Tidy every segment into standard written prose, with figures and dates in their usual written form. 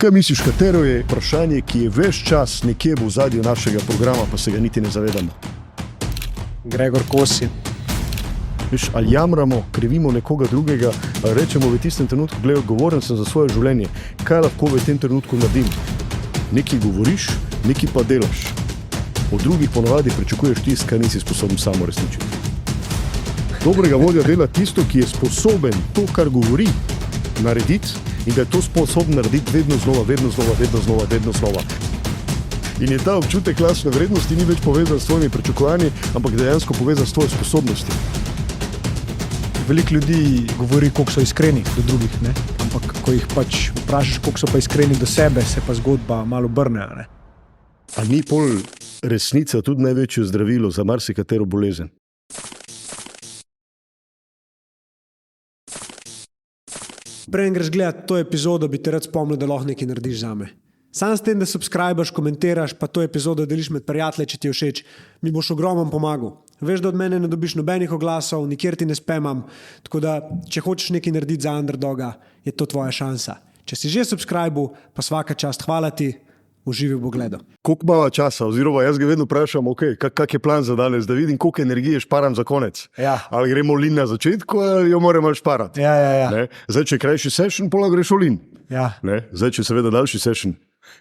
Kaj misliš, katero je vprašanje, ki je ves čas nekje v ozadju našega programa, pa se ga niti ne zavedamo? Gregor Kosi. Veš, ali jamramo, krivimo nekoga drugega, ali rečemo v tistem trenutku, gledaj, odgovoren sem za svoje življenje, kaj lahko v tem trenutku naredim? Nekaj govoriš, nekaj pa delaš. Od drugih ponovadi pričakuješ tisto, kar nisi sposoben samo resničiti. Dobrega vodja dela tisto, ki je sposoben to, kar govori, narediti in da je to sposoben narediti vedno znova. In je ta občutek lastne vrednosti ni več povezan s tvojimi pričakovanji, ampak dejansko povezan s tvojo sposobnosti. Veliko ljudi govori, koliko so iskreni do drugih, ne? Ampak ko jih pač vprašaš, koliko so pa iskreni do sebe, se pa zgodba malo obrne. Ne? A ni pol resnica tudi največje zdravilo za marsikatero bolezen? Preden greš gledati to epizodo, bi te rad spomnil, da lahko nekaj narediš zame. Sam s tem, da subscribeš, komentiraš, pa to epizodo deliš med prijatelji, če ti je všeč, mi boš ogromno pomagal. Veš, da od mene ne dobiš nobenih oglasov, nikjer ti ne spamam, tako da, če hočeš nekaj narediti za underdoga, je to tvoja šansa. Če si že subscribil, pa svaka čast, hvala ti, uživi v pogledu. Koliko malo časa, oziroma jaz ga vedno vprašam, kak je plan za danes, da vidim, koliko energije šparam za konec. Ja. Ali gremo lin na začetku, ali jo moramo šparati. Ja. Ne? Zdaj, če je krajši session, pola greš v lin. Ja. Ne? Zdaj, če seveda daljši session,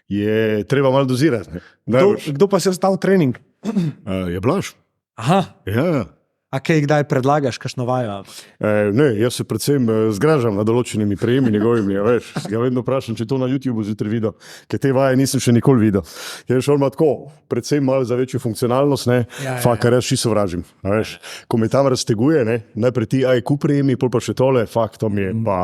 je treba malo dozirati. Kdo pa se je ostal trening? Je Blaž. Aha. Ja. A kaj kdaj predlagaš, kakšno vajo? Ne, jaz se predvsem zgražam na določenimi prejemi njegovimi, veš. Ga vedno vprašam, če to na YouTubeu zjutraj videl, ker te vaje nisem še nikoli videl. Ker šel ima tako, predvsem malo za večjo funkcionalnost, ne, kar jaz čisto vražim. Veš. Ko me tam razteguje, ne, najprej ti IQ prejemi, pol pa še tole, to mi je pa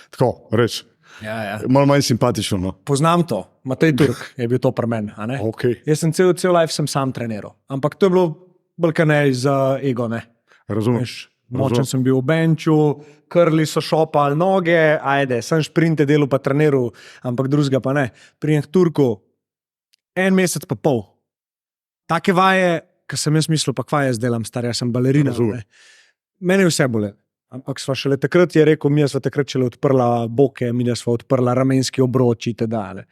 tako, res. Ja. Malo manj simpatično. No. Poznam to, Matej Turk je bil to pri meni. Okay. Jaz sem cel life sem sam treniral, ampak to je bilo bolj kaj ne za ego. Ne? Razumem. Močen sem bil v benču, krli so šopali noge, ajde, sem šprinte delal pa treniral, ampak drugega pa ne. Prijem k Turku 1 mesec pa pol. Take vaje, ki sem jaz mislil, pa kva jaz delam, star, jaz sem balerina. Mene je vse bole. Ampak sva šele takrat je rekel, mi sva takrat šele odprla boke, mi sva odprla ramenski obroči, teda.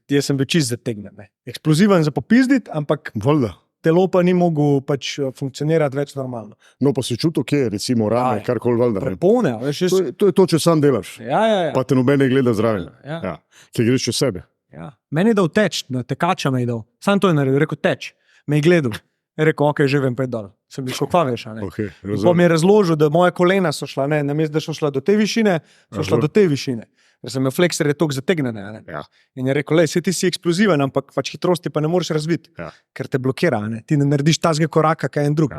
Jaz sem bil čist zategnen. Eksploziven za popizditi, ampak Valda. Telo pa ni mogel pač funkcionirati več normalno. No, pa si čutil, kje je, recimo, rame, karkoli valda. Prepone, veš, To je to, če sam delaš. Ja. Pa te nobene gleda zraven. Ja. Ker greš čez sebe. Ja. Meni je dal teč, tekača me je dal. Sam to je naredil, rekel teč. Me je gledal. Je rekel, ok, že vem, pa je dol. Sem bil, kva veš, ne? Okay, pa mi je razložil, da moje kolena so šla, ne, namesto da so šla do te višine, so šla do te višine. Ker sem imel flexor, je toliko zategnene. Ja. In je rekel, ti si eksploziven, ampak pač hitrosti pa ne moreš razviti, ker te blokira, ne? Ti ne narediš tazga koraka, kaj en drug.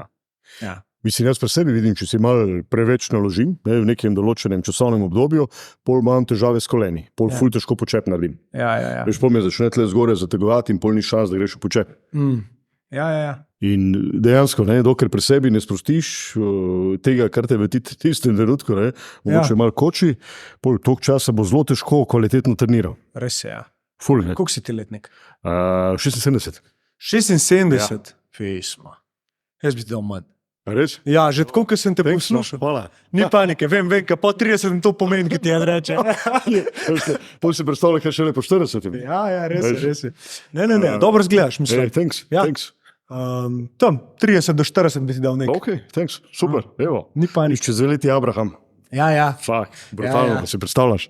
Ja. Mislim, jaz pri sebi vidim, če si malo preveč naložim, ne, v nekem določenem časovnem obdobju, pol imam težave s koleni, pol ful težko počep naredim. Ja. Veš, pol me začne tle zgore zategovati in pol ni šans, da greš v počep. Ja. In dejansko, ne, dokler pri sebi ne sprostiš tega, kar te v tistem trenutku, mogoče malo koči, pol toliko časa bo zelo težko kvalitetno treniral. Res je, ja. Ful, ne. Koliko si ti letnik? 76. 76? Pismo. Jaz bi ti dal manj. Res? Ja, že tako, ko sem te poslušal. Hvala. Ni panike, vem, ka po 30 to pomeni, ki ti je reče. Pol si predstavljal, kaj šele po 40. Ja, res je. Ne, dobro zgledaš, mislim. Thanks. Tam, 30 do 40 bi ti dal nekaj. Ok, thanks, super, evo. Ni panike. Čez 2 leti Abraham. Ja. Fak, brutalno, da si predstavljaš.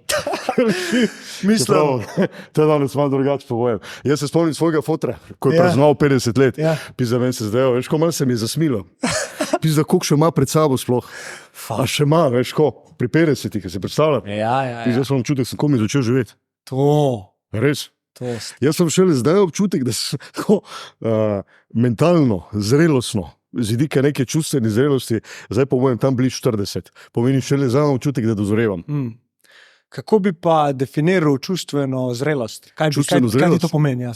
Mislim. To je danes malo drugače pogojem. Jaz se spomnim svojega fotra, ko je praznoval 50 let. Pizda, meni se zdaj, veš, ko malo se mi je zasmilo. Pizda, koliko še ima pred sabo sploh. A še ima, veš, ko, pri 50, ki se predstavljam. Ja. Pizda, sem občutek, sem komi začel živeti. To. Res. Jaz sem šele zdaj občutek, da sem mentalno, zrelostno, z vidika neke čustvene zrelosti, zdaj po mojem tam bliž 40. Pomeni šele zdaj občutek, da dozorevam. Kako bi pa definiral čustveno zrelost? Kaj ti to pomeni?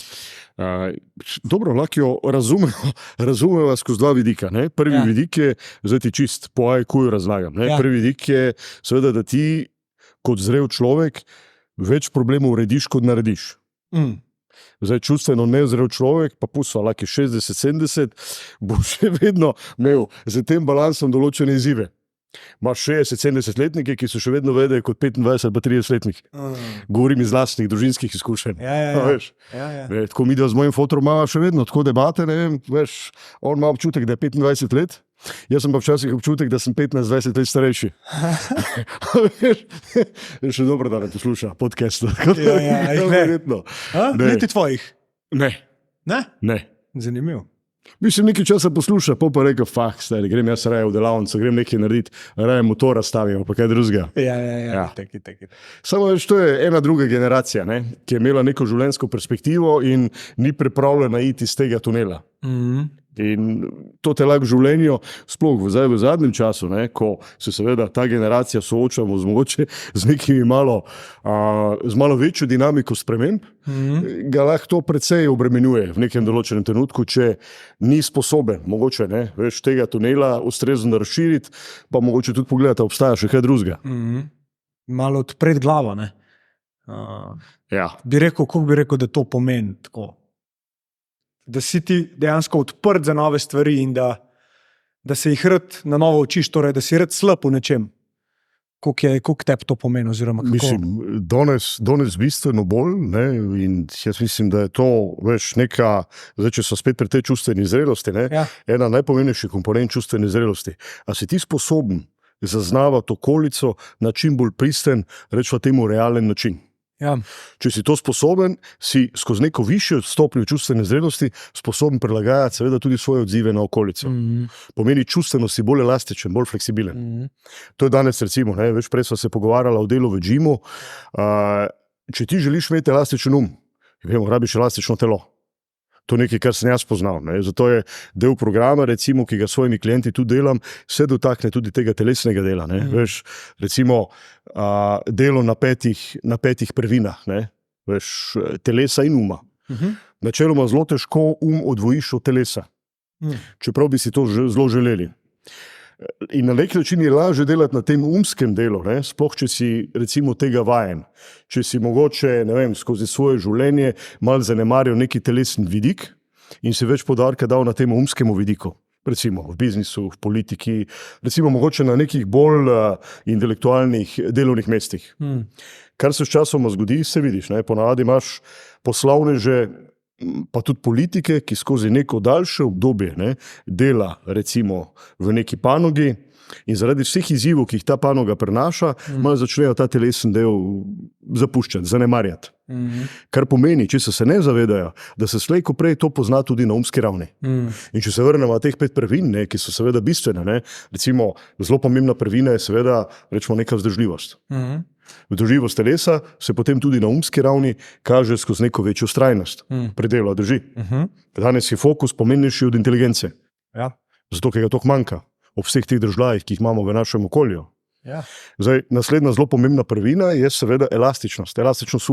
Dobro, lahko jo razumemo skozi 2 vidika. Ne? Prvi vidik je, zdaj ti čist po IQ-ju razlagam. Prvi vidik je seveda, da ti kot zrel človek več problemov urediš, kot narediš. Zdaj, čustveno nezrel človek, pa pusto, lahko je 60-70, bo še vedno imel z tem balansom določene izzive. Imaš 60-70-letnike, ki so še vedno vedejo kot 25 ali pa 30-letniki. Govorim iz lastnih družinskih izkušenj. Veš, tako mi, da z mojim fotom imamo še vedno tako debate, ne vem, veš, on ima občutek, da je 25 let, jaz sem pa včasih občutek, da sem 15-20 let starejši. Je še dobro, da ne posluša podcast. Verjetno. Niti tvojih? Ne. Ne? Zanimivo. Mislim, nekaj časa posluša, pa rekel, stari, grem jaz raje v delavnico, grem nekaj narediti, raje motora stavimo, pa kaj drugega. Ja. Taki. Samo več, to je ena druga generacija, ne, ki je imela neko življenjsko perspektivo in ni pripravljena iti iz tega tunela. In to te lahko v življenju, sploh v zadnjem času, ne, ko se seveda ta generacija soočamo z nekimi z malo večjo dinamiko sprememb, ga lahko to precej obremenjuje v nekem določenem trenutku, če ni sposoben, mogoče ne, veš, tega tunela ustrezno razširiti, pa mogoče tudi pogledati, obstaja še kaj drugega. Malo odpreti glavo, ne. Ja. Kako bi rekel, da to pomeni tako? Da si ti dejansko odprt za nove stvari in da se jih rad na novo učiš, torej da si rad slab v nečem. Koliko tebi to pomeni? Oziroma kako? Mislim, danes bistveno bolj, ne, in jaz mislim, da je to zdaj, če so spet pri tej čustveni zrelosti, ne, ena najpomembnejših komponent čustvene zrelosti. A si ti sposoben zaznavati okolico na čim bolj pristen, rečemo temu realen način? Ja. Če si to sposoben, si skozi neko višjo stopnjo čustvene zrelosti sposoben prilagajati seveda tudi svoje odzive na okolico. Pomeni čustvenost si bolj elastičen, bolj fleksibilen. To je danes recimo, ne, več prej sva se pogovarjala o delu v džimu, če ti želiš imeti elastičen vemo, rabiš elastično telo. To je nekaj, kar sem jaz poznal. Ne. Zato je del programa, recimo, ki ga s svojimi klienti tudi delam, se dotakne tudi tega telesnega dela. Ne. Veš, recimo, delo na petih prvinah, ne. Veš, telesa in uma. Načeloma zelo težko odvojiš od telesa. Čeprav bi si to zelo želeli. In na nek način je lažje delati na tem umskem delu, ne? Sploh če si recimo tega vajen. Če si mogoče, ne vem, skozi svoje življenje malo zanemaril neki telesni vidik in si več poudarka dal na tem umskemu vidiku. Recimo v biznisu, v politiki, recimo mogoče na nekih bolj intelektualnih delovnih mestih. Kar se sčasoma zgodi, se vidiš, ne? Ponavadi imaš poslovneže, pa tudi politike, ki skozi neko daljše obdobje, ne, dela recimo v neki panogi in zaradi vseh izzivov, ki jih ta panoga prenaša, malo začnejo ta telesen del zapuščati, zanemarjati. Kar pomeni, če se ne zavedajo, da se slej ko prej to pozna tudi na umski ravni. In če se vrnemo na teh 5 prvin, ne, ki so seveda bistvene, ne, recimo zelo pomembna prvina je seveda, rečemo, neka vzdržljivost. Vzdržljivost telesa se potem tudi na umski ravni kaže skozi neko večjo vztrajnost. Predelo, drži. Danes je fokus pomembnejši od inteligence. Ja. Zato, ker ga toliko manjka ob vseh teh državljih, ki jih imamo v našem okolju. Ja. Zdaj, naslednja zelo pomembna prvina je seveda elastičnost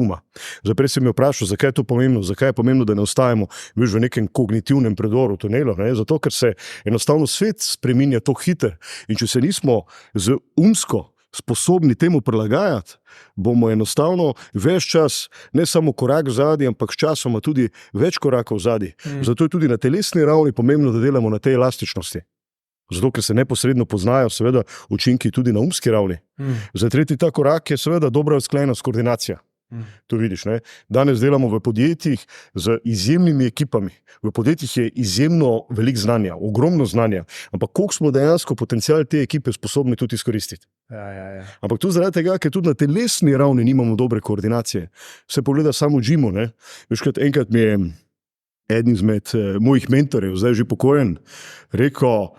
uma. Zdaj, prej sem me vprašal, zakaj je to pomembno, zakaj je pomembno, da ne ostajamo v nekem kognitivnem predoru, tunelu, ne? Zato, ker se enostavno svet spreminja tako hitro in če se nismo z umsko sposobni temu prilagajati, bomo enostavno več čas, ne samo korak vzadi, ampak sčasoma tudi več korakov vzadi. Zato je tudi na telesni ravni pomembno, da delamo na tej elastičnosti. Zato, ker se neposredno poznajo seveda učinki tudi na umski ravni. Za tretji ta korak je seveda dobra usklajenost, koordinacija. To vidiš, ne? Danes delamo v podjetjih z izjemnimi ekipami. V podjetjih je izjemno veliko znanja, ogromno znanja, ampak koliko smo dejansko potencial te ekipe sposobni tudi izkoristiti. Ja. Ampak tu zaradi tega, ker tudi na telesni ravni nimamo dobre koordinacije. Se pogleda samo v džimu, ne? Večkrat enkrat mi je eden izmed mojih mentorjev, zdaj že pokojen, rekel,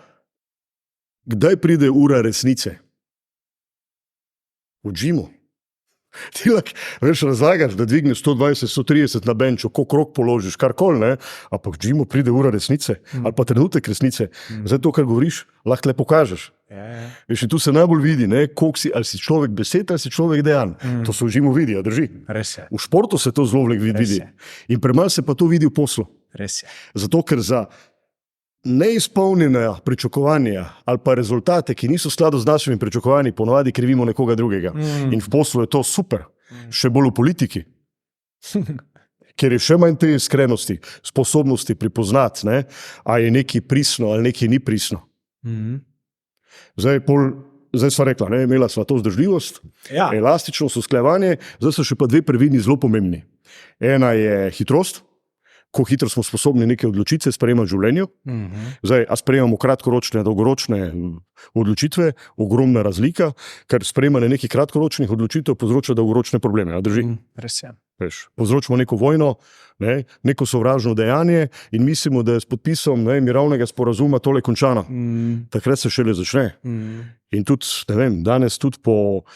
kdaj pride ura resnice? V džimu. Ti lahko razlagaš, da dvigneš 120, 130 na benču, koliko rok položiš, karkoli, ne? Ampak v džimu pride ura resnice ali pa trenutek resnice. Zdaj to, kar govoriš, lahko le pokažeš. In tu se najbolj vidi, ne, ali si človek besed ali si človek dejanj. To se v džimu vidi, a drži. Res je. V športu se to zelo vidi. In premalo se pa to vidi v poslu. Res je. Zato, ker za neizpolnjena pričakovanja ali pa rezultate, ki niso v skladu z našimi pričakovanji, ponovadi krivimo nekoga drugega. In v poslu je to super, še bolj v politiki. Ker je še manj te iskrenosti, sposobnosti pripoznati, ne, a je nekaj pristno ali nekaj ni pristno. Zdaj, zdaj sva rekla, ne, imela sva to vzdržljivost, Ja. elastičnost, usklajevanje, zdaj so še pa dve prvini zelo pomembni. Ena je hitrost, kako hitro smo sposobni neke odločitve sprejemati v življenju. Zdaj, a sprejemamo kratkoročne, dolgoročne odločitve, ogromna razlika, ker sprejemanje nekih kratkoročnih odločitev povzroča dolgoročne probleme. A drži? Res je. Veš, povzročimo neko vojno, ne, neko sovražno dejanje in mislimo, da je s podpisom mirovnega sporazuma tole končano. Takrat se šele začne. In tudi, ne vem, danes tudi po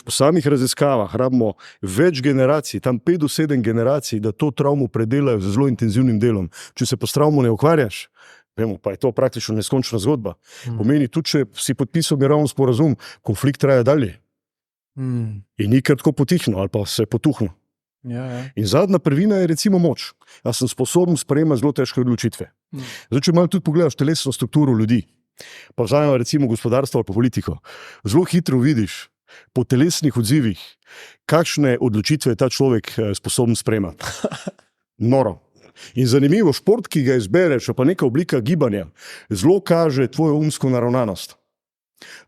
samih raziskavah rabimo več generacij, tam 5 do 7 generacij, da to travmo predelajo z zelo intenzivnim delom. Če se pa s travmo ne ukvarjaš, vemo, pa je to praktično neskončna zgodba. Pomeni tudi, če si podpisal mirovni sporazum, konflikt traja dalje. In ni kar tako potihno ali pa se potuhno. Ja. In zadnja prvina je recimo moč. Jaz sem sposoben sprejemati zelo težke odločitve. Zdaj, če malo tudi pogledaš telesno strukturo ljudi, pa vzamemo recimo gospodarstvo ali pa politiko, zelo hitro vidiš po telesnih odzivih, kakšne odločitve je ta človek sposoben sprejemati. Noro. In zanimivo, šport, ki ga izbereš, pa neka oblika gibanja, zelo kaže tvojo umsko naravnanost.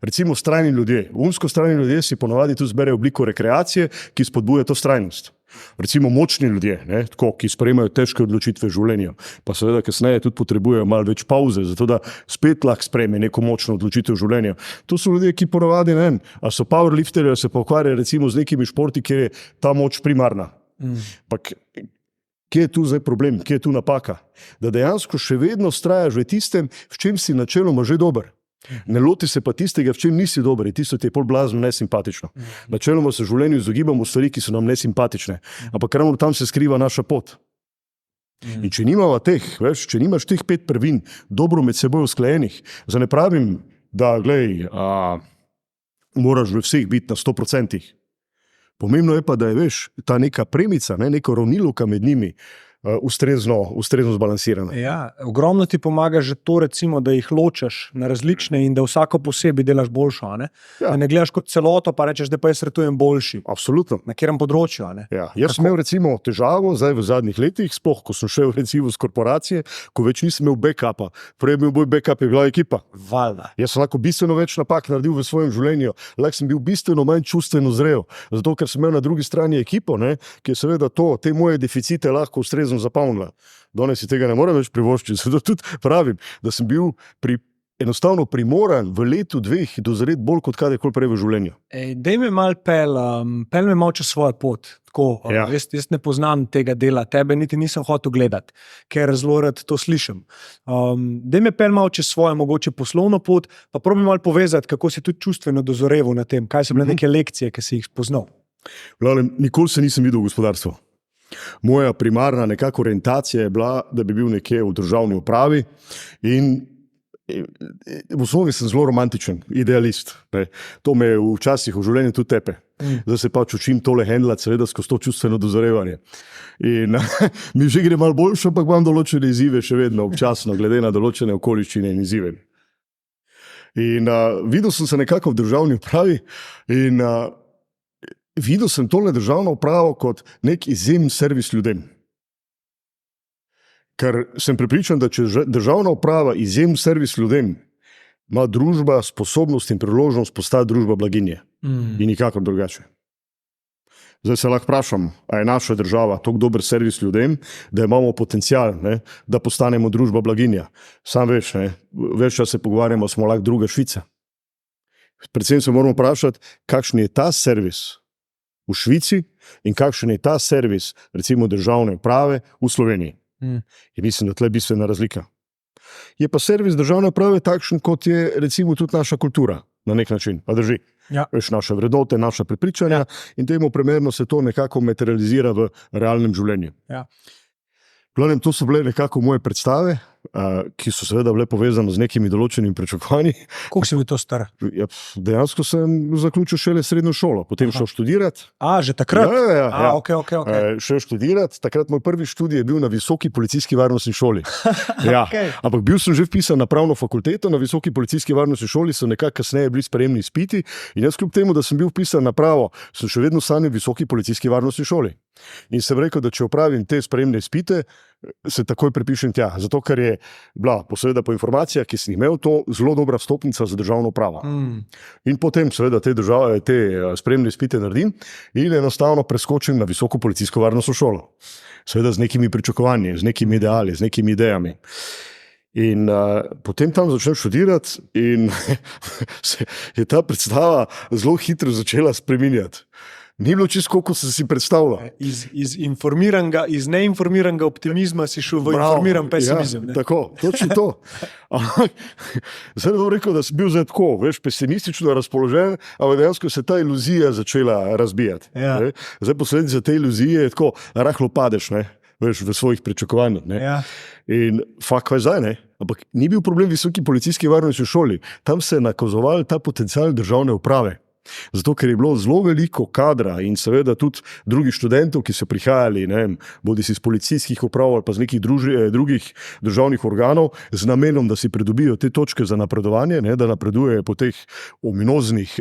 Recimo strajni ljudje. Umsko strajni ljudje si ponovadi tudi zberejo obliko rekreacije, ki spodbuja to strajnost. Recimo močni ljudje, ne, tako, ki sprejemajo težke odločitve v življenju, pa seveda kasneje tudi potrebujejo malo več pauze, zato da spet lahko sprejme neko močno odločitev v življenju. To so ljudje, ki ponovadi ne vem, a so powerlifterji, ali se pa ukvarjajo recimo z nekimi športi, kjer je ta moč primarna. Pa kje je tu zdaj problem, kje je tu napaka? Da dejansko še vedno vztrajaš v tistem, v čem si načeloma že dober. Ne loti se pa tistega, v čem nisi dober, in tisto ti je pol blazno nesimpatično. Načeloma se v življenju izogibamo stvari, ki so nam nesimpatične, ampak ravno tam se skriva naša pot. In če nimamo teh, če nimaš teh 5 prvin dobro med seboj usklajenih, zdaj ne pravim, da moraš v vseh biti na 100%. Pomembno je pa, da je ta neka premica, neka ravnilovka med njimi ustrezno zbalansirana. Ja, ogromno ti pomaga že to, recimo, da jih ločaš na različne in da vsako posebej delaš boljšo. Ne? Ja. Da ne gledaš kot celoto, pa rečeš, da pa jaz svetujem boljši. Absolutno. Na katerem področju. Ja. Jaz sem imel recimo težavo zdaj v zadnjih letih, sploh ko sem šel recimo z korporacije, ko več nisem imel backupa. Prej bil moj backup je bila ekipa. Valjda. Jaz sem lahko bistveno več napak naredil v svojem življenju, lahko sem bil bistveno manj čustveno zrel, zato ker sem imel na drugi strani ekipo, ki je seveda te moje deficite lahko ustrezno zapolnila. Danes si tega ne morem več privoščiti, zato tudi pravim, da sem bil enostavno primoran v letu 2 dozret bolj kot kadarkoli prej v življenju. Daj me malo pel me malo čez svojo pot. Tako, Ja. Jaz ne poznam tega dela, tebe niti nisem hotel gledati, ker zelo rad to slišim. Daj me pel malo čez svojo mogoče poslovno pot, pa probi malo povezati, kako si tudi čustveno dozoreval na tem, kaj so bile neke lekcije, ki si jih spoznal. Nikoli se nisem videl v gospodarstvu. Moja primarna nekako orientacija je bila, da bi bil nekje v državni upravi in v osnovi sem zelo romantičen, idealist. To me včasih v življenju tudi tepe. Zdaj se pač učim tole handlati, seveda skozi to čustveno dozorevanje. In mi že gre malo boljše, ampak imam določene izzive še vedno občasno, glede na določene okoliščine in izzive. In videl sem se nekako v državni upravi in videl sem tole državno upravo kot nek izjemen servis ljudem. Ker sem prepričan, da če državna uprava izjemen servis ljudem, ima družba sposobnost in priložnost postati družba blaginje. In nikakor drugače. Zdaj se lahko vprašam, a je naša država tako dober servis ljudem, da imamo potencial, da postanemo družba blaginja. Sam veš, več čas se pogovarjamo, smo lahko druga Švica. Predvsem se moramo vprašati, kakšen je ta servis v Švici in kakšen je ta servis, recimo državne uprave v Sloveniji. In mislim, da tle je bistvena razlika. Je pa servis državne uprave takšen, kot je recimo tudi naša kultura, na nek način, pa drži. Ja. Veš, naše vrednote, naša prepričanja in temu primerno se to nekako materializira v realnem življenju. Ja. Glavnem, to so bile nekako moje predstave, ki so seveda bile povezane z nekimi določenimi pričakovanji. Koliko si bil to star? Ja, dejansko sem zaključil šele srednjo šolo, potem šel študirati. Že takrat? Ja. Okay. Šel študirati, takrat moj prvi študij je bil na Visoki policijski varnostni šoli. Ja. Okay. Ampak bil sem že vpisan na pravno fakulteto, na Visoki policijski varnostni šoli so nekako kasneje bili sprejemni izpiti in jaz kljub temu, da sem bil vpisan na pravo, sem še vedno sanjal v Visoki policijski varnostni šoli. In sem rekel, da če opravim te sprejemne izpite, se takoj prepišem tja. Zato, ker je bila, seveda po informacijah, ki sem imel, to zelo dobra vstopnica za državno upravo. In potem seveda te sprejemne izpite naredim in enostavno preskočim na visoko policijsko varnostno šolo. Seveda z nekimi pričakovanji, z nekimi ideali, z nekimi idejami. In potem tam začnem študirati in se je ta predstava zelo hitro začela spreminjati. Ni bilo čisto, kot sem si predstavljal. Iz neinformiranega optimizma si šel v informiran pesimizem. Ja, tako, točno to. Zdaj bom rekel, da sem bil zdaj tako, pesimistično razpoložen, ampak dejansko se ta iluzija začela razbijati. Ja. Zdaj posledica te iluzije je tako, rahlo padeš, v svojih pričakovanjih. Ja. In kaj zdaj, ampak ni bil problem v visoki policijski varnostni šoli. Tam se je nakazoval ta potencial državne uprave. Zato, ker je bilo zelo veliko kadra in seveda tudi drugih študentov, ki so prihajali, bodi si iz policijskih uprav ali pa z nekih drugih državnih organov, z namenom, da si pridobijo te točke za napredovanje, da napredujejo po teh ominoznih,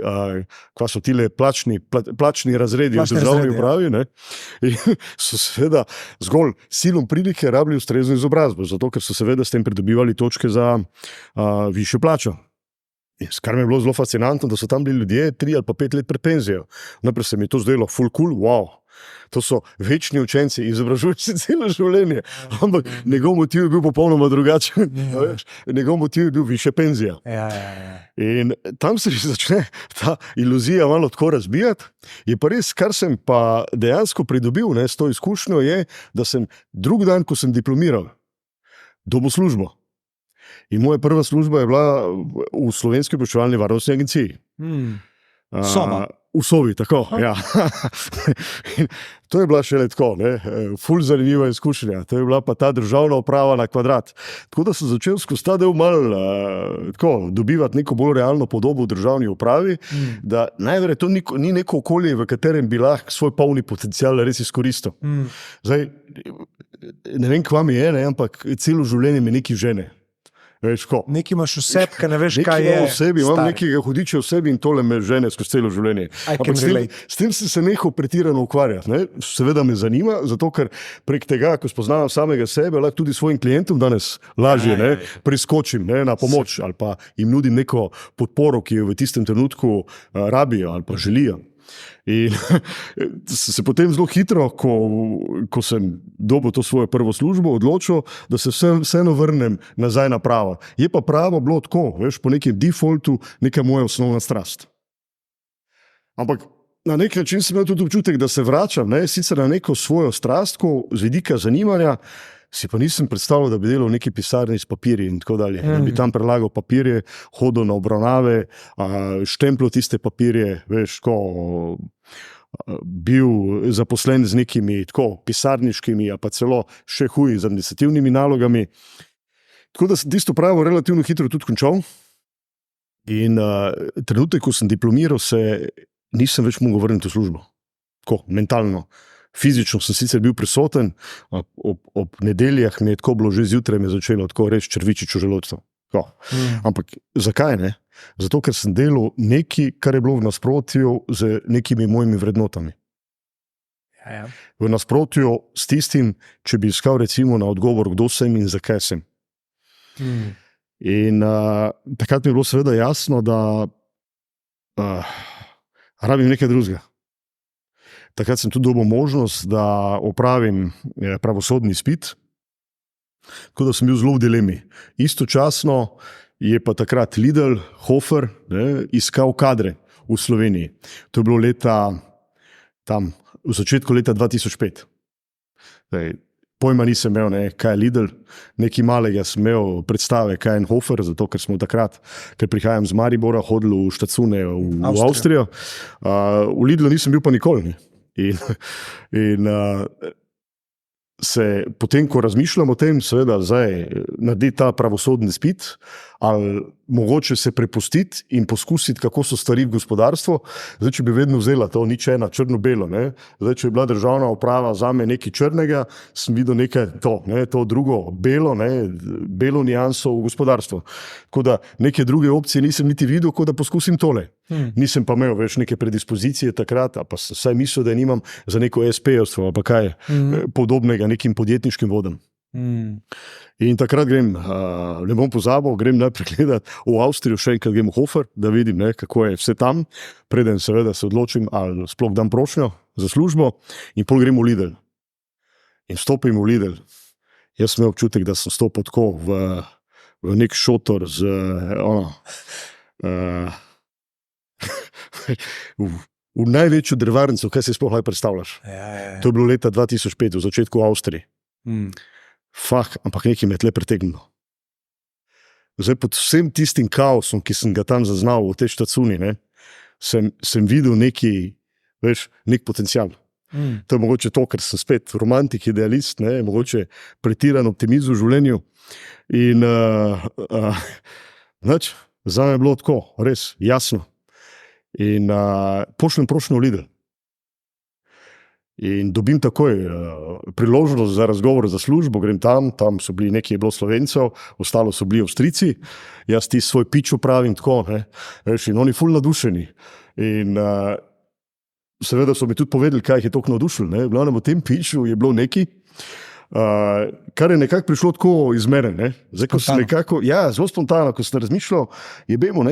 kva so tile plačni razredi v državni upravi. In so seveda zgolj silom prilike rabili ustrezno izobrazbo, zato ker so seveda s tem pridobivali točke za višjo plačo. Kar mi je bilo zelo fascinantno, da so tam bili ljudje 3 ali pa 5 let pred penzijo. Najprej se mi je to zdelo full cool, wow. To so večni učenci, izobražujejo se celo življenje, ampak njegov motiv je bil popolnoma drugačen. Njegov motiv je bil višja penzija. In tam se začne ta iluzija malo tako razbijati. Je pa res, kar sem pa dejansko pridobil s to izkušnjo, je, da sem drug dan, ko sem diplomiral, dobil službo. In moja prva služba je bila v Slovenski obveščevalni varnostni agenciji. Sova. V Sovi, tako, ja. To je bila šele tako, ful zanimiva izkušnja. To je bila pa ta državna uprava na kvadrat. Tako da sem začel skozi ta del dobivati neko bolj realno podobo v državni upravi, da najverjetneje to ni neko okolje, v katerem bi lahko svoj polni potencial res izkoristil. Zdaj, ne vem, kva mi je, ampak celo življenje me nekaj žene. Nekaj imaš v sebi, kaj ne veš, kaj je. Imam nekega hudiča v sebi in tole me žene skozi celo življenje. S tem sem se nehal pretirano ukvarjati. Seveda me zanima, zato ker prek tega, ko spoznavam samega sebe, lahko tudi svojim klientom danes lažje priskočim na pomoč ali pa jim nudim neko podporo, ki jo v tistem trenutku rabijo ali pa želijo. In se potem zelo hitro, ko sem dobil to svojo prvo službo, odločil, da se vseeno vrnem nazaj na pravo. Je pa pravo bilo tako, po nekem defaultu, neka moja osnovna strast. Ampak na nek način sem imel tudi občutek, da se vračam, sicer na neko svojo strast, ko z vidika zanimanja, si pa nisem predstavljal, da bi delal v neki pisarni s papirji in tako dalje. Da bi tam prelagal papirje, hodil na obravnave, štempljal tiste papirje, bil zaposlen z nekimi tako pisarniškimi, a pa celo še huji z administrativnimi nalogami. Tako da sem tisto pravo relativno hitro tudi končal. In trenutek, ko sem diplomiral, se nisem več mogel vrniti v službo. Tako, mentalno. Fizično sem sicer bil prisoten, ob nedeljah mi je tako bilo, že zjutraj me začelo tako res črvičič v želodcu. Ampak zakaj ne? Zato, ker sem delal nekaj, kar je bilo v nasprotju z nekimi mojimi vrednotami. V nasprotju s tistim, če bi iskal recimo na odgovor, kdo sem in zakaj sem. In takrat mi je bilo seveda jasno, da rabim nekaj drugega. Takrat sem tudi dobil možnost, da opravim pravosodni izpit, tako da sem bil zelo v dilemi. Istočasno je pa takrat Lidl, Hofer, iskal kadre v Sloveniji. To je bilo v začetku leta 2005. Pojma nisem imel, kaj je Lidl, nekaj malega sem imel predstave, kaj je en Hofer, zato ker smo takrat, ker prihajam z Maribora, hodili v štacune v Avstrijo. V Lidlu nisem bil pa nikoli. In se potem, ko razmišljam o tem, seveda zdaj narediti ta pravosodni izpit ali mogoče se prepustiti in poskusiti, kako so stvari v gospodarstvu. Zdaj, če bi vedno vzela to nič ena, črno-belo, ne? Zdaj, če je bila državna uprava zame nekaj črnega, sem videl nekaj to drugo, belo nianso v gospodarstvu. Tako da neke druge opcije nisem niti videl, kot da poskusim tole. Nisem pa imel več neke predispozicije takrat, pa saj mislil, da nimam za neko SP-jevstvo, pa kaj podobnega nekim podjetniškim vodam. In takrat grem, ne bom pozabil, grem najprej gledati v Avstrijo, še enkrat grem v Hofer, da vidim, kako je vse tam, preden seveda se odločim, ali sploh dam prošnjo za službo, in pol grem v Lidl. In stopim v Lidl. Jaz sem imel občutek, da sem stopil tako v nek šotor z v največjo drevarnico, kaj si sploh lahko predstavljaš. To je bilo leta 2005, v začetku Avstrije. Ampak nekaj me je tle pretegnilo. Zdaj pod vsem tistim kaosom, ki sem ga tam zaznal v tej štacuni, sem videl nek potencial. To je mogoče to, ker sem spet romantik, idealist, mogoče pretiran optimizem v življenju. In zame je bilo tako, res jasno. In pošljem prošnjo v Lidl. In dobim takoj priložnost za razgovor za službo, grem tam so bili nekaj je bilo Slovencev, ostalo so bili Avstrijci, jaz ti svoj pič upravim tako, in oni ful nadušeni. In seveda so mi tudi povedali, kaj jih je toliko navdušilo. V glavnem v tem piču je bilo nekaj, kar je nekako prišlo tako izmeren. Zdaj, ko sem nekako, zelo spontano, ko sem razmišljal,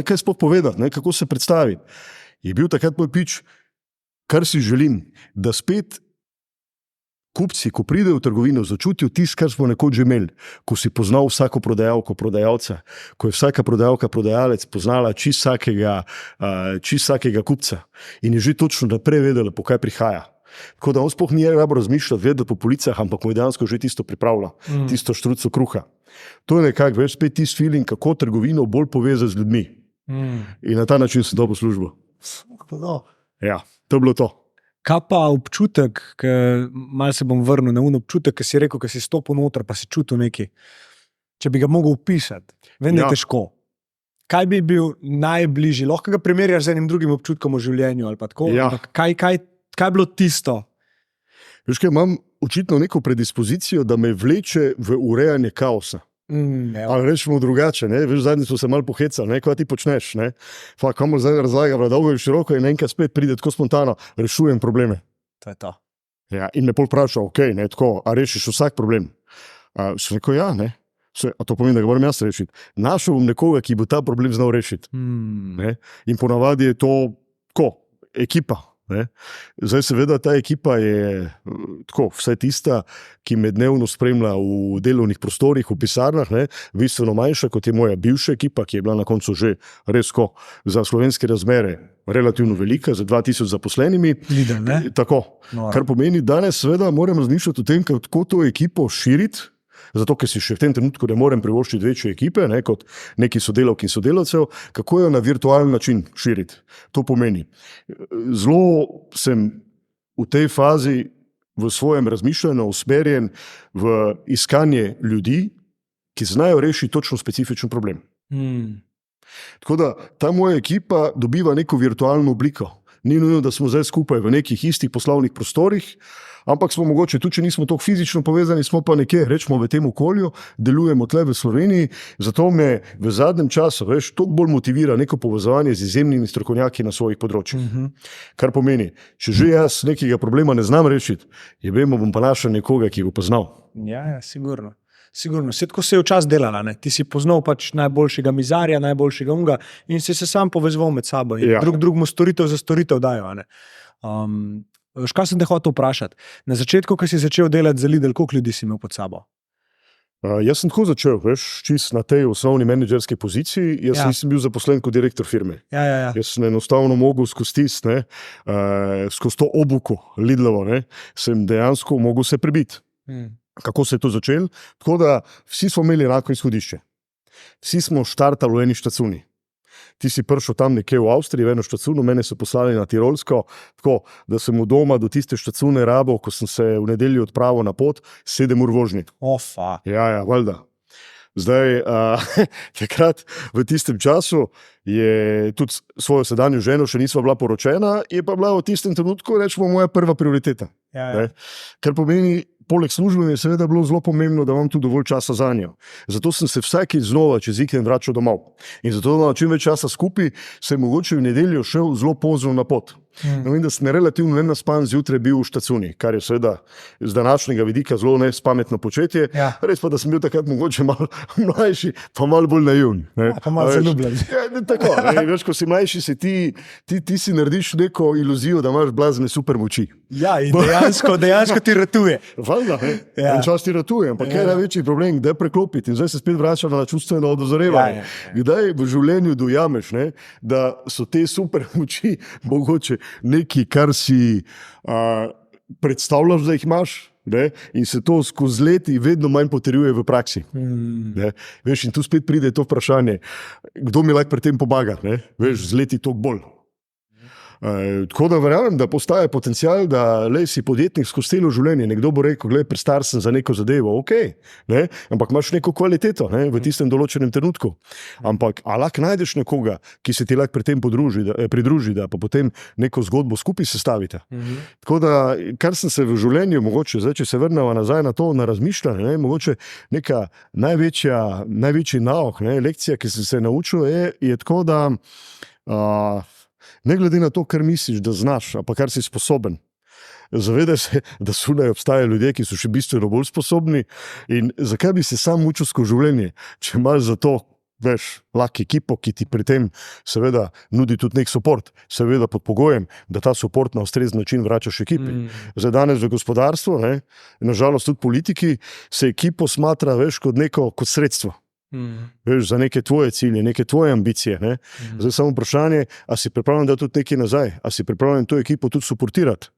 kaj sploh povedati, kako se predstaviti. Je bil takrat moj pič, kar si želim, da spet kupci, ko pridejo v trgovino, začutijo tisto, kar smo nekoč že imeli, ko si poznal vsako prodajalko, prodajalca, ko je vsaka prodajalka, prodajalec poznala čisto vsakega kupca in je že točno naprej vedela, po kaj prihaja. Tako da on sploh ni rabo razmišljati, vedeti po policah, ampak mu je dejansko že tisto pripravlja, tisto štruco kruha. To je nekako več spet tisti feeling, kako trgovino bolj povezati z ljudmi. In na ta način sem dobil službo. Ja, to je bilo to. Kaj pa občutek, malo se bom vrnil na občutek, ki si rekel, ki si stopil noter, pa si čutil nekaj. Če bi ga mogel opisati, vem, da je težko. Kaj bi bil najbližji? Lahko ga primerjaš z enim drugim občutkom v življenju ali pa tako? Kaj je bilo tisto? Veš kaj, imam očitno neko predispozicijo, da me vleče v urejanje kaosa. Ali rečemo drugače, veš, zadnji smo se malo pohecali, kaj ti počneš, komu zdaj razlagam, dolgo in široko in enkrat spet pride tako spontano, rešujem probleme. To je to. Ja, in me pol vprašal, a rešiš vsak problem? Sem rekel, a to pomeni, da ga moram jaz rešiti. Našel bom nekoga, ki bo ta problem znal rešiti. In ponavadi je to ekipa. Zdaj seveda ta ekipa je tako, vse tista, ki me dnevno spremlja v delovnih prostorih, v pisarnah, bistveno manjša, kot je moja bivša ekipa, ki je bila na koncu že res za slovenske razmere relativno velika, za 2000 zaposlenimi. Tako, kar pomeni, danes seveda moram razmišljati o tem, kako to ekipo širiti, zato ker si še v tem trenutku ne morem privoščiti večje ekipe, kot neki sodelavk in sodelavcev, kako jo na virtualni način širiti. To pomeni, zelo sem v tej fazi v svojem razmišljanju usmerjen v iskanje ljudi, ki znajo rešiti točno specifičen problem. Tako da ta moja ekipa dobiva neko virtualno obliko. Ni nujno, da smo zdaj skupaj v nekih istih poslovnih prostorih, ampak smo mogoče, tudi če nismo tako fizično povezani, smo pa nekje, rečemo v tem okolju, delujemo tle v Sloveniji, zato me v zadnjem času, toliko bolj motivira neko povezovanje z izjemnimi strokovnjaki na svojih področjih. Kar pomeni, če že jaz nekega problema ne znam rešiti, bom pa našel nekoga, ki bo poznal. Ja, sigurno. Sigurno, tako se je včasih delala, ti si poznal pač najboljšega mizarja, najboljšega unga in si se sam povezoval med sabo in drugmu storitev za storitev dajo. Kaj sem te hotel vprašati? Na začetku, ko si začel delati za Lidl, koliko ljudi si imel pod sabo? Jaz sem tako začel, čist na tej osnovni menedžerski poziciji, jaz nisem bil zaposlen kot direktor firme. Jaz sem enostavno mogel skozi to obuko Lidlovo, sem dejansko mogel se prebiti. Kako se je to začelo? Tako da vsi smo imeli enako izhodišče. Vsi smo štartali v eni štacuni. Ti si prišel tam nekje v Avstriji, v eno štacuno, mene so poslali na Tirolsko, tako da sem v doma do tiste štacune rabo, ko sem se v nedeljo odpravil na pot, 7 ur vožnji. Ofa. Ja, valjda. Zdaj, takrat v tistem času je tudi svojo sedanjo ženo, še nisva bila poročena, je pa bila v tistem trenutku, rečemo, moja prva prioriteta. Ja. Kar pomeni, poleg službe je seveda bilo zelo pomembno, da imam tudi dovolj časa za njo. Zato sem se vsakeč znova čez vikend vračal domov. In zato, da imam čim več časa skupaj, sem mogoče v nedeljo šel zelo pozno na pot. No, vem, da sem relativno nenaspan zjutraj bil v štacuni, kar je seveda z današnjega vidika zelo nespametno početje. Ja. Res pa, da sem bil takrat mogoče malo mlajši, pa malo bolj naivn. Pa malo zaljubljen. Tako, veš, ko si mlajši, ti si narediš neko iluzijo, da imaš blazne super moči. Ja, in dejansko ti ratuje. Valjda, en čas ti ratuje, ampak kaj je največji problem, kdaj preklopiti in zdaj se spet vrača na čustveno odozorevanje. Kdaj v življenju dojameš, da so te super moči mogoče nekaj, kar si predstavljaš, da jih imaš, in se to skozi leti vedno manj potrjuje v praksi. Veš, in tu spet pride to vprašanje, kdo mi lahko pri tem pomaga, veš, z leti toliko bolj. Tako da verjamem, da postaja potencial, da si podjetnik skozi celo življenje. Nekdo bo rekel, gled, prestar sem za neko zadevo, ampak imaš neko kvaliteto v tistem določenem trenutku. Ampak lahko najdeš nekoga, ki se ti lahko pri tem pridruži, da pa potem neko zgodbo skupaj sestavite. Tako da, kar sem se v življenju, mogoče, zdaj, če se vrnemo nazaj na to, na razmišljanje, mogoče neka največji nauk, lekcija, ki sem se naučil, je tako, da ne glede na to, kar misliš, da znaš, pa kar si sposoben, zavedaj se, da sunaj obstajajo ljudje, ki so še bistveno bolj sposobni in zakaj bi se sam mučil skozi življenje, če imaš za to, veš, lahko ekipo, ki ti pri tem seveda nudi tudi nek suport, seveda pod pogojem, da ta suport na ustrezen način vračaš ekipi. Zdaj danes v gospodarstvu, nažalost tudi politiki, se ekipo smatra, veš, kot sredstvo. Veš, za neke tvoje cilje, neke tvoje ambicije. Zdaj samo vprašanje, a si pripravljen dati tudi nekaj nazaj, a si pripravljen to ekipo tudi suportirati.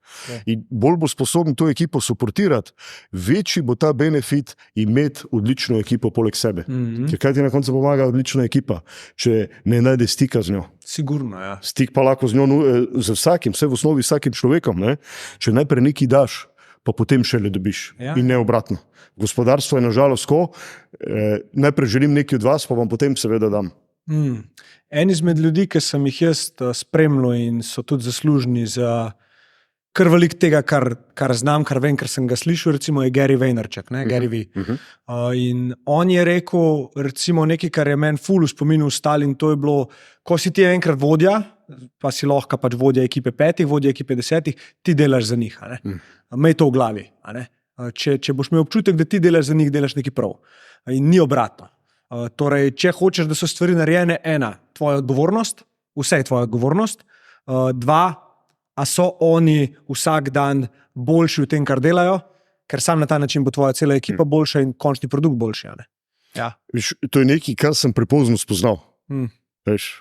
In bolj bo sposoben to ekipo suportirati, večji bo ta benefit imeti odlično ekipo poleg sebe. Ker kaj ti na koncu pomaga odlična ekipa, če ne najde stika z njo? Sigurno, ja. Stik pa lahko z njo, z vsakim, vse v osnovi vsakim človekom. Če najprej nekaj daš, pa potem šele dobiš. In ne obratno. Gospodarstvo je nažalost tako, najprej želim nekaj od vas, pa vam potem seveda dam. En izmed ljudi, ki sem jih jaz spremljal in so tudi zaslužni za kar veliko tega, kar znam, kar vem, kar sem ga slišal, recimo je Gary Vaynerchuk, Gary V. In on je rekel, recimo nekaj, kar je meni ful v spominu ostal, in to je bilo, ko si ti enkrat vodja, pa si lahko pač vodja ekipe 5, vodja ekipe 10, ti delaš za njih. Imej to v glavi. Če boš imel občutek, da ti delaš za njih, delaš nekaj prav. In ni obratno. Torej, če hočeš, da so stvari narejene, ena, tvoja odgovornost, vse je tvoja odgovornost, dva, a so oni vsak dan boljši v tem, kar delajo, ker sam na ta način bo tvoja cela ekipa boljša in končni produkt boljši. Viš, to je nekaj, kar sem prepozno spoznal. Veš,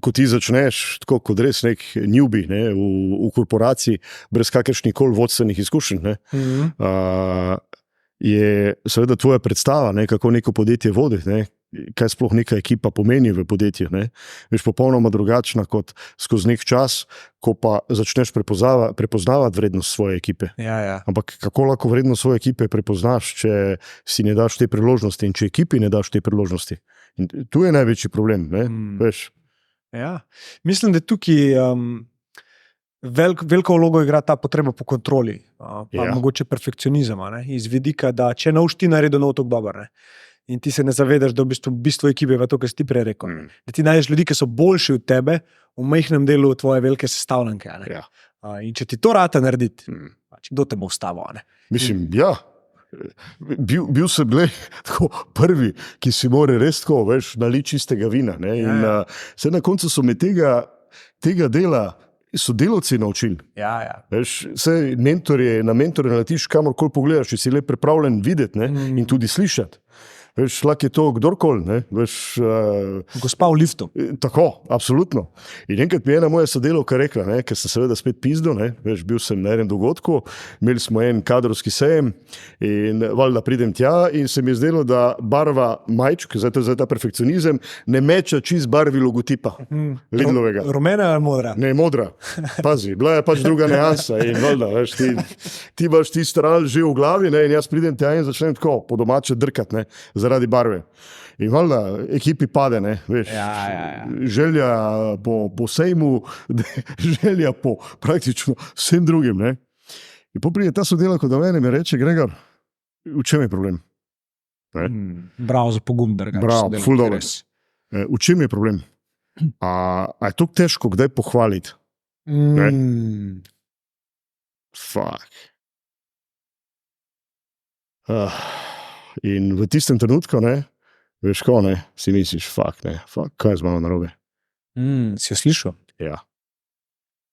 ko ti začneš tako kot res nek newbie v korporaciji, brez kakršnih koli vodstvenih izkušenj, je seveda tvoja predstava, kako neko podjetje voditi, kaj sploh neka ekipa pomeni v podjetju. Veš, popolnoma drugačna kot skozi nek čas, ko pa začneš prepoznavati vrednost svoje ekipe. Ampak kako lahko vrednost svoje ekipe prepoznaš, če si ne daš te priložnosti in če ekipi ne daš te priložnosti? In tu je največji problem, veš. Mislim, da tukaj veliko vlogo igra ta potreba po kontroli, pa mogoče perfekcionizem, iz vidika, da če ne boš ti naredil nov tako dober, in ti se ne zavedaš, da v bistvu ekipe je to, kar si ti prej rekel. Da ti najdeš ljudi, ki so boljši od tebe v majhnem delu tvoje velike sestavljanke. In če ti to rata narediti, kdo te bo ustavil? Mislim, bil sem tako prvi, ki si more res tako, veš, naliti čistega vina. In vse na koncu so me tega dela sodelavci naučili. Veš, vse na mentorje naletiš, kamorkoli pogledaš, če si le pripravljen videti in tudi slišati. Veš, lahko je to kdorkoli, gospa v liftu. Tako, absolutno. In enkrat mi je ena moja sodelavka rekla, ker sem seveda spet pizdil, veš, bil sem na enem dogodku, imeli smo en kadrovski sejem in valjda pridem tja in se mi je zdelo, da barva majčk, zdaj ta perfekcionizem, ne meča čist barvi logotipa Lidlovega. Rumena ali modra? Ne, modra. Pazi, bila je pač druga neansa in valjda, veš, ti imaš ti stral že v glavi in jaz pridem tja in začnem tako po domače drkat, zaradi barve. In valjda ekipi pade, ne, veš. Želja po sejmu, želja po praktično vsem drugim. Ne. In poprije ta sodelavka do mene in mi reče, Gregor, v čem je problem? Bravo za pogum, drugače. Bravo, ful dobro. V čem je problem? A je to težko kdaj pohvaliti? Fuck. In v tistem trenutku, ne, veš ko, ne, si misliš, fuck, kaj je z mano narobe? Si jo slišal? Ja.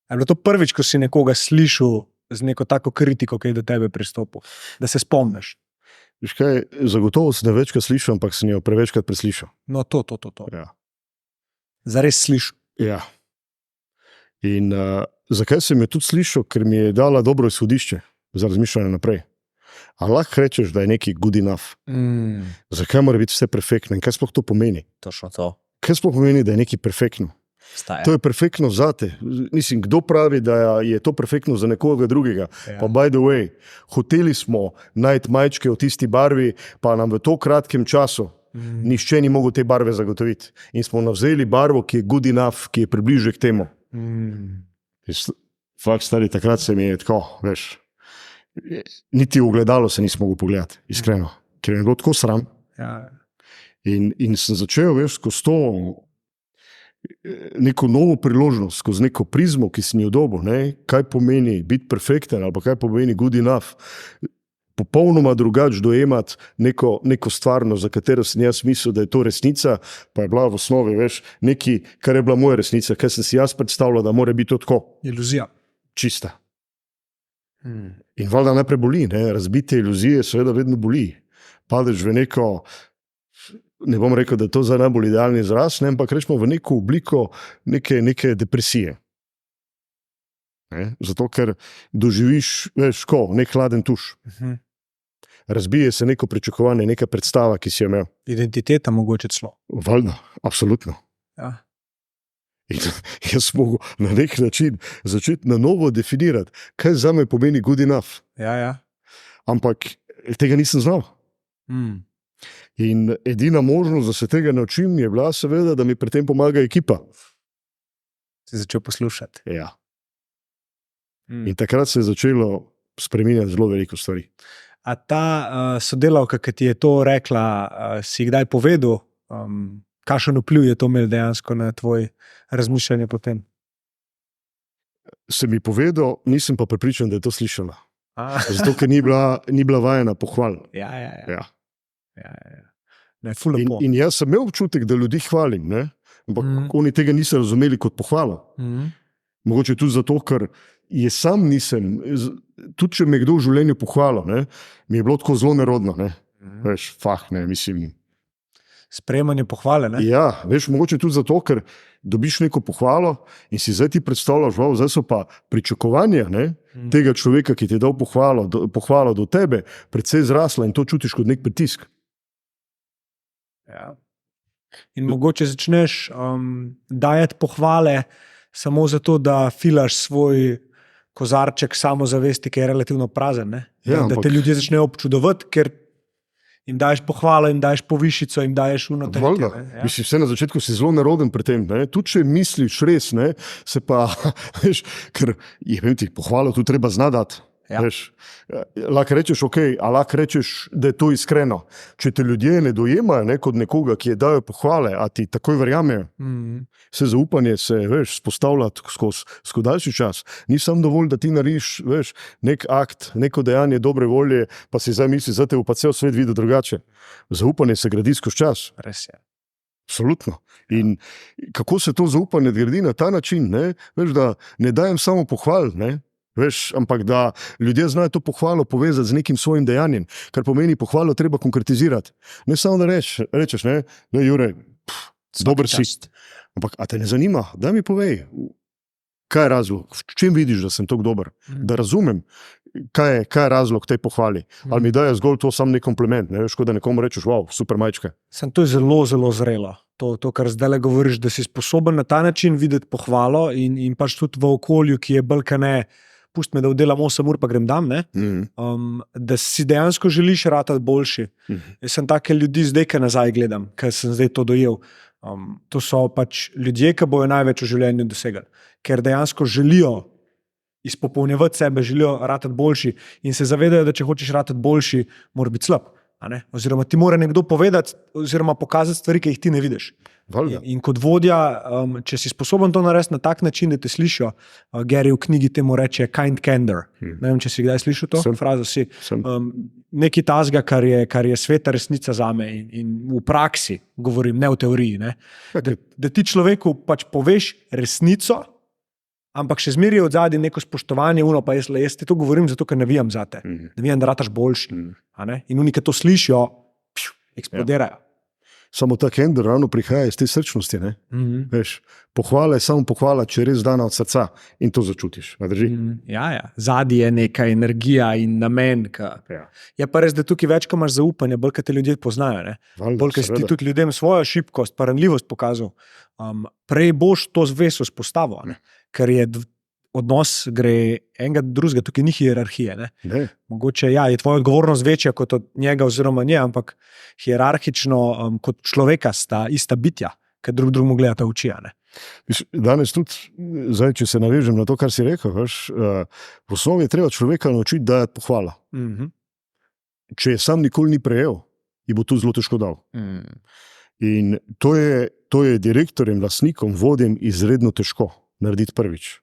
Je bilo to prvič, ko si nekoga slišal z neko tako kritiko, ki je do tebe pristopil, da se spomniš? Veš kaj, zagotovo sem jo večkrat slišal, ampak sem jo prevečkrat preslišal. No, to. Ja. Zares slišal. Ja. In zakaj sem jo tudi slišal? Ker mi je dala dobro izhodišče za razmišljanje naprej. A lahko rečeš, da je nekaj good enough? Zakaj mora biti vse perfektno? In kaj sploh to pomeni? Točno to. Kaj sploh pomeni, da je nekaj perfektno? Staja. To je perfektno zate. Mislim, kdo pravi, da je to perfektno za nekoga drugega? Ja. Pa by the way, hoteli smo najti majčke v tisti barvi, pa nam v to kratkem času nihče ni mogel te barve zagotoviti. In smo navzeli barvo, ki je good enough, ki je približje k temu. Fakt, stari, takrat se mi je tako, veš, niti v ogledalo se nisem mogel pogledati, iskreno, ker je bilo tako sram. Ja. In sem začel, veš, skozi to neko novo priložnost, skozi neko prizmo, ki sem jo dobil, ne, kaj pomeni biti perfekten ali pa kaj pomeni good enough, popolnoma drugače dojemati neko stvarnost, za katero sem jaz mislil, da je to resnica, pa je bila v osnovi, veš, nekaj, kar je bila moja resnica, kar sem si jaz predstavljal, da mora biti to tako. Iluzija. Čista. In valjda najprej boli, ne, razbite iluzije seveda vedno boli. Padeš v neko, ne bom rekel, da je to za najbolj idealni izraz, ne, ampak rečemo v neko obliko neke depresije. Ne, zato, ker doživiš, veš, nek hladen tuš. Razbije se neko pričakovanje, neka predstava, ki si jo imel. Identiteta mogoče celo. Valjda, absolutno. Ja. In jaz mogo na nek način začeti na novo definirati, kaj za me pomeni good enough. Ja. Ampak tega nisem znal. In edina možnost, da se tega naučim, je bila seveda, da mi pri tem pomaga ekipa. Si začel poslušati. Ja. In takrat se je začelo spreminjati zelo veliko stvari. A ta sodelavka, ki ti je to rekla, si kdaj povedal, kakšen vpliv je to imel dejansko na tvoj razmišljanje potem? Se mi povedal, nisem pa prepričan, da je to slišala. Zato, ker ni bila vajena pohval. Ja. Ne, ful lepo. In jaz sem imel občutek, da ljudi hvalim, ne? Ampak oni tega niso razumeli kot pohvalo. Mogoče tudi zato, ker je sam nisem, tudi če me kdo v življenju pohvalil, ne, mi je bilo tako zelo nerodno, ne. Veš, ne, mislim. Sprejemanje pohvale, ne? Ja, veš, mogoče tudi zato, ker dobiš neko pohvalo in si zdaj ti predstavljaš, zdaj so pa pričakovanja, ne, tega človeka, ki ti je dal pohvalo do tebe, precej zrasla in to čutiš kot nek pritisk. Ja. In mogoče začneš dajati pohvale samo zato, da filaš svoj kozarček samozavesti, ki je relativno prazen, ne? Ja, da te ljudje začnejo občudovati, ker jim daješ pohvalo, jim daješ povišico, jim daješ Valjda. Ja. Mislim, vse na začetku si zelo neroden pri tem, ne? Tudi če misliš res, ne? Se pa, veš, ker je ti pohvalo tu treba znati. Ja. Lahko rečeš, lahko rečeš, da je to iskreno. Če te ljudje ne dojemajo, ne, kot nekoga, ki je dajo pohvale, a ti takoj verjamejo. Se zaupanje se, veš, spostavlja skozi daljši čas. Ni samo dovolj, da ti narediš, veš, nek akt, neko dejanje dobre volje, pa si zdaj misliš, da te bo pa cel svet videl drugače. Zaupanje se gradi skozi čas. Res je. Absolutno. In kako se to zaupanje gradi na ta način, ne? Veš, da ne dajem samo pohval, ne? Veš, ampak da ljudje znajo to pohvalo povezati z nekim svojim dejanjem, kar pomeni pohvalo treba konkretizirati. Ne samo da rečeš, ne, Jure, dober si. Ampak, a te ne zanima? Daj mi povej, kaj je razlog, v čem vidiš, da sem tako dober, da razumem, kaj je razlog tej pohvali. Ali mi daje zgolj to sam nek kompliment, ne, veš, da nekomu rečeš, wow, super majčka. To je zelo, zelo zrelo. To, kar zdaj govoriš, da si sposoben na ta način videti pohvalo in pač tudi v okolju, ki je bolj ne pusti me, da oddelam 8 ur, pa grem dam, ne? Da si dejansko želiš ratati boljši. Jaz sem take ljudi zdaj, ki nazaj gledam, ker sem zdaj to dojel. To so pač ljudje, ki bojo največ v življenju dosegali, ker dejansko želijo izpopolnjevati sebe, želijo ratati boljši in se zavedajo, da če hočeš ratati boljši, mora biti slab. Oziroma ti mora nekdo povedati oziroma pokazati stvari, ki jih ti ne vidiš. In kot vodja, če si sposoben to narediti na tak način, da te slišijo, Gary v knjigi temu reče kind candor. Ne vem, če si kdaj slišal to frazo. Nekaj tazga, kar je sveta resnica zame in v praksi govorim, ne v teoriji. Ne? Da ti človeku pač poveš resnico, ampak še zmeraj je od zadaj neko spoštovanje, pa jaz ti to govorim zato, ker navijam zate. Navijam, da rataš boljši. In oni, ki to slišijo, eksplodirajo. Samo ta candor ravno prihaja iz te srčnosti. Veš, pohvala je samo pohvala, če je res dana od srca in to začutiš. Ja. Zadaj je neka energija in namen. Je pa res, da tukaj več, ko imaš zaupanje, bolj, ko te ljudje poznajo. Bolj, ko si ti tudi ljudem svojo šibkost, pa ranljivost pokazal, prej boš to zveso spostavil. Ker je odnos gre enega drugega, tukaj ni hierarhije. Mogoče je tvoja odgovornost večja kot od njega oziroma nje, ampak hierarhično kot človeka sta ista bitja, ker drug drugemu gledata v oči. Danes tudi, zdaj, če se navežem na to, kar si rekel, v osnovi je treba človeka naučiti dajati pohvala. Če je sam nikoli ni prejel, ji bo to zelo težko dal. In to je direktorjem, lastnikom, vodjem izredno težko narediti prvič.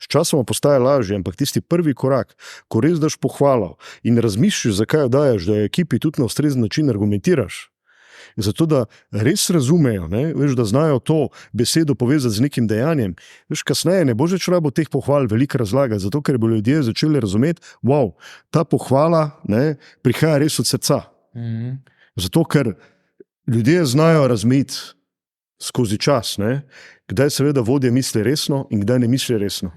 Sčasoma postaje lažje, ampak tisti prvi korak, ko res daš pohvalo in razmišljaš, zakaj jo dajaš, da je ekipi tudi na ustrezen način argumentiraš, zato da res razumejo, veš, da znajo to besedo povezati z nekim dejanjem. Veš, kasneje ne boš več rabo teh pohval veliko razlagati, zato ker bo ljudje začeli razumeti, ta pohvala prihaja res od srca. Zato ker ljudje znajo razmeti skozi čas, kdaj seveda vodja misli resno in kdaj ne misli resno.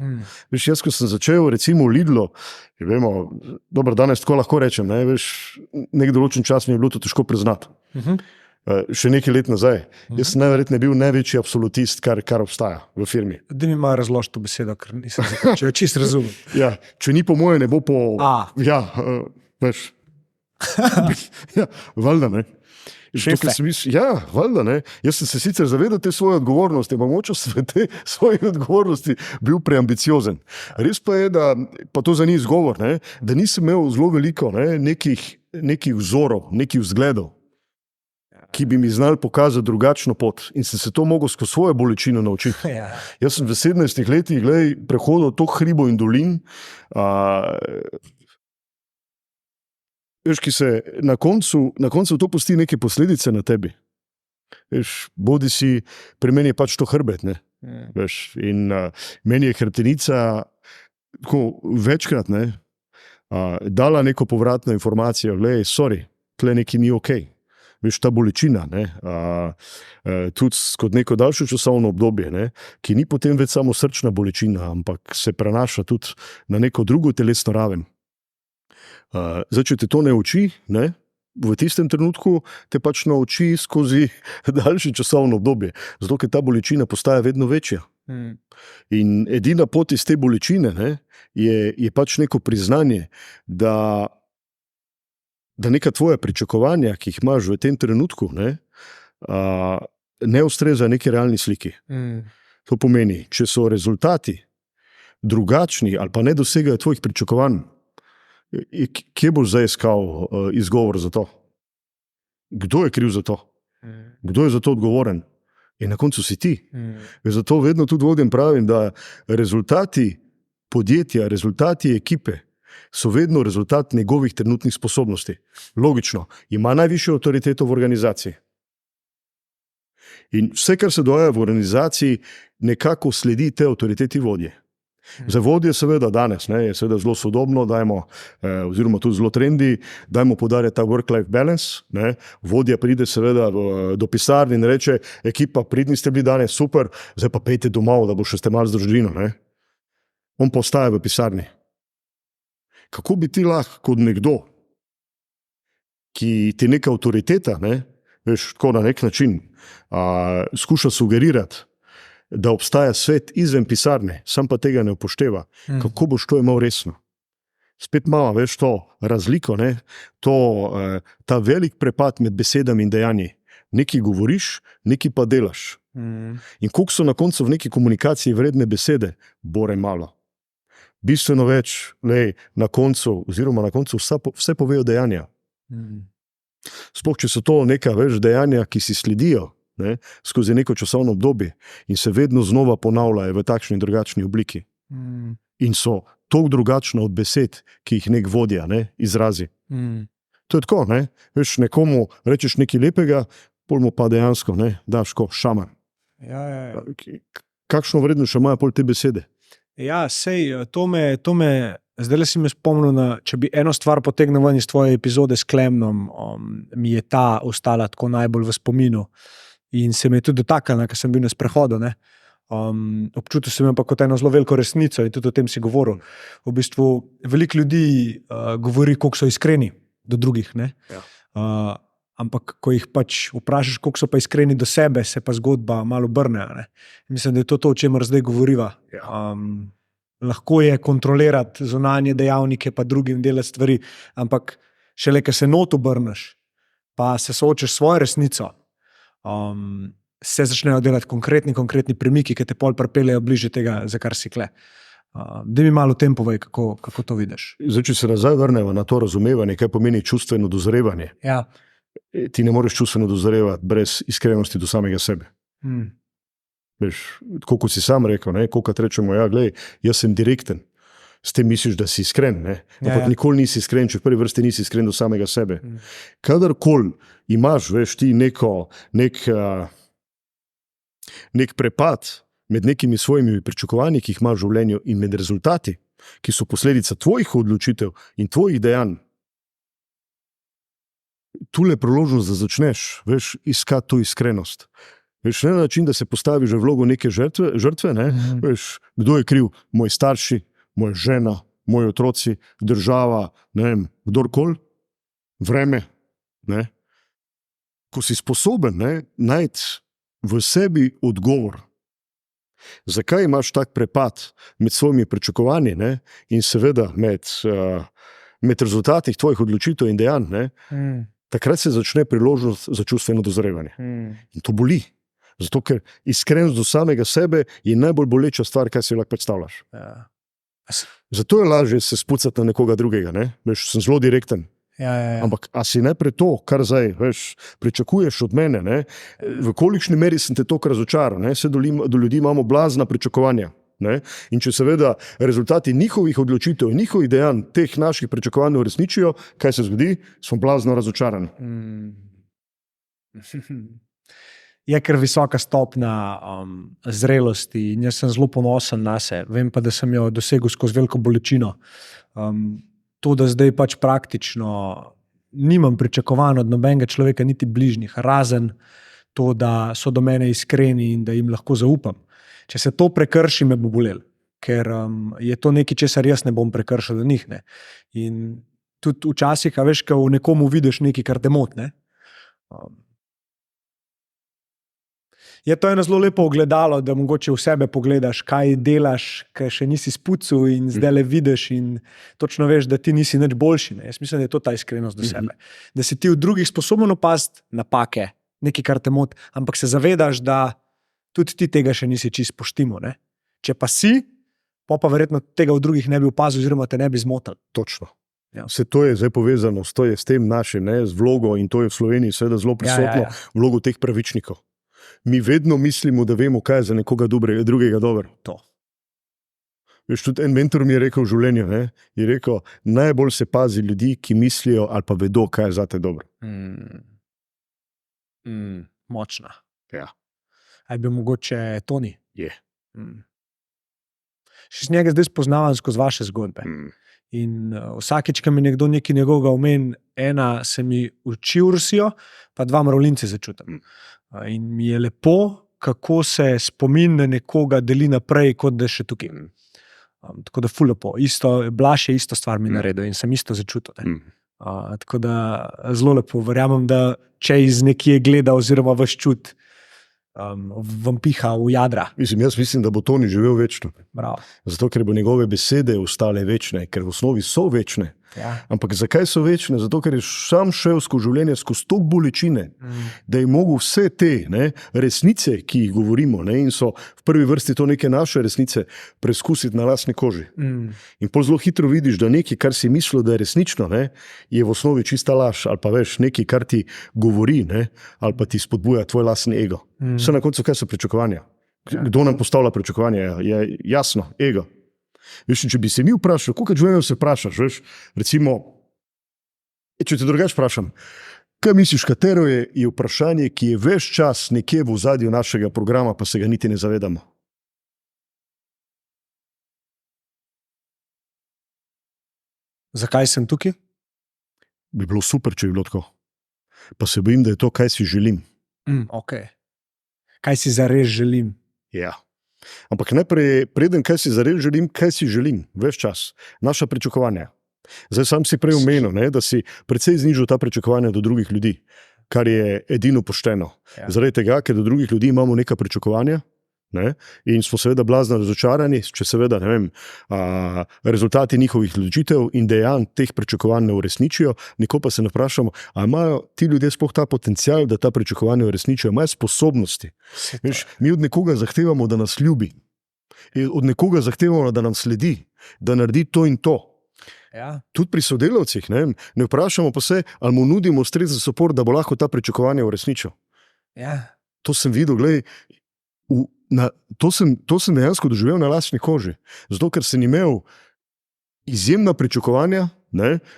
Veš, jaz, ko sem začel recimo v Lidlu, vemo, dobro, danes tako lahko rečem, veš, nek določen čas mi je bilo to težko priznati. Še nekaj let nazaj. Jaz sem najverjetneje bil največji absolutist, kar obstaja v firmi. Da mi malo razloži to besedo, ker nisem zakaj, če jo čisto razumem. Če ni po moje, ne bo po... Veš. Valjda, ne. Valjda, ne. Jaz sem se sicer zavedal te svoje odgovornosti, pa mogoče sem te svoje odgovornosti bil preambiciozen. Res pa je, da, pa to za ni izgovor, da nisem imel zelo veliko nekih vzorov, nekih vzgledov, ki bi mi znali pokazati drugačno pot in sem se to mogel skozi svojo bolečino naučiti. Jaz sem v 17 letih prehodil toliko hribov in dolin, veš, ki se na koncu to pusti neke posledice na tebi. Veš, bodi si, pri meni je pač to hrbet, veš, in meni je hrbtenica tako večkrat, dala neko povratno informacijo, sorry, tle nekaj ni okej. Veš, ta bolečina, tudi kot neko daljše časovno obdobje, ki ni potem več samo srčna bolečina, ampak se prenaša tudi na neko drugo telesno raven. Zdaj, če te to ne uči, v tistem trenutku te pač nauči skozi daljše časovno obdobje, zato ker ta bolečina postaja vedno večja. In edina pot iz te bolečine je pač neko priznanje, da neka tvoja pričakovanja, ki jih imaš v tem trenutku, ne ustreza neki realni sliki. To pomeni, če so rezultati drugačni ali pa ne dosegajo tvojih pričakovanj, kje boš zdaj iskal izgovor za to? Kdo je kriv za to? Kdo je za to odgovoren? In na koncu si ti. Zato vedno tudi vodjem pravim, da rezultati podjetja, rezultati ekipe so vedno rezultat njegovih trenutnih sposobnosti. Logično, ima najvišjo avtoriteto v organizaciji. In vse, kar se dogaja v organizaciji, nekako sledi te avtoriteti vodje. Za vodje seveda danes, je seveda zelo sodobno, oziroma tudi zelo trendi, dajmo poudarjati ta work-life balance. Vodja pride seveda do pisarne in reče, ekipa, pridni ste bili danes, super, zdaj pa pejte domov, da bo še ste malo z družino. On pa ostaja v pisarni. Kako bi ti lahko kot nekdo, ki ti neka avtoriteta, veš, tako na nek način, skuša sugerirati, da obstaja svet izven pisarne, sam pa tega ne upošteva, kako boš to imel resno? Spet malo, veš, to razliko, ne? Ta velik prepad med besedami in dejanji. Nekaj govoriš, nekaj pa delaš. In koliko so na koncu v neki komunikaciji vredne besede? Bore malo. Bistveno več, na koncu vse povejo dejanja. Sploh, če so to neka dejanja, ki si sledijo, ne, skozi neko časovno obdobje in se vedno znova ponavljajo v takšni in drugačni obliki. In so toliko drugačna od besed, ki jih nek vodja, ne, izrazi. To je tako, ne? Veš, nekomu rečeš nekaj lepega, pol mu pa dejansko, ne, daš ko šamar. Ja. Kakšno vrednost še imajo pol te besede? Ja, sej, zdaj si me spomnil, če bi eno stvar potegnil ven iz tvoje epizode s Klemnom, mi je ta ostala tako najbolj v spominu in se mi je tudi dotaknila, ker sem bil na sprehodu, ne. Občutil sem jo pa kot eno zelo veliko resnico in tudi o tem si govoril. V bistvu veliko ljudi govori, koliko so iskreni do drugih, ne. Ja. Ampak ko jih pač vprašaš, koliko so pa iskreni do sebe, se pa zgodba malo obrne, ne. Mislim, da je to, o čemer zdaj govoriva. Ja. Lahko je kontrolirati zunanje dejavnike pa drugim delati stvari, ampak šele, ko se not obrneš, pa se soočaš s svojo resnico, se začnejo delati konkretni premiki, ki te pol pripeljejo bliže tega, za kar si kle. Da mi malo o tem povej, kako to vidiš. Zdaj, če se nazaj vrnemo na to razumevanje, kaj pomeni čustveno dozorevanje. Ja. Ti ne moreš čustveno dozorevati brez iskrenosti do samega sebe. Veš, tako kot si sam rekel, ne, kolikrat rečemo, ja, glej, jaz sem direkten, s tem misliš, da si iskren, ne? Ampak nikoli nisi iskren, če v prvi vrsti nisi iskren do samega sebe. Kadarkoli imaš, veš, ti nek prepad med nekimi svojimi pričakovanji, ki jih imaš v življenju in med rezultati, ki so posledica tvojih odločitev in tvojih dejanj, tule priložnost, da začneš, veš, iskati to iskrenost. Veš, ne na način, da se postaviš v vlogo neke žrtve, ne? Veš, kdo je kriv? Moji starši, moja žena, moji otroci, država, ne vem, kdorkoli, vreme, ne? Ko si sposoben, ne, najti v sebi odgovor, zakaj imaš tak prepad med svojimi pričakovanji, ne, in seveda med rezultati tvojih odločitev in dejanj, ne, takrat se začne priložnost za čustveno dozorevanje. In to boli. Zato, ker iskrenost do samega sebe je najbolj boleča stvar, kaj si lahko predstavljaš. Ja. Zato je lažje se spucati na nekoga drugega, ne? Veš, sem zelo direkten. Ja. Ampak a si najprej to, kar zdaj, veš, pričakuješ od mene, ne? V kolikšni meri sem te toliko razočaral, ne? Se do ljudi imamo blazna pričakovanja, ne? In če seveda rezultati njihovih odločitev, njihovih dejanj, teh naših pričakovanj uresničijo, kaj se zgodi? Smo blazno razočarani. Je kar visoka stopnja zrelosti in jaz sem zelo ponosen na se. Vem pa, da sem jo dosegel skozi veliko bolečino. To, da zdaj pač praktično nimam pričakovan od nobenega človeka, niti bližnjih, razen to, da so do mene iskreni in da jim lahko zaupam. Če se to prekrši, me bo bolelo, ker je to nekaj, česar jaz ne bom prekršil do njih. Ne. In tudi včasih, a veš, ko v nekomu vidiš nekaj, kar te moti, ne. Je to eno zelo lepo ogledalo, da mogoče v sebe pogledaš, kaj delaš, kaj še nisi spucal in zdaj le vidiš in točno veš, da ti nisi nič boljši. Ne? Jaz mislim, da je to ta iskrenost do sebe. Da si ti v drugih sposoben opaziti napake, nekaj, kar te moti, ampak se zavedaš, da tudi ti tega še nisi čisto poštimo. Ne? Če pa si, pa verjetno tega v drugih ne bi opazil oziroma te ne bi zmotil. Točno. Ja. Vse to je zdaj povezano s tem našim, ne, z vlogo in to je v Sloveniji seveda zelo prisotno, vlogo teh pravičnikov. Mi vedno mislimo, da vemo, kaj je za nekoga drugega dobro. To. Veš, tudi en mentor mi je rekel v življenju, ne, je rekel, najbolj se pazi ljudi, ki mislijo ali pa vedo, kaj je zate dobro. Močna. Ja. Ali bi mogoče Toni? Je. Še z njega zdaj spoznavam skozi vaše zgodbe. In vsakeč, ko mi nekdo nekaj njegovega omeni, ena se mi uči Rusijo, pa dva mravljince začutim. In mi je lepo, kako se spomin na nekoga deli naprej, kot da je še tukaj. Tako da ful lepo. Blaž je isto stvar mi naredil in sem isto začutil. Tako da zelo lepo. Verjamem, da če iz nekje gleda oziroma vaš čut, vam piha v jadra. Jaz mislim, da bo Toni živel večno. Bravo. Zato, ker bo njegove besede ostale večne, ker v osnovi so večne. Ja. Ampak zakaj so večne? Zato, ker je sam šel skozi življenje, skozi toliko bolečine, da je mogel vse te resnice, ki jih govorimo, in so v prvi vrsti to neke naše resnice, preskusiti na lastni koži. In pol zelo hitro vidiš, da nekaj, kar si mislil, da je resnično, je v osnovi čista laž, ali pa veš, nekaj, kar ti govori, ali pa ti spodbuja tvoj lastni ego. Vse na koncu, kaj so pričakovanja? Kdo nam postavlja pričakovanja? Je jasno, ego. Veš, če bi se mi vprašali, koliko življenja se vprašaš, veš, recimo, če te drugače vprašam, kaj misliš, katero je vprašanje, ki je ves čas nekje v ozadju našega programa, pa se ga niti ne zavedamo? Zakaj sem tukaj? Bi bilo super, če bi bilo tako. Pa se bojim, da je to, kaj si želim. Okay. Kaj si zares želim? Ja. Ampak najprej, preden kaj si zares želim, kaj si želim, ves čas, naša pričakovanja. Zdaj sam si prej omenil, da si precej znižal ta pričakovanja do drugih ljudi, kar je edino pošteno. Ja. Zaradi tega, ker do drugih ljudi imamo neka pričakovanja, in smo seveda blazno razočarani, če seveda, rezultati njihovih odločitev in dejanj teh pričakovanj ne uresničijo, nikoli pa se ne vprašamo, ali imajo ti ljudje sploh ta potencial, da ta pričakovanja uresničijo, imajo sposobnosti. Veš, mi od nekoga zahtevamo, da nas ljubi, od nekoga zahtevamo, da nam sledi, da naredi to in to. Ja. Tudi pri sodelavcih, ne vprašamo pa se, ali mu nudimo ustrezen podporo, da bo lahko ta pričakovanja uresničil. Ja. To sem videl, glej, to sem dejansko doživel na lastni koži. Zato, ker sem imel izjemna pričakovanja,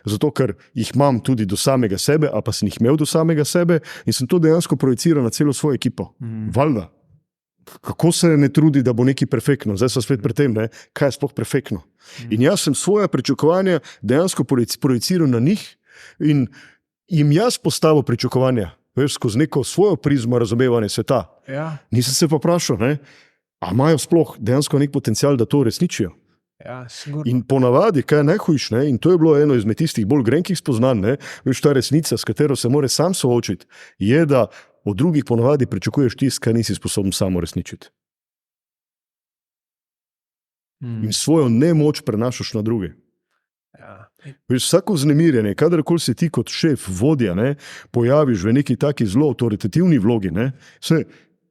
zato, ker jih imam tudi do samega sebe, a pa sem jih imel do samega sebe in sem to dejansko projiciral na celo svojo ekipo. Valjda. Kako se ne trudi, da bo nekaj perfektno. Zdaj sem spet pri tem, kaj je sploh perfektno. In jaz sem svoja pričakovanja dejansko projiciral na njih in jim jaz postavil pričakovanja. Veš, skozi neko svojo prizmo razumevanja sveta. Ja. Nisem se pa vprašal, a imajo sploh dejansko nek potencial, da to uresničijo. Ja, sigurno. In ponavadi, kaj je najhujše, in to je bilo eno izmed tistih bolj grenkih spoznanj, veš, ta resnica, s katero se mora sam soočiti, je, da od drugih ponavadi pričakuješ tisto, kar nisi sposoben samo uresničiti. In svojo nemoč prenašaš na druge. Ja. Veš, vsako vznemirjenje, kadarkoli se ti kot šef, vodja, pojaviš v neki taki zelo avtoritativni vlogi,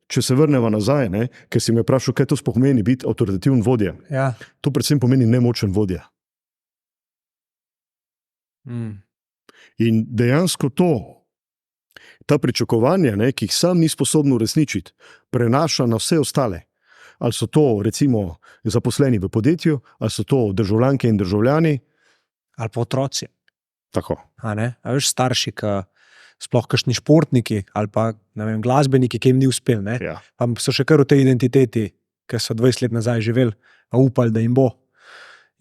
če se vrnemo nazaj, ker si me vprašal, kaj to sploh pomeni biti avtoritativen vodja. Ja. To predvsem pomeni nemočen vodja. In dejansko ta pričakovanja, ki jih sam ni sposoben uresničiti, prenaša na vse ostale. Ali so to recimo zaposleni v podjetju, ali so to državljanke in državljani, ali pa otroci. Tako. A veš, starši, sploh kakšni športniki ali pa glasbeniki, ki jim ni uspel, Ja. Pa so še kar v tej identiteti, ki so 20 let nazaj živeli, pa upali, da jim bo.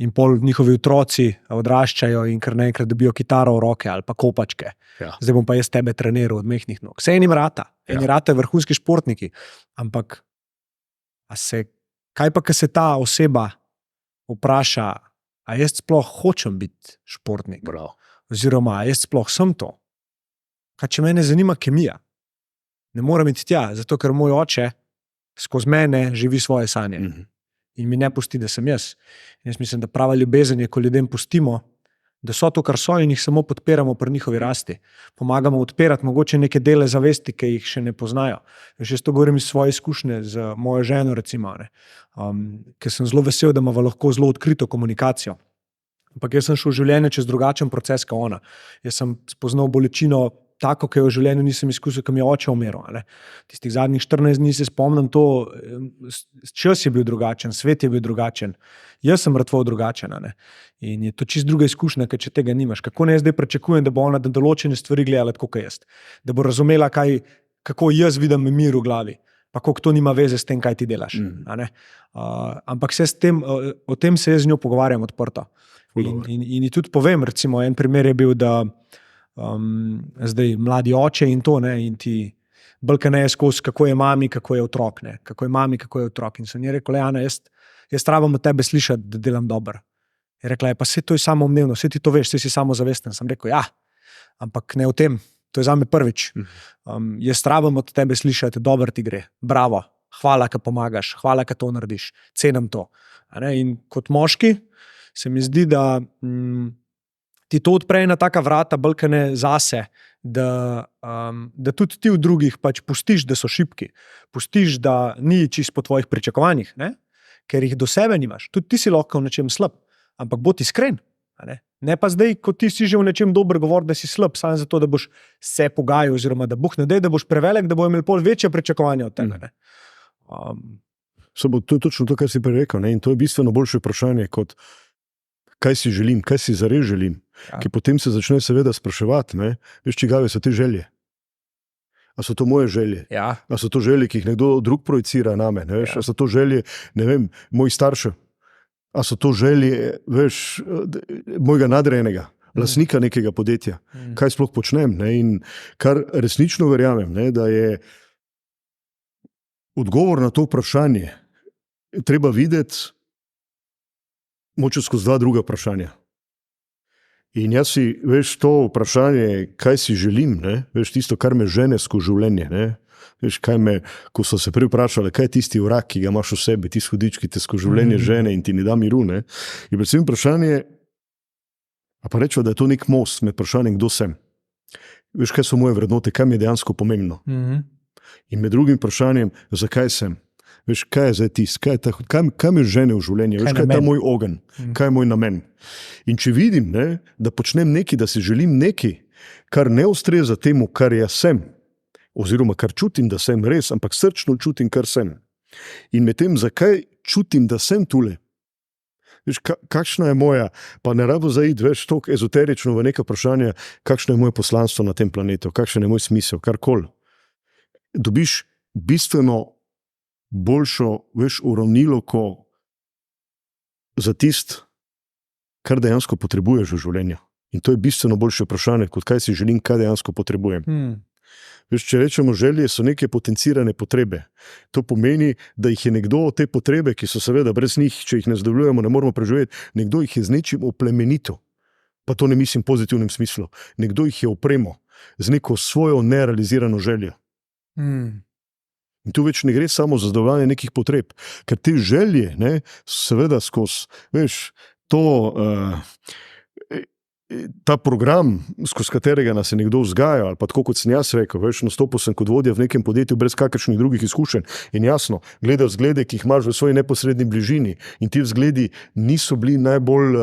In pol njihovi otroci odraščajo in kar naenkrat dobijo kitaro v roke ali pa kopačke. Ja. Zdaj bom pa jaz tebe treniral od mehkih nog. Vse enim rata, eni rata vrhunski športniki, ampak kaj pa, ko se ta oseba vpraša, a jaz sploh hočem biti športnik? Bravo. Oziroma, a jaz sploh sem to? Kaj, če mene zanima kemija? Ne morem iti tja, zato ker moj oče skozi mene živi svoje sanje. In mi ne pusti, da sem jaz. In jaz mislim, da prava ljubezen je, ko ljudem pustimo, da so to, kar so, in jih samo podpiramo pri njihovi rasti. Pomagamo odpirati mogoče neke dele zavesti, ki jih še ne poznajo. Jaz to govorim iz svoje izkušnje z mojo ženo, recimo, ker sem zelo vesel, da imamo lahko zelo odkrito komunikacijo. Ampak jaz sem šel v življenje čez drugačen proces, kot ona. Jaz sem spoznal bolečino tako, ki jo v življenju nisem izkusil, ko mi je oče umrl. Tistih zadnjih 14 dni se spomnim to, čas je bil drugačen, svet je bil drugačen, jaz sem mrtvo drugačen. In je to čist druga izkušnja, ker če tega nimaš. Kako ne zdaj pričakujem, da bo ona določene stvari gledala tako, kot jaz. Da bo razumela, kako jaz vidim mir v glavi, pa koliko to nima veze s tem, kaj ti delaš. Ampak o tem se jaz z njo pogovarjam odprto. In tudi povem, recimo, en primer je bil, da zdaj mladi oče in to, in ti bolj skozi, kako je mami, kako je otrok, kako je mami, kako je otrok. In sem ji rekel, Ana, jaz rabim od tebe slišati, da delam dobro. Je rekla, pa saj to je samoumevno, saj ti to veš, saj si samozavesten. Sem rekel, ja, ampak ne o tem. To je zame prvič. Jaz rabim od tebe slišati, dobro ti gre, bravo, hvala, ker pomagaš, hvala, ker to narediš, cenim to. In kot moški se mi zdi, da ti to odpre na taka vrata, balkane zase, da tudi ti v drugih pač pustiš, da so šibki, pustiš, da ni čisto po tvojih pričakovanjih, ne? Ker jih do sebe nimaš. Tudi ti si lahko v nečem slab, ampak bod iskren. Ne pa zdaj, ko ti si že v nečem dober govor, da si slab, samo zato, da boš se pogajal, oziroma da Bog ne dej, da boš prevelik, da bojo imeli pol večje pričakovanja od tega. To je točno to, kar si prej rekel, ne? In to je bistveno boljše vprašanje, kot kaj si želim, kaj si zares želim. Ja. Ki potem se začne seveda spraševati, ne? Veš, čigave so te želje. A so to moje želje? Ja. A so to želje, ki jih nekdo drug projicira name? Ne veš? Ja. A so to želje, ne vem, mojih staršev? A so to želje, veš, mojega nadrejenega, lastnika nekega podjetja? Kaj sploh počnem? Ne? In kar resnično verjamem, ne, da je odgovor na to vprašanje treba videti moče skozi dva druga vprašanja. In jaz si, veš, to vprašanje, kaj si želim, ne? Veš, tisto, kar me žene skozi življenje, ne? Veš, ko so se prej vprašali, kaj je tisti vrak, ki ga imaš v sebi, tisti hudič, ki te skozi življenje žene in ti ne da miru, ne? In predvsem vprašanje, a pa rečemo, da je to nek most med vprašanjem, kdo sem. Veš, kaj so moje vrednote, kaj mi je dejansko pomembno. In med drugim vprašanjem, zakaj sem. Veš, kaj je zdaj tisto, kaj me žene v življenje, veš, kaj je ta moj ogenj, kaj je moj namen. In če vidim, ne, da počnem nekaj, da si želim nekaj, kar ne ustreza temu, kar jaz sem, oziroma kar čutim, da sem res, ampak srčno čutim, kar sem. In med tem, zakaj čutim, da sem tule? Veš, kakšna je moja, pa ne rabo zaiti, veš, toliko ezoterično v neka vprašanja, kakšno je moje poslanstvo na tem planetu, kakšen je moj smisel, karkoli. Dobiš bistveno boljšo, veš, uravnilovko za tisto, kar dejansko potrebuješ v življenju. In to je bistveno boljše vprašanje, kot kaj si želim, kaj dejansko potrebujem. Veš, če rečemo, želje so neke potencirane potrebe. To pomeni, da jih je nekdo te potrebe, ki so seveda brez njih, če jih ne zadovoljujemo, ne moramo preživeti, nekdo jih je z nečim oplemenito. Pa to ne mislim v pozitivnem smislu. Nekdo jih je opremo z neko svojo nerealizirano željo. In tu več ne gre samo za zadovoljanje nekih potreb, ker te želje, ne, seveda skozi, veš, ta program, skozi katerega nas je nekdo vzgajal, ali pa tako kot sem jaz rekel, veš, nastopil sem kot vodja v nekem podjetju brez kakršnih drugih izkušenj in jasno, gledal vzglede, ki jih imaš v svoji neposredni bližini in ti vzgledi niso bili najbolj,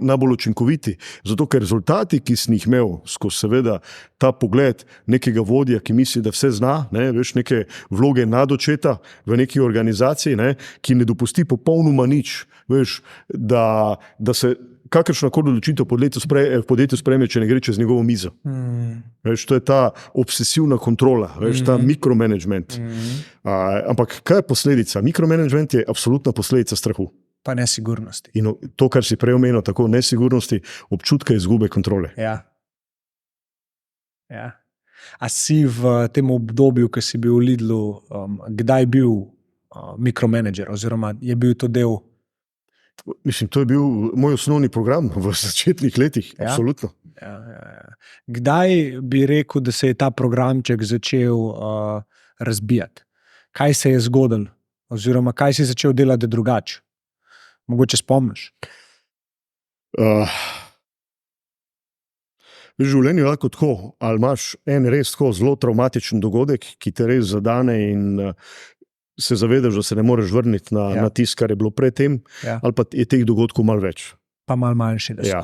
najbolj učinkoviti, zato ker rezultati, ki sem jih imel skozi seveda ta pogled nekega vodja, ki misli, da vse zna, ne, veš, neke vloge nadočeta v neki organizaciji, ne, ki ne dopusti popolnoma nič, veš, da se kakršna koli odločitev v podjetju sprejme, če ne gre čez njegovo mizo. Veš, to je ta obsesivna kontrola, veš, ta mikromanagement. Ampak kaj je posledica? Mikromanagement je absolutna posledica strahu. Pa nesigurnosti. In to, kar si prej omenil, tako nesigurnosti, občutka izgube kontrole. Ja. A si v tem obdobju, ko si bil v Lidlu, kdaj bil mikromanager, oziroma je bil to del? Mislim, to je bil moj osnovni program v začetnih letih, absolutno. Kdaj bi rekel, da se je ta programček začel razbijati? Kaj se je zgodilo? Oziroma, kaj si začel delati drugače? Mogoče spomniš? V življenju je lahko tako, ali imaš en res tako zelo traumatičen dogodek, ki te res zadane in se zavedaš, da se ne moreš vrniti na tisto, kar je bilo predtem, ali pa je teh dogodkov malo več. Pa malo manjši, da so.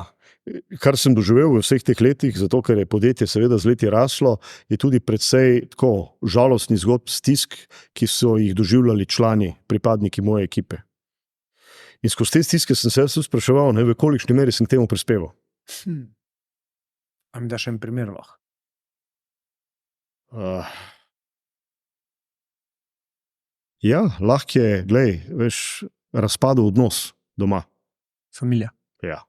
Kar sem doživel v vseh teh letih, zato ker je podjetje seveda z leti raslo, je tudi precej tako žalostni zgodb stisk, ki so jih doživljali člani, pripadniki moje ekipe. In skozi te stiske sem se spraševal, v kolikšni meri sem k temu prispeval. A mi daš en primer lahko? Ja, lahko je, glej, veš, razpadel odnos doma. Familija. Ja.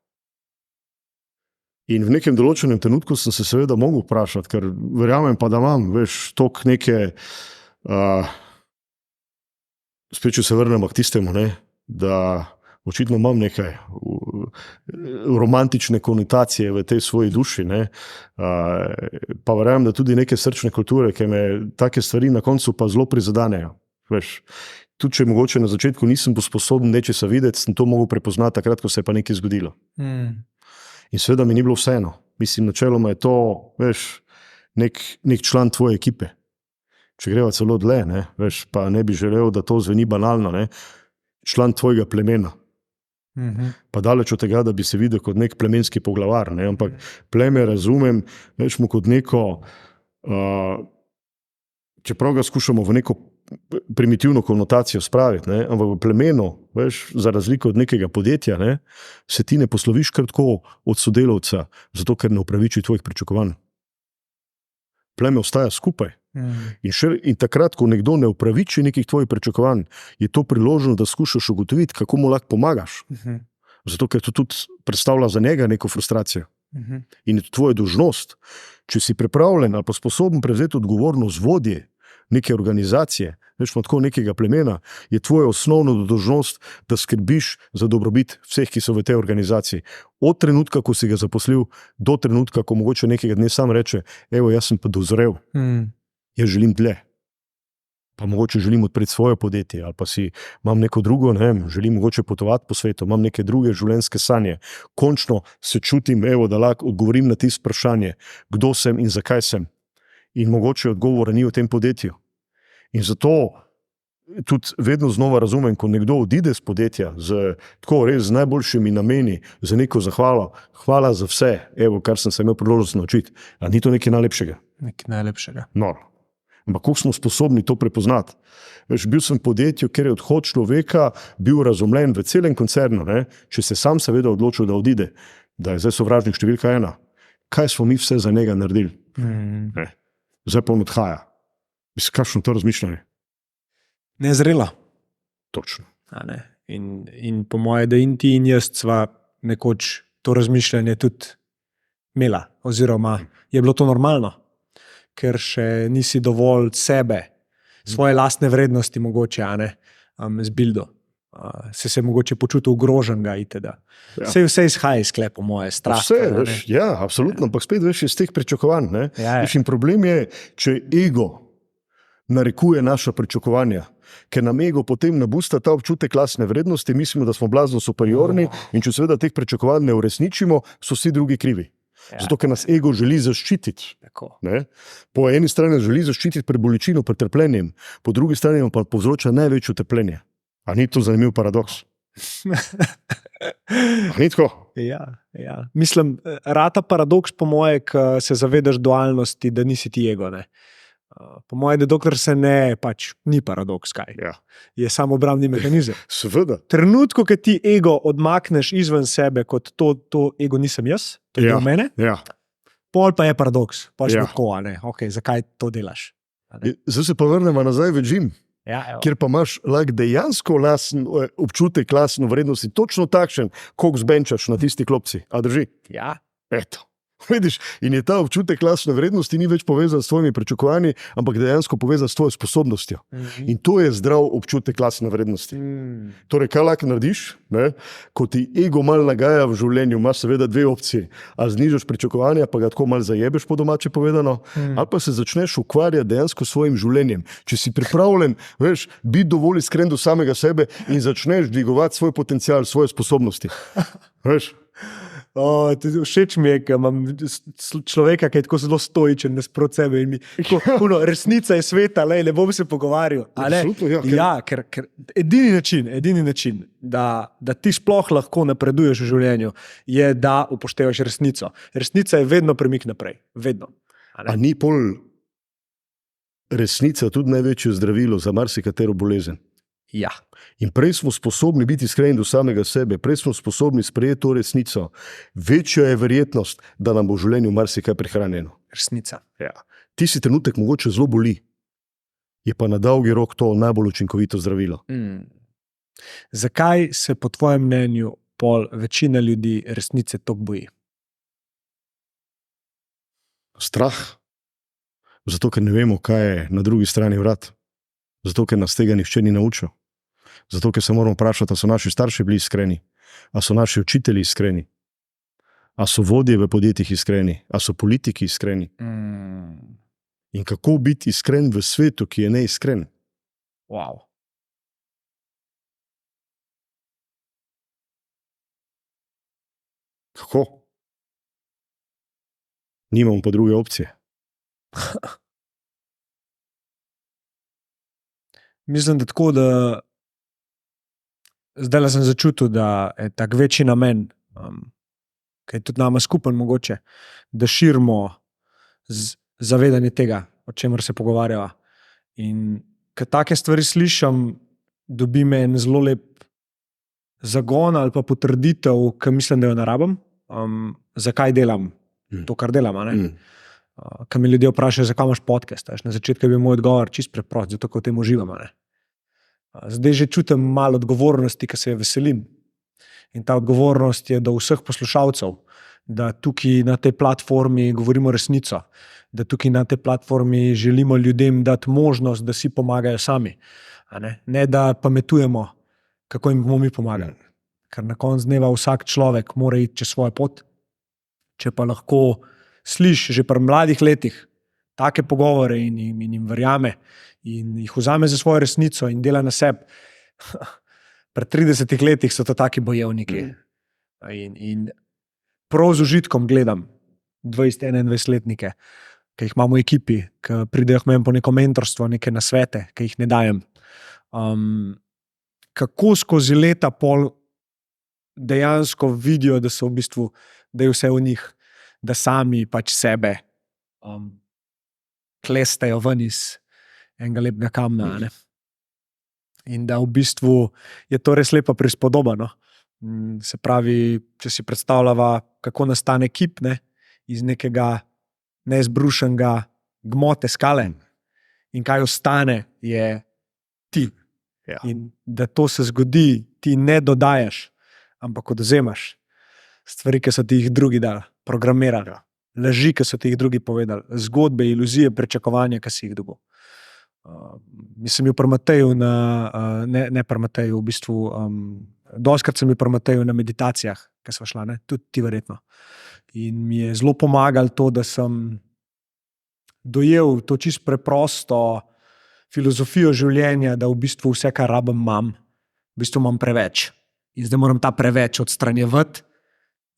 In v nekem določenem trenutku sem se seveda mogel vprašati, ker verjamem pa, da imam, veš, toliko neke, spet če se vrnemo k tistemu, ne, da očitno imam nekaj romantične konotacije v tej svoji duši, ne? Pa verjamem, da tudi neke srčne kulture, ki me take stvari na koncu pa zelo prizadenejo. Veš, tudi če mogoče na začetku nisem bil sposoben nečesa videti, sem to mogel prepoznati takrat, ko se je pa nekaj zgodilo. In seveda mi ni bilo vseeno. Mislim, načeloma je to, veš, nek član tvoje ekipe. Če greva celo dlje, ne? Veš, pa ne bi želel, da to zveni banalno, ne? Član tvojega plemena. Pa daleč od tega, da bi se videl kot nek plemenski poglavar, ne? Ampak pleme razumem, veš, mu kot neko, čeprav ga skušamo v neko primitivno konotacijo spraviti, ne? Ampak v plemenu, veš, za razliko od nekega podjetja, ne? Se ti ne posloviš kar tako od sodelavca, zato ker ne upraviči tvojih pričakovanj. Pleme ostaja skupaj. In takrat, ko nekdo ne upraviči nekih tvojih pričakovanj, je to priložnost, da skušaš ugotoviti, kako mu lahko pomagaš. Zato, ker to tudi predstavlja za njega neko frustracijo. In je to tvoja dolžnost. Če si pripravljen ali pa sposoben prevzeti odgovornost vodje neke organizacije, veš, tako nekega plemena, je tvoja osnovna dolžnost, da skrbiš za dobrobit vseh, ki so v tej organizaciji. Od trenutka, ko si ga zaposlil, do trenutka, ko mogoče nekega dne sam reče, evo, jaz sem pa dozrel. Jaz želim dlje. Pa mogoče želim odpreti svoje podjetje, ali pa imam neko drugo, ne vem, želim mogoče potovati po svetu, imam neke druge življenjske sanje. Končno se čutim, evo, da lahko odgovorim na tisto vprašanje, kdo sem in zakaj sem. In mogoče odgovora ni v tem podjetju. In zato tudi vedno znova razumem, ko nekdo odide z podjetja tako res z najboljšimi nameni, za neko zahvalo, hvala za vse, evo, kar sem se imel priložnost naučiti. A ni to nekaj najlepšega? Nekaj najlepšega. No. Ampak kako smo sposobni to prepoznati? Veš, bil sem v podjetju, kjer je odhod človeka bil razumljen v celem koncernu, ne? Če se sam seveda odločil, da odide, da je zdaj sovražnik številka 1. Kaj smo mi vse za njega naredili? Zdaj pa on odhaja. Mislim, kakšno to razmišljanje? Nezrela. Točno. In po moje, da in ti in jaz sva nekoč to razmišljanje tudi imela, oziroma je bilo to normalno, ker še nisi dovolj sebe, svoje lastne vrednosti mogoče, zbildo. Se mogoče počutil ogroženega itd. Ja. Vse izhaja iz sklepa moje strah. Vse, veš, ja, absolutno, ampak spet veš iz teh pričakovanj, ne? In problem je, če ego narekuje naša pričakovanja, ker nam ego potem nabusta ta občutek lastne vrednosti, mislimo, da smo blazno superiorni in če seveda teh pričakovanj ne uresničimo, so vsi drugi krivi. Zato, ker nas ego želi zaščititi. Ne? Po eni strani želi zaščititi pred bolečino, pred trpljenjem, po drugi strani pa povzroča največje trpljenje. A ni to zanimiv paradoks? Ni tako? Ja. Mislim, rata paradoks po moje, ko se zavedaš dualnosti, da nisi ti ego, ne? Po moje, da dokler se ne, pač ni paradoks, kaj. Ja. Je samo obrambni mehanizem. Seveda. Trenutku, ko ti ego odmakneš izven sebe, kot to ego nisem jaz, to je del mene, pol pa je paradoks. Pol smo tako, okay, zakaj to delaš? Zdaj se pa vrnemo nazaj v džim, kjer pa imaš dejansko občutek lastne vrednosti, točno takšen, koliko zbenčaš na tisti klopci. A drži? Ja. Eto. Vidiš, in je ta občutek lastne vrednosti ni več povezan s tvojimi pričakovanji, ampak dejansko povezan s tvojo sposobnostjo. In to je zdrav občutek lastne vrednosti. Torej, kaj lahko narediš? Ne? Ko ti ego malo nagaja v življenju, imaš seveda dve opcije. A znižaš pričakovanja, pa ga tako malo zajebeš, po domače povedano, ali pa se začneš ukvarjati dejansko s svojim življenjem. Če si pripravljen, veš, biti dovolj iskren do samega sebe in začneš dvigovati svoj potencial, svoje sposobnosti. Veš? Všeč mi je, ker imam človeka, ki je tako zelo stoičen nasproti sebe in resnica je sveta, ne bom se pogovarjal. Ker edini način, da ti sploh lahko napreduješ v življenju, je, da upoštevaš resnico. Resnica je vedno premik naprej. Vedno. A ni pol resnica tudi največje zdravilo za marsikatero bolezen? Ja. In prej smo sposobni biti iskreni do samega sebe, prej smo sposobni sprejeti to resnico, večja je verjetnost, da nam bo v življenju marsikaj prihranjeno. Resnica. Ja. Tisti trenutek mogoče zelo boli, je pa na dolgi rok to najbolj učinkovito zdravilo. Zakaj se po tvojem mnenju pol večina ljudi resnice toliko boji? Strah. Zato, ker ne vemo, kaj je na drugi strani vrat. Zato, ker nas tega nihče ni naučil. Zato, ker se moramo vprašati, a so naši starši bili iskreni, a so naši učitelji iskreni, a so vodje v podjetjih iskreni, a so politiki iskreni. In kako biti iskren v svetu, ki je neiskren? Wow. Kako? Nimamo pa druge opcije. Mislim, da tako, da zdaj sem začutil, da je tak večji namen, ki je tudi nama skupen mogoče, da širimo zavedanje tega, o čemer se pogovarjava. In ko take stvari slišim, dobi me en zelo lep zagon ali pa potrditev, ki mislim, da jo ne rabim, zakaj delam to, kar delam. Ko mi ljudje vprašajo, zakaj imaš podcast, na začetku je bil moj odgovor čist preprost, zato ko v tem uživam. Zdaj že čutim malo odgovornosti, ki se je veselim. In ta odgovornost je do vseh poslušalcev, da tukaj na tej platformi govorimo resnico, da tukaj na tej platformi želimo ljudem dati možnost, da si pomagajo sami. Ne da pametujemo, kako jim bomo mi pomagali. Ker na koncu dneva vsak človek mora iti čez svojo pot. Če pa lahko sliši že pri mladih letih take pogovore in jim verjame in jih vzame za svojo resnico in dela na sebi. Pri 30 letih so to taki bojevniki. In prav z užitkom gledam 20-21-letnike, ki jih imamo v ekipi, ki pridejo k meni po neko mentorstvo, neke nasvete, ki jih ne dajem. Kako skozi leta pol dejansko vidijo, da so v bistvu, da je vse v njih, da sami pač sebe klestejo ven iz enega lepega kamna. Ne? In da v bistvu je to res lepa prispodoba. No? Se pravi, če si predstavljava, kako nastane kip, ne? Iz nekega neizbrušenega gmote skale in kaj ostane, je ti. Ja. In da to se zgodi, ti ne dodajaš, ampak odvzemaš stvari, ki so ti jih drugi dali, programirali, laži, ki so ti jih drugi povedali, zgodbe, iluzije, pričakovanja, ki si jih dobil. Sem bil pri Mateju ne pri Mateju, v bistvu dostikrat sem bil pri Mateju na meditacijah, ki sva šla, ne? Tudi ti verjetno. In mi je zelo pomagalo to, da sem dojel to čisto preprosto filozofijo življenja, da v bistvu vse, kar rabim, imam, v bistvu imam preveč. In zdaj moram ta preveč odstranjevati,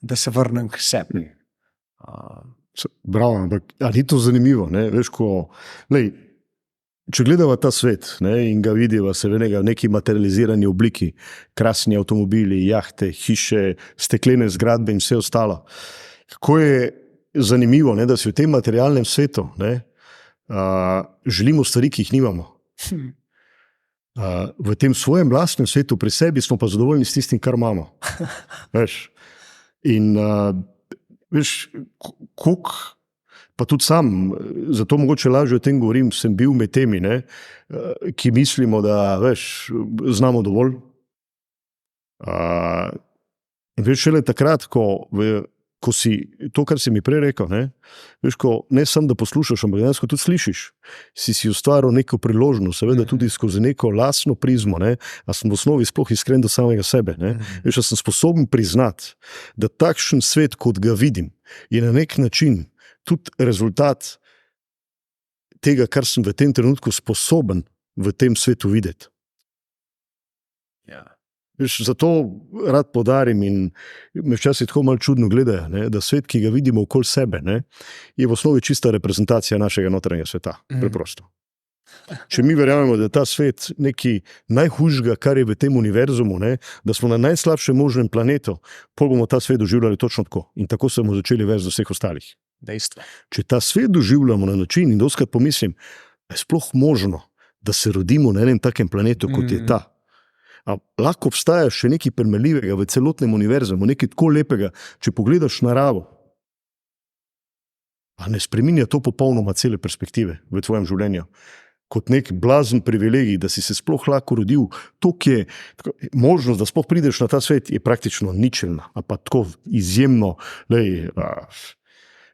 da se vrnem k sebi. Bravo, ampak ali ni to zanimivo? Ne? Veš, če gledava ta svet, ne, in ga vidiva seveda v neki materializirani obliki, krasni avtomobili, jahte, hiše, steklene zgradbe in vse ostalo. Kako je zanimivo, ne, da si v tem materialnem svetu, ne, želimo stvari, ki jih nimamo. V tem svojem lastnem svetu pri sebi smo pa zadovoljni s tistim, kar imamo. Veš? In veš, koliko, pa tudi sam, zato mogoče lažje o tem govorim, sem bil med temi, ne, ki mislimo, da veš, znamo dovolj. In veš, šele takrat, ko si to, kar si mi prej rekel, ne, veš, ne samo, da poslušaš, ampak dejansko tudi slišiš, si ustvaril neko priložnost, seveda tudi skozi neko lastno prizmo, ne, a sem v osnovi sploh iskren do samega sebe. Ne. Veš, a sem sposoben priznati, da takšen svet, kot ga vidim, je na nek način tudi rezultat tega, kar sem v tem trenutku sposoben v tem svetu videti. Ja. Veš, zato rad poudarim in me včasih tako malo čudno gledajo, ne, da svet, ki ga vidimo okoli sebe, ne, je v osnovi čista reprezentacija našega notranjega sveta. Preprosto. Če mi verjamemo, da je ta svet nekaj najhujšega, kar je v tem univerzumu, ne, da smo na najslabšem možnem planetu, pol bomo ta svet doživljali točno tako. In tako se bomo začeli več do vseh ostalih. Dejstvo. Če ta svet doživljamo na način, in dostikrat pomislim, je sploh možno, da se rodimo na enem takem planetu, kot je ta. A lahko obstaja še nekaj primerljivega v celotnem univerzumu, nekaj tako lepega, če pogledaš naravo. A ne spreminja to popolnoma cele perspektive v tvojem življenju? Kot nek blazen privilegij, da si se sploh lahko rodil, možnost, da sploh prideš na ta svet, je praktično ničelna, a pa tako izjemno,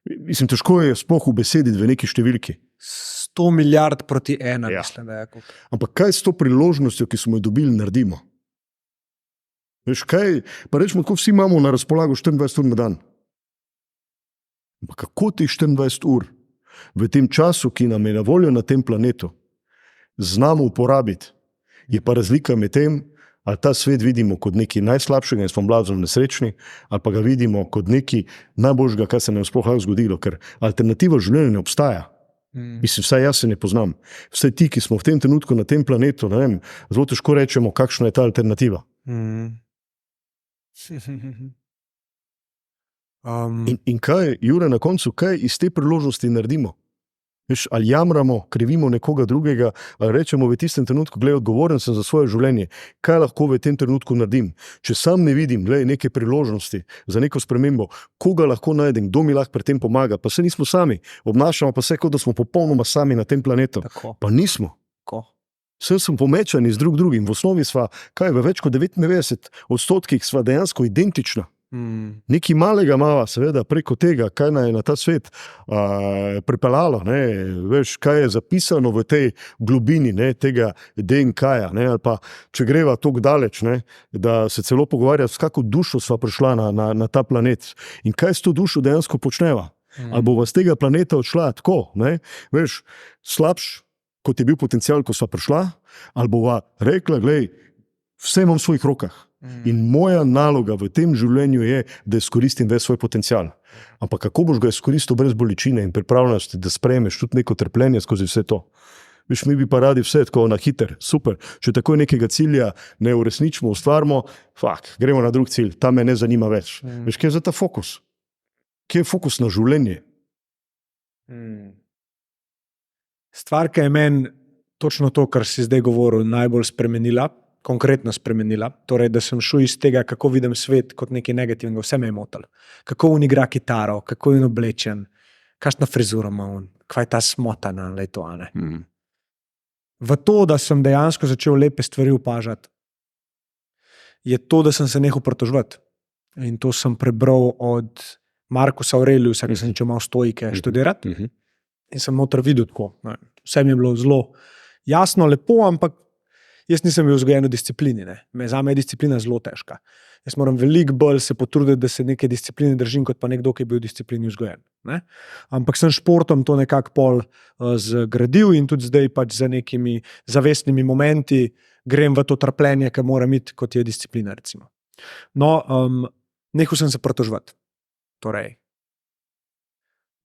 mislim, težko je sploh ubesediti v neki številki. 100 milijard proti 1, Ja. mislim, da je. Ampak kaj s to priložnostjo, ki smo jo dobili, naredimo? Veš, kaj, pa rečemo, ko vsi imamo na razpolago 24 ur na dan. Ampak kako ti 24 ur v tem času, ki nam je na voljo na tem planetu, znamo uporabiti, je pa razlika med tem, ali ta svet vidimo kot nekaj najslabšega in smo blazno nesrečni, ali pa ga vidimo kot nekaj najboljšega, kar se nam sploh lahko zgodilo, ker alternativa življenja ne obstaja. Mislim, vsaj jaz se ne poznam. Vse ti, ki smo v tem trenutku na tem planetu, ne vem, zelo težko rečemo, kakšna je ta alternativa. In kaj, Jure, na koncu, kaj iz te priložnosti naredimo? Veš, ali jamramo, krivimo nekoga drugega, ali rečemo v tistem trenutku, glej, odgovoren sem za svoje življenje, kaj lahko v tem trenutku naredim? Če sam ne vidim, glej, neke priložnosti za neko spremembo, koga lahko najdem, kdo mi lahko pri tem pomaga, pa se nismo sami, obnašamo pa se, kot da smo popolnoma sami na tem planetu. Tako. Pa nismo. Tako. Vse smo pomečani z drugim. V osnovi sva, kaj, v več kot 99% sva dejansko identična. Nekaj malega mava, seveda, preko tega, kaj nas je na ta svet pripeljalo, ne, veš, kaj je zapisano v tej globini, ne, tega DNK-ja, ne, ali pa, če greva toliko daleč, ne, da se celo pogovarja, s kako dušo sva prišla na ta planet in kaj s to dušo dejansko počneva. Ali bova z tega planeta odšla tako, ne, veš, slabš, kot je bil potencial, ko sva prišla, ali bova rekla, glej, vse imam v svojih rokah. In moja naloga v tem življenju je, da izkoristim ves svoj potencial. Ampak kako boš ga izkoristil brez bolečine in pripravljenosti, da sprejmeš tudi neko trpljenje skozi vse to? Veš, mi bi pa radi vse tako na hiter, super. Če takoj nekega cilja ne uresničimo, ustvarimo, gremo na drug cilj, ta me ne zanima več. Veš, kje je za ta fokus? Kje je fokus na življenje? Stvar, ki je meni točno to, kar si zdaj govoril, najbolj spremenila, konkretno spremenila, torej, da sem šel iz tega, kako vidim svet kot nekaj negativnega, vse me je motilo. Kako on igra kitaro, kako je oblečen, kakšna frizura ima on, kaj je ta smotana, to, a ne. V to, da sem dejansko začel lepe stvari opažati, je to, da sem se nehal pritoževati. In to sem prebral od Markusa Aureliusa, ki sem začel malo stoike študirati. In sem noter videl tako. Vse mi je bilo zelo jasno, lepo, ampak jaz nisem bil vzgojen v disciplini. Zame je disciplina zelo težka. Jaz moram veliko bolj se potruditi, da se neke discipline držim, kot pa nekdo, ki je bil v disciplini vzgojen. Ne? Ampak sem športom to nekako pol zgradil in tudi zdaj pač za nekimi zavestnimi momenti grem v to trpljenje, ki mora imeti, kot je disciplina, recimo. No, nehal sem se pritoževati. Torej,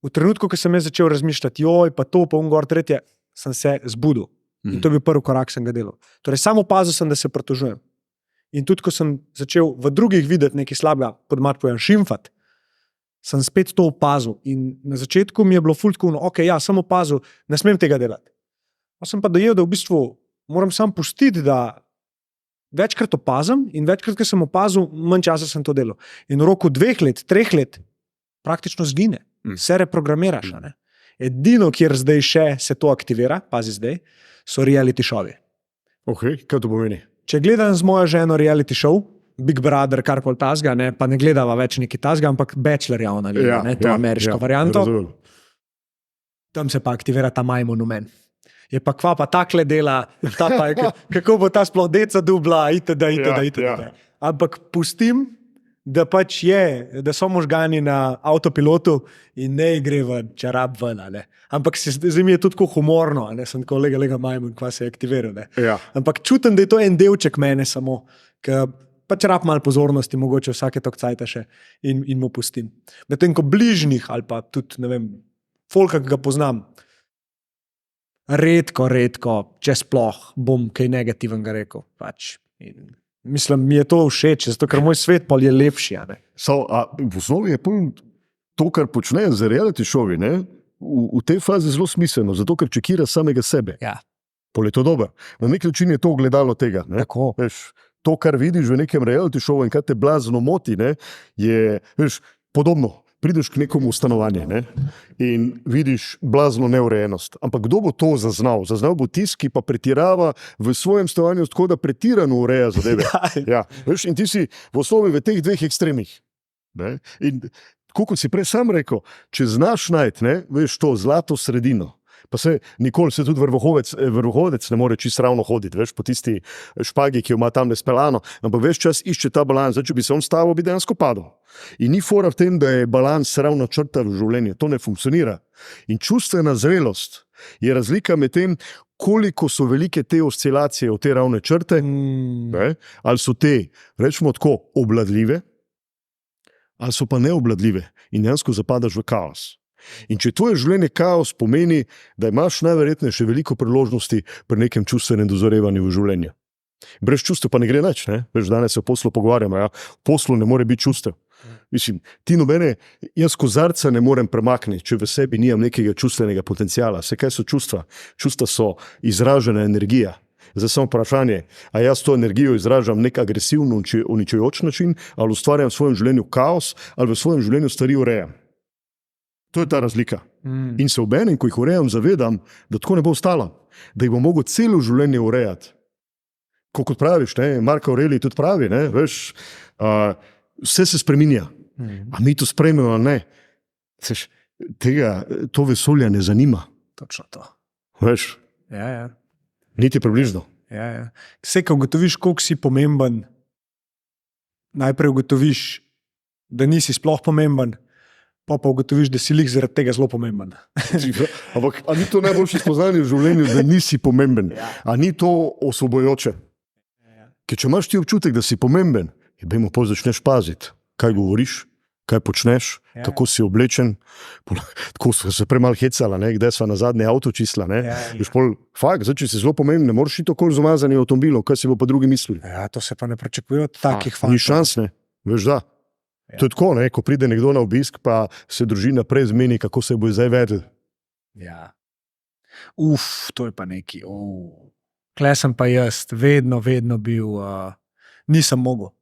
v trenutku, ko sem jaz začel razmišljati, pa to, pa gor tretje, sem se zbudil. In to je bil prvi korak, sem ga delal. Torej, samo opazil sem, da se pritožujem. In tudi, ko sem začel v drugih videti nekaj slabega, pod marpojem šimfati, sem spet to opazil. In na začetku mi je bilo fultkuno, sem opazil, ne smem tega delati. Pa sem pa dojel, da v bistvu moram sam pustiti, da večkrat opazim in večkrat, ko sem opazil, manj časa sem to delal. In v roku 2 let, 3 let praktično zgine. Se reprogramiraš. Ne? Edino, kjer zdaj še se to aktivira, pazi zdaj, so reality šovi. Kaj to pomeni? Če gledam z mojo ženo reality show, Big Brother, kar pol tazga, pa ne gledava več neki tazga, ampak Bachelor ona gleda, to ameriško varianto. Razumem. Tam se pa aktivira ta majmun v meni. Je pa kva pa takle dela, kako bo ta sploh deca dubla, itd. Ampak pustim, da pač je, da so možgani na avtopilotu in ne gre v čarab ven. Ampak zdaj mi je tudi tako humorno, sem tako lega majmun, kva se je aktiviral. Ja. Ampak čutim, da je to en delček mene samo, ki pač rab malo pozornosti, mogoče vsake tok cajta še in mu pustim. Medtem ko bližnjih ali pa tudi, ne vem, folka, ki ga poznam, redko, če sploh bom kaj negativnega rekel. Pač. Mislim, mi je to všeč, zato ker moj svet pa je lepši. V osnovi je to, kar počnejo za reality šovi, v tej fazi zelo smiselno, zato ker čekira samega sebe. Ja. Pol je to dobro. Na nek način je to ogledalo tega. Tako. Veš, to, kar vidiš v nekem reality šovu in kar te blazno moti, je podobno. Prideš k nekomu stanovanje in vidiš blazno neurejenost. Ampak kdo bo to zaznal? Zaznal bo tisti, ki pa pretirava v svojem stanovanju, tako da pretirano ureja zadeve. Ja. Veš, in ti si v osnovi v teh 2 ekstremih. In tako kot si prej sam rekel, če znaš najti, veš, to zlato sredino, Pa se nikoli se tudi vrhovodec ne more čisto ravno hoditi, veš, po tisti špagi, ki jo ima tam nespelano, ampak veš čas išče ta balans, zdaj, če bi se on stavil, bi dejansko padel. In ni fora v tem, da je balans ravno črta v življenju, to ne funkcionira. In čustvena zrelost je razlika med tem, koliko so velike te oscilacije v te ravne črte, ne, ali so te, rečemo tako, obvladljive, ali so pa neobvladljive in dejansko zapadaš v kaos. In če tvoje življenje kaos pomeni, da imaš najverjetneje še veliko priložnosti pri nekem čustvenem dozorevanju v življenju. Brez čustev pa ne gre nič, ne? Veš, danes se v poslu pogovarjamo, ja? V poslu ne more biti čustev. Mislim, ti nobene, jaz kozarca ne morem premakniti, če v sebi nimam nekega čustvenega potencijala. Vse kaj so čustva? Čustva so izražena energija. Zdaj samo vprašanje, a jaz to energijo izražam nek agresivno, uničujoč način, ali ustvarjam v svojem življenju kaos, ali v svojem življenju stvari urejam. To je ta razlika. In se obenem, ko jih urejam, zavedam, da tako ne bo ostalo, da jih bom mogel celo življenje urejati. Kot praviš, ne? Marko Aurelij tudi pravi, ne? Veš, vse se spreminja. A mi to sprejmemo ali ne? Seš, to vesolja ne zanima. Točno to. Veš, Ja. niti približno. Ja. Vse, ko ugotoviš, koliko si pomemben, najprej ugotoviš, da nisi sploh pomemben, pa ugotoviš, da si lih zaradi tega zelo pomemben. Ampak, a ni to najboljše spoznanje v življenju, da nisi pomemben? A ni to osvobojoče? Ker če imaš ti občutek, da si pomemben, bejmo pol začneš paziti, kaj govoriš, kaj počneš, kako si oblečen. Tako smo se premalo hecala, ne? Kdaj sva na zadnje avto čistila. Zdaj, če si zelo pomemben, ne moreš iti okoli z umazanim avtomobilom, kaj si bo pa drugi mislili. Ja, to se pa ne pričakuje od takih fantov. Ni šans, ne? Veš, da. To je tako, ne? Ko pride nekdo na obisk, pa se družina prej zmeni, kako se bo zdaj vedel. Ja. To je pa neki. Klej sem pa jaz, vedno bil, nisem mogel.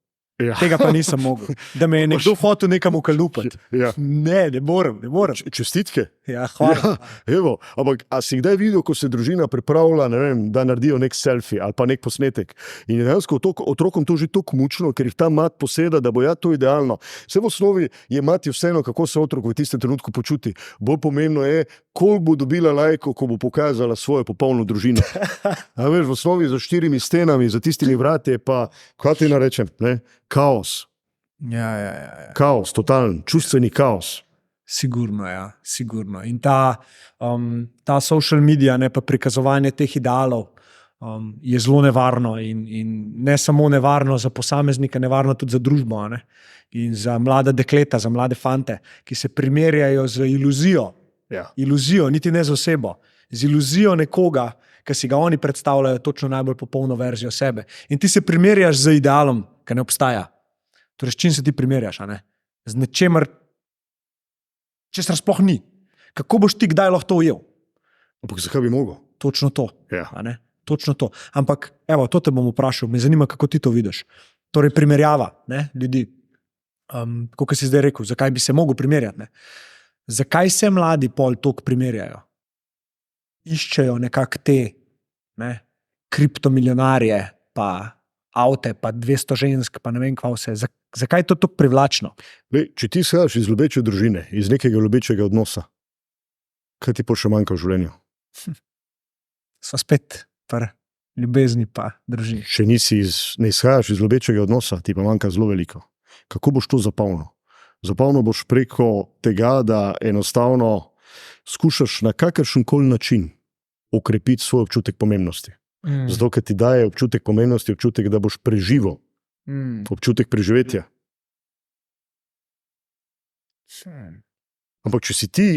Ja. Tega pa nisem mogel. Da me je nekdo hotel nekam ukalupati. Ja. Ne morem. Čestitke. Ja, hvala. Ja, evo, ampak a si kdaj videl, ko se družina pripravlja, ne vem, da naredijo nek selfie ali pa nek posnetek in je dejansko otrokom to že tako mučno, ker jih ta mat poseda, da bo to idealno. Vse v osnovi je mati vseeno, kako se otrok v tistem trenutku počuti. Bolj pomembno je, koliko bo dobila lajko, ko bo pokazala svojo popolno družino. A veš, v osnovi za 4 stenami, za tistimi vrati je pa, kaj ti narečem, ne? Kaos. Ja. Kaos, totalen, čustveni kaos. Sigurno, ja, sigurno. In ta social media, ne, pa prikazovanje teh idealov je zelo nevarno in ne samo nevarno za posameznika, nevarno tudi za družbo, ne? In za mlada dekleta, za mlade fante, ki se primerjajo z iluzijo. Ja. Iluzijo, niti ne z osebo, z iluzijo nekoga, ki si ga oni predstavljajo točno najbolj popolno verzijo sebe. In ti se primerjaš z idealom, ki ne obstaja. Torej, s čim se ti primerjaš, a ne? Z nečemer, česar sploh ni. Kako boš ti kdaj lahko to ujel? Ampak zakaj bi mogel? Točno to. Ja. A ne? Točno to. Ampak, evo, to te bom vprašal, me zanima, kako ti to vidiš. Torej, primerjava, ne, ljudi. Kot si zdaj rekel, zakaj bi se mogel primerjati, ne? Zakaj se mladi pol toliko primerjajo? Iščejo nekako te, ne, kriptomilionarje, pa avte, pa 200 žensk, pa ne vem kva vse. Zakaj je to tako privlačno? Če ti izhajaš iz ljubeče družine, iz nekega ljubečega odnosa, kaj ti pa še manjka v življenju? Sva spet pri ljubezni pa družini. Če ne izhajaš iz ljubečega odnosa, ti pa manjka zelo veliko. Kako boš to zapolnil? Zapolnil boš preko tega, da enostavno skušaš na kakršenkoli način okrepiti svoj občutek pomembnosti. Zato, ker ti daje občutek pomembnosti, občutek, da boš preživel. Občutek preživetja. Ampak če si ti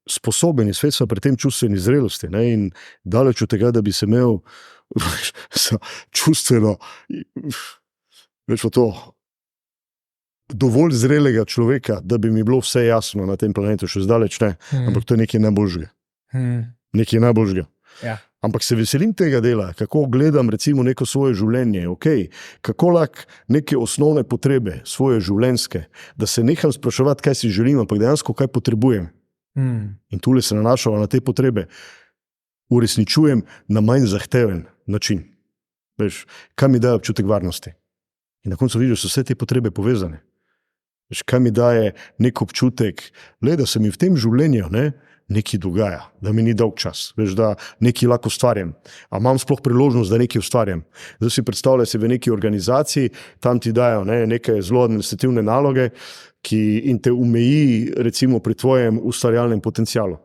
sposoben izvedeti pri tem čustveni zrelosti, ne, in daleč od tega, da bi se imel čustveno dovolj zrelega človeka, da bi mi bilo vse jasno na tem planetu, še zdaleč ne, ampak to je nekaj najboljžega. Nekaj najboljžega. Ja. Ampak se veselim tega dela, kako gledam recimo neko svoje življenje, kako lahko neke osnovne potrebe, svoje življenjske, da se neham spraševati, kaj si želim, ampak dejansko kaj potrebujem. In tule se nanašava na te potrebe, uresničujem na manj zahteven način. Veš, kaj mi daje občutek varnosti? In na koncu vidiš, so vse te potrebe povezane. Veš, kaj mi daje nek občutek, da se mi v tem življenju, ne, nekaj dogaja, da mi ni dolg čas, veš, da nekaj lahko ustvarjam. A imam sploh priložnost, da nekaj ustvarjam. Zdaj si predstavljaj se v neki organizaciji, tam ti dajo neke zelo administrativne naloge, in te omeji recimo pri tvojem ustvarjalnem potencialu.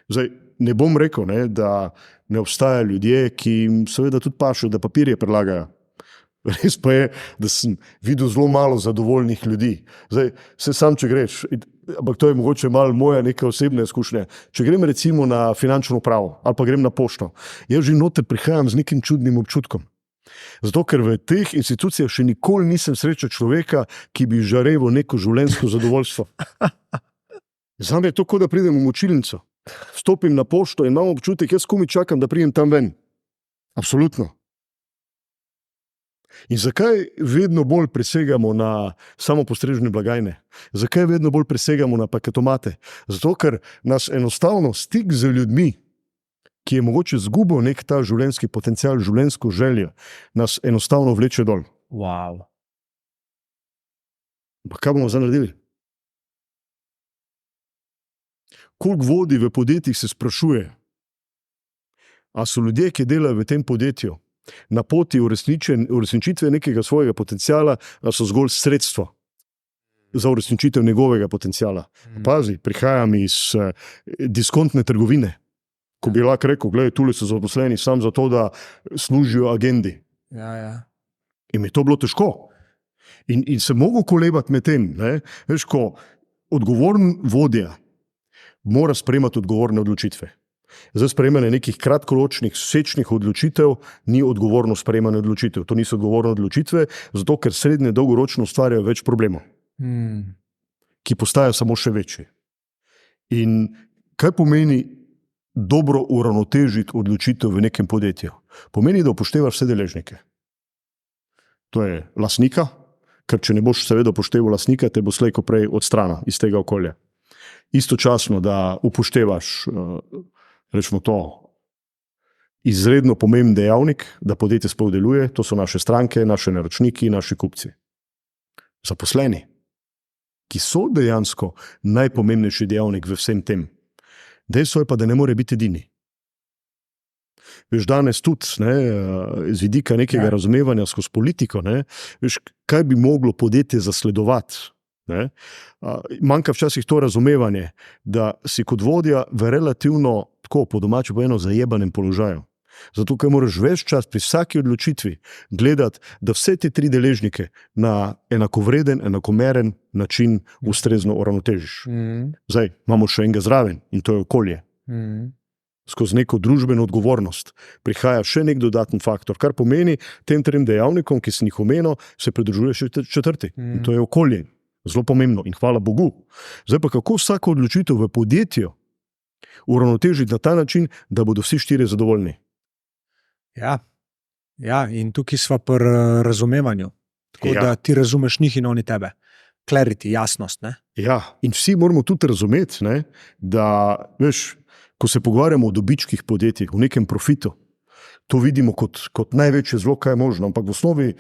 Zdaj, ne bom rekel, da ne obstajajo ljudje, ki jim seveda tudi pašejo, da papirje predlagajo. Res pa je, da sem videl zelo malo zadovoljnih ljudi. Zdaj, se sam, če greš, ampak to je mogoče malo moja neka osebna izkušnja. Če grem recimo na finančno upravo ali pa grem na pošto, jaz že noter prihajam z nekim čudnim občutkom. Zato, ker v teh institucijah še nikoli nisem srečal človeka, ki bi žareval neko življenjsko zadovoljstvo. Zame je to, kot da pridem v močilnico. Stopim na pošto in imam občutek, jaz komaj čakam, da pridem tam ven. Absolutno. In zakaj vedno bolj presegamo na samopostrežne blagajne? Zakaj vedno bolj presegamo na paketomate? Zato, ker nas enostavno stik z ljudmi, ki je mogoče zgubil nek ta življenjski potencial, življenjsko željo, nas enostavno vleče dol. Wow. Pa kaj bomo zdaj naredili? Koliko vodij v podjetjih se sprašuje, a so ljudje, ki delajo v tem podjetju, na poti uresničitve nekega svojega potenciala, a so zgolj sredstvo za uresničitev njegovega potenciala. Pazi, prihajam iz diskontne trgovine, ko bi lahko rekel, gledaj, tule so zaposleni samo zato, da služijo agendi. Ja. In mi je to bilo težko. In se mogo kolebati med tem, veš, ko odgovoren vodja mora sprejemati odgovorne odločitve. Zdaj sprejemanje nekih kratkoročnih, sečnih odločitev ni odgovorno sprejemanje odločitev. To niso odgovorne odločitve, zato ker srednje dolgoročno ustvarjajo več problemov, ki postajajo samo še večji. In kaj pomeni dobro uravnotežiti odločitev v nekem podjetju? Pomeni, da upoštevaš vse deležnike. To je lastnika, ker če ne boš seveda upošteval lastnika, te bo slej ko prej odstrana iz tega okolja. Istočasno, da upoštevaš rečemo to, izredno pomemben dejavnik, da podjetje sploh deluje, to so naše stranke, naši naročniki, naši kupci. Zaposleni, ki so dejansko najpomembnejši dejavnik v vsem tem. Dejstvo je pa, da ne more biti edini. Veš, danes tudi z vidika nekega razumevanja skozi politiko, veš, kaj bi moglo podjetje zasledovati. Manjka včasih to razumevanje, da si kot vodja v relativno, tako po domače povedano, zajebanem položaju. Zato, ker moraš ves čas pri vsaki odločitvi gledati, da vse te tri deležnike na enakovreden, enakomeren način ustrezno uravnotežiš. Zdaj, imamo še enega zraven in to je okolje. Skozi neko družbeno odgovornost prihaja še nek dodaten faktor, kar pomeni tem trem dejavnikom, ki sem jih omenil, se pridružuje še četrti. In to je okolje. Zelo pomembno in hvala Bogu. Zdaj pa kako vsako odločitev v podjetju uravnotežiti na ta način, da bodo vsi štirje zadovoljni? Ja, in tukaj sva pri razumevanju. Tako da ti razumeš njih in oni tebe. Clarity, jasnost, ne? Ja, in vsi moramo tudi razumeti, da, veš, ko se pogovarjamo o dobičkih podjetjih, o nekem profitu, to vidimo kot največje zlo, kaj je možno, ampak v osnovi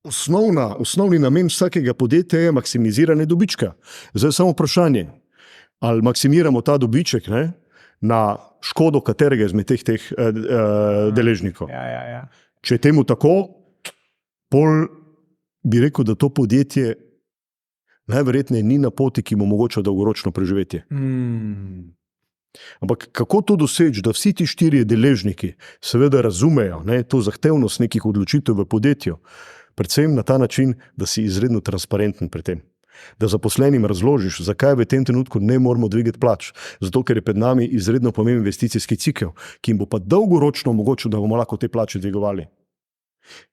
osnovni namen vsakega podjetja je maksimiziranje dobička. Zdaj samo vprašanje, ali maksimiramo ta dobiček na škodo katerega izmed teh deležnikov. Ja. Če je temu tako, pol bi rekel, da to podjetje najverjetneje ni na poti, ki mu omogoča dolgoročno preživetje. Ampak kako to doseči, da vsi ti štirje deležniki seveda razumejo to zahtevnost nekih odločitev v podjetju, predvsem na ta način, da si izredno transparenten pri tem. Da zaposlenim razložiš, zakaj v tem trenutku ne moramo dvigati plač. Zato, ker je pred nami izredno pomemben investicijski cikel, ki jim bo pa dolgoročno omogočil, da bomo lahko te plače dvigovali.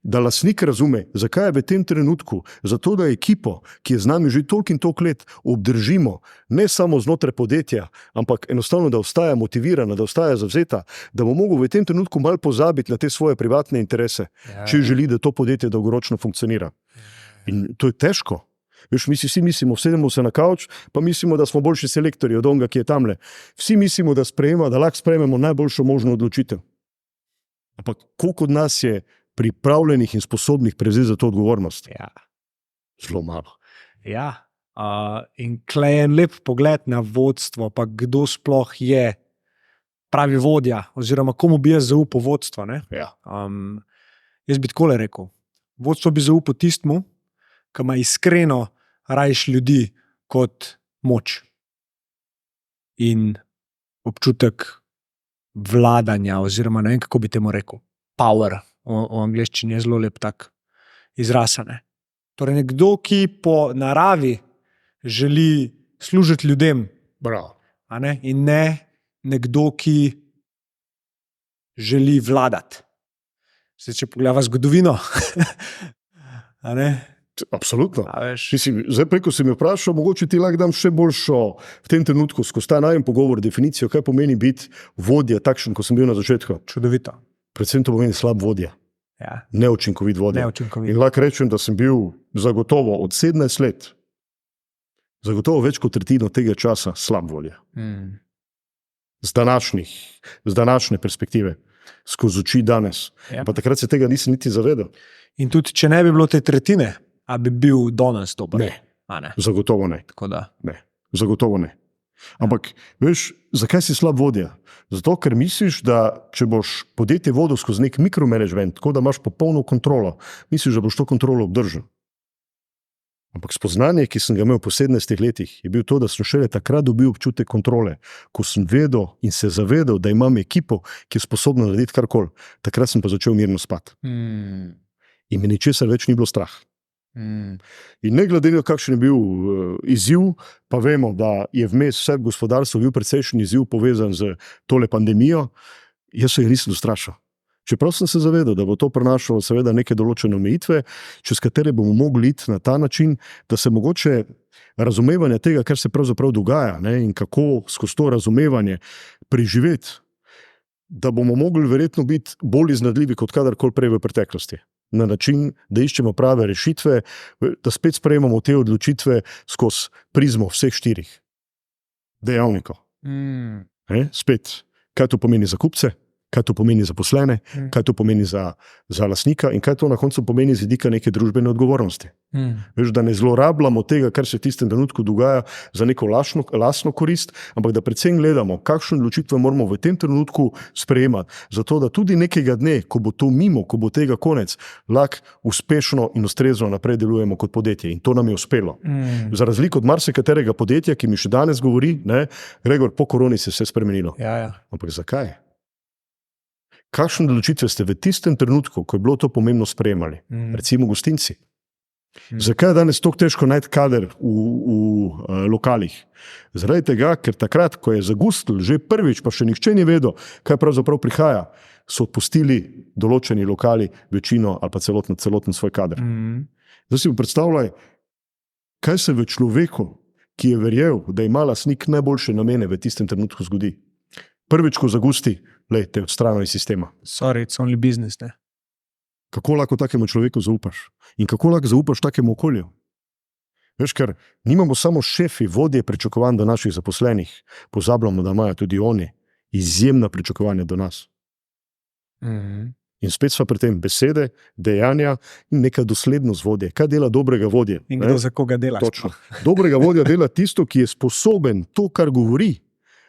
Da lastnik razume, zakaj je v tem trenutku, zato da ekipo, ki je z nami že toliko in toliko let, obdržimo, ne samo znotraj podjetja, ampak enostavno, da ostaja motivirana, da ostaja zavzeta, da bo mogel v tem trenutku malo pozabiti na te svoje privatne interese, če želi, da to podjetje dolgoročno funkcionira. In to je težko. Veš, mi si vsi mislimo, sedemo se na kavč, pa mislimo, da smo boljši selektorji od onega, ki je tamle. Vsi mislimo, da lahko sprejmemo najboljšo možno odločitev. Ampak koliko od nas je pripravljenih in sposobnih prevzeti za to odgovornost? Ja. Zelo malo. Ja, In klej je en lep pogled na vodstvo, pa kdo sploh je pravi vodja, oziroma komu bi jaz zaupal vodstvo. Ja. Jaz bi takole rekel. Vodstvo bi zaupal tistmu, ki ima iskreno rajš ljudi kot moč in občutek vladanja, oziroma ne vem, kako bi temu rekel. Power, v angleščini je zelo lep tak izraz. Torej, nekdo, ki po naravi želi služiti ljudem, Bravo. in ne nekdo, ki želi vladati. Zdaj, če pogledamo zgodovino, Absolutno. veš, Mislim, zdaj, preko si me vprašal, mogoče ti lahko dam še boljšo v tem trenutku, skozi ta najen pogovor, definicijo, kaj pomeni biti vodja, takšen, kot sem bil na začetku. čudovito. Predvsem to pomeni slab vodja, Ja, neučinkovit vodja. neučinkovito. In lahko rečem, da sem bil zagotovo od 17 let, zagotovo več kot tretjino tega časa slab vodja. Z današnje perspektive, skozi oči danes. Ja. Pa takrat se tega nisem niti zavedal. In tudi, če ne bi bilo te tretjine, a bi bil danes dober. Ne, Ne. zagotovo ne. Tako da. Ne, zagotovo ne. Ampak, veš, zakaj si slab vodja? Zato, ker misliš, da če boš podjetje vodil skozi nek mikromanagement, tako da imaš popolno kontrolo, misliš, da boš to kontrolo obdržal. Ampak spoznanje, ki sem ga imel po 17 letih, je bil to, da sem šele takrat dobil občutek kontrole, ko sem vedel in se zavedal, da imam ekipo, ki je sposobna narediti karkoli. Takrat sem pa začel mirno spati. In me ničesar več ni bilo strah. In ne glede na to, kakšen je bil izziv, pa vemo, da je vmes vse gospodarstvo bil precejšen izziv povezan z tole pandemijo, jaz se jih nisem ustrašil. Čeprav sem se zavedal, da bo to prinašalo seveda neke določene omejitve, čez katere bomo mogli iti na ta način, da se mogoče razumevanje tega, kar se pravzaprav dogaja, in kako skozi to razumevanje preživeti, da bomo mogli verjetno biti bolj iznajdljivi kot kadarkoli prej v preteklosti. Na način, da iščemo prave rešitve, da spet sprejemamo te odločitve skozi prizmo vseh 4 dejavnikov. Spet, kaj to pomeni za kupce, kaj to pomeni za zaposlene, kaj to pomeni za lastnika in kaj to na koncu pomeni z vidika neke družbene odgovornosti. Veš, da ne zlorabljamo tega, kar se v tistem trenutku dogaja, za neko lastno korist, ampak da predvsem gledamo, kakšne odločitve moramo v tem trenutku sprejemati, zato da tudi nekega dne, ko bo to mimo, ko bo tega konec, lahko uspešno in ustrezno naprej delujemo kot podjetje. In to nam je uspelo. Za razliko od marsikaterega podjetja, ki mi še danes govori, Gregor, po koroni se je vse spremenilo. Ja. Ampak zakaj? Kakšne odločitve ste v tistem trenutku, ko je bilo to pomembno, sprejemali? Recimo gostinci. Zakaj je danes tako težko najti kader v lokalih? Zaradi tega, ker takrat, ko je zagustil, že prvič, pa še nihče ni vedel, kaj pravzaprav prihaja, so odpustili določeni lokali večino ali pa celoten svoj kader. Zdaj si predstavljaj, kaj se v človeku, ki je verjel, da ima lastnik najboljše namene, v tistem trenutku zgodi. Prvič, ko zagusti, te odstranijo iz sistema. Sorry, it's only business, ne? Kako lahko takemu človeku zaupaš? In kako lahko zaupaš takemu okolju? Veš, ker nimamo samo šefi, vodje pričakovanj do naših zaposlenih, pozabljamo, da imajo tudi oni izjemna pričakovanja do nas. In spet sva pri tem besede, dejanja in neka doslednost vodje. Kaj dela dobrega vodje? In kdo za koga dela? Točno. Dobrega vodja dela tisto, ki je sposoben to, kar govori,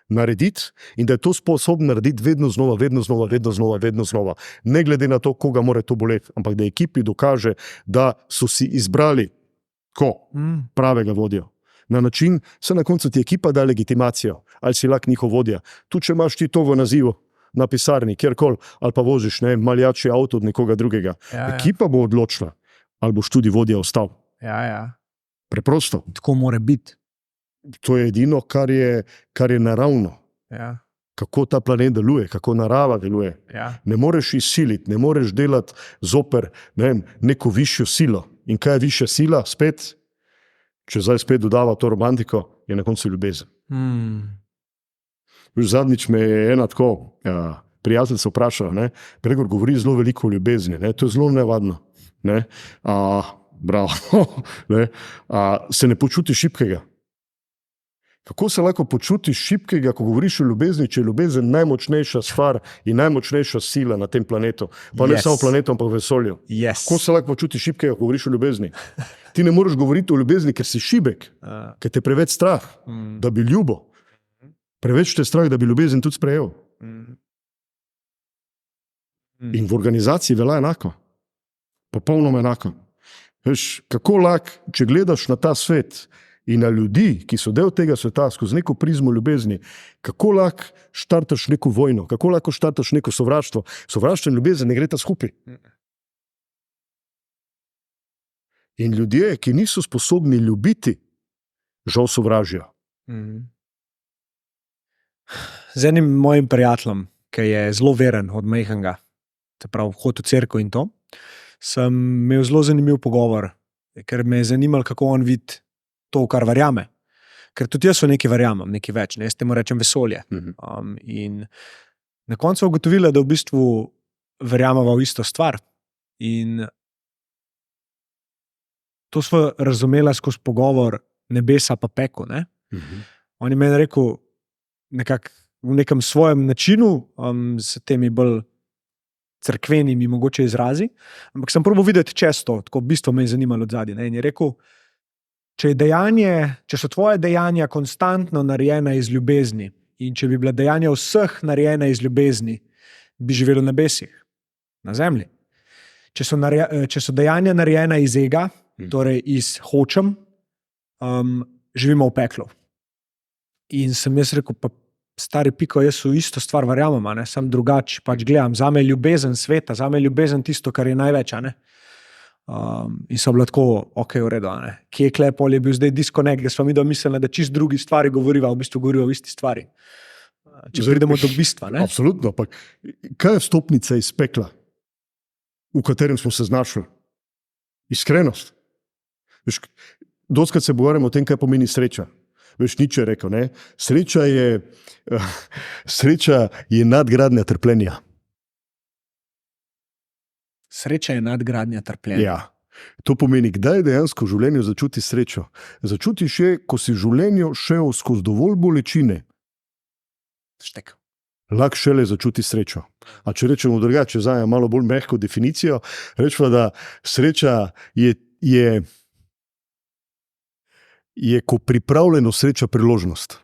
narediti in da je to sposoben narediti vedno znova, ne glede na to, koga mora to boleti, ampak da ekipi dokaže, da so si izbrali pravega vodjo. Na način, se na koncu ti ekipa da legitimacijo, ali si lahko njihov vodja. Tu, če imaš ti to v nazivu, na pisarni, kjerkoli, ali pa voziš maljači avto od nekoga drugega. Ekipa bo odločila, ali boš tudi vodja ostal. Preprosto. Tako mora biti. To je edino, kar je naravno. Kako ta planet deluje, kako narava deluje. Ne moreš izsiliti, ne moreš delati zoper neko višjo silo. In kaj je višja sila? Spet, če zdaj spet dodava to romantiko, je na koncu ljubezen. Zadnjič me je ena tako prijateljica vprašala, Gregor govori zelo veliko o ljubezni, to je zelo nevadno. Bravo. Se ne počuti šibkega. Kako se lahko počutiš šibkega, ko govoriš o ljubezni, če je ljubezen najmočnejša stvar in najmočnejša sila na tem planetu. Pa ne samo planetu, ampak v vesolju. Kako se lahko počutiš šibkega, ko govoriš o ljubezni? Ti ne moreš govoriti o ljubezni, ker si šibek, ker te je preveč strah, da bi ljubil. Preveč te je strah, da bi ljubezen tudi sprejel. In v organizaciji velja enako. Popolnoma enako. Veš, kako lahko, če gledaš na ta svet in na ljudi, ki so del tega sveta, skozi neko prizmo ljubezni, kako lahko štartaš neko vojno, kako lahko štartaš neko sovraštvo. Sovraštvo in ljubezen ne gresta skupaj. In ljudje, ki niso sposobni ljubiti, žal sovražijo. Z enim mojim prijateljem, ki je zelo veren od majhnega, se pravi hod v cerkev in to, sem imel zelo zanimiv pogovor, ker me je zanimalo, kako on vidi to, kar verjame. Ker tudi jaz v nekaj verjamem, nekaj več, ne? Jaz temu rečem vesolje. In na koncu ugotovila, da v bistvu verjameva v isto stvar. In to sva razumela skozi pogovor nebesa pa peku. Ne? On je meni rekel nekako v nekem svojem načinu, s temi bolj cerkvenimi mogoče izrazi, ampak sem probal videti često, tako v bistvu me je zanimalo odzadje. In je rekel, če so tvoje dejanja konstantno narejena iz ljubezni in če bi bila dejanja vseh narejena iz ljubezni, bi živelo na nebesih, na zemlji. Če so dejanja narejena iz ega, torej iz hočem, živimo v peklu. In sem jaz rekel, pa stari Piko, jaz v isto stvar verjamem, sam drugače pač gledam. Zame je ljubezen sveta, zame je ljubezen tisto, kar je največ. In so bilo tako, ok, v redu. Kje je klepol, je bil zdaj disconnect, da smo mi domislili, da čist drugi stvari govoriva, v bistvu govoriva o isti stvari. Če pridemo do bistva. Ne? Absolutno. Pa kaj je vstopnica iz pekla, v katerem smo se znašli? Iskrenost. Dostikrat se pogovarjamo o tem, kaj pomeni sreča. Veš, Nietzsche je rekel, ne? Sreča je nadgradnja trpljenja. Sreča je nadgradnja trpljenja. Ja. To pomeni, kdaj dejansko v življenju začutiš srečo. Začutiš je, ko si v življenju šel skozi dovolj bolečine. Štek. Lahko šele začutiš srečo. A če rečemo drugače, zdaj malo bolj mehko definicijo, rečemo, da sreča je ko pripravljeno sreča priložnost.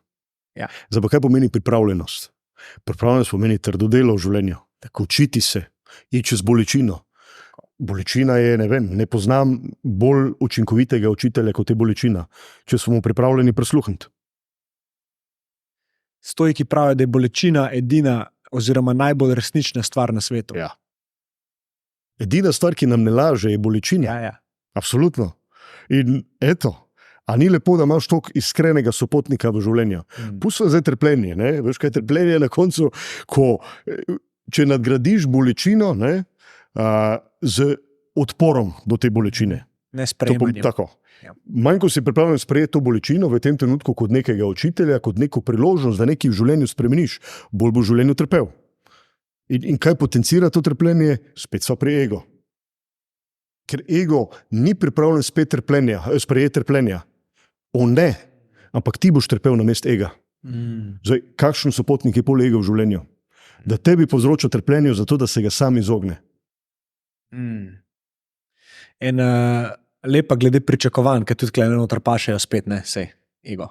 Ja. Zdaj pa kaj pomeni pripravljenost? Pripravljenost pomeni trdo delo v življenju. Tako učiti se, iti čez bolečino. Bolečina je, ne poznam bolj učinkovitega učitelja kot je bolečina, če smo mu pripravljeni prisluhniti. Stoiki pravijo, da je bolečina edina oziroma najbolj resnična stvar na svetu. Ja. Edina stvar, ki nam ne laže, je bolečina. Ja. Absolutno. In eto, a ni lepo, da imaš toliko iskrenega sopotnika v življenju? Pusti zdaj trpljenje, ne? Veš, kaj je trpljenje na koncu, če nadgradiš bolečino, z odporom do te bolečine. Ne sprejemanjem. Tako. Ja. Manj, ko si pripravljen sprejeti to bolečino v tem trenutku kot nekega učitelja, kot neko priložnost, da nekaj v življenju spremeniš, bolj bo v življenju trpel. In kaj potencira to trpljenje? Spet sva pri ego. Ker ego ni pripravljen sprejeti trpljenja. On ne, ampak ti boš trpel namesto ega. Zdaj, kakšen sopotnik je pol ego v življenju? Da tebi povzroča trpljenje zato, da se ga sam izogne. En lepa glede pričakovanj, ker tudi klene noter pašejo spet, ne, sej, ego.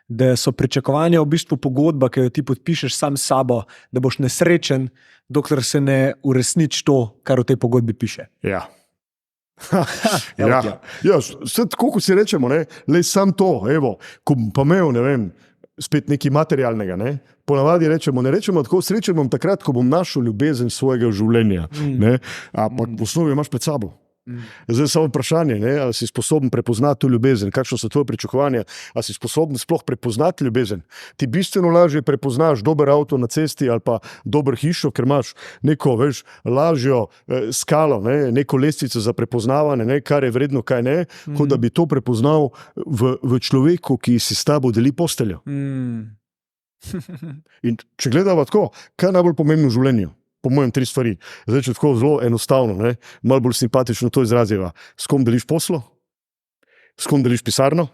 Da so pričakovanja v bistvu pogodba, ki jo ti podpišeš sam s sabo, da boš nesrečen, dokler se ne uresniči to, kar v tej pogodbi piše. Ja. Vse tako, ko si rečemo, le sam to, evo, ko pa imel, spet nekaj materialnega, ponavadi rečemo, ne rečemo tako, srečen bom takrat, ko bom našel ljubezen svojega življenja, ampak v osnovi imaš pred sabo. Zdaj samo vprašanje, ali si sposoben prepoznati to ljubezen, kakšno so tvoje pričakovanja, ali si sposoben sploh prepoznati ljubezen. Ti bistveno lažje prepoznaš dober avto na cesti ali pa dober hišo, ker imaš neko, lažjo skalo, neko lestvico za prepoznavanje, kar je vredno, kaj ne, kot da bi to prepoznal v človeku, ki si s tabo deli posteljo. In če gledava tako, kaj je najbolj pomembno v življenju? Po mojem 3 stvari. Zdaj, če tako zelo enostavno, malo bolj simpatično to izraziva. S kom deliš poslo? S kom deliš pisarno?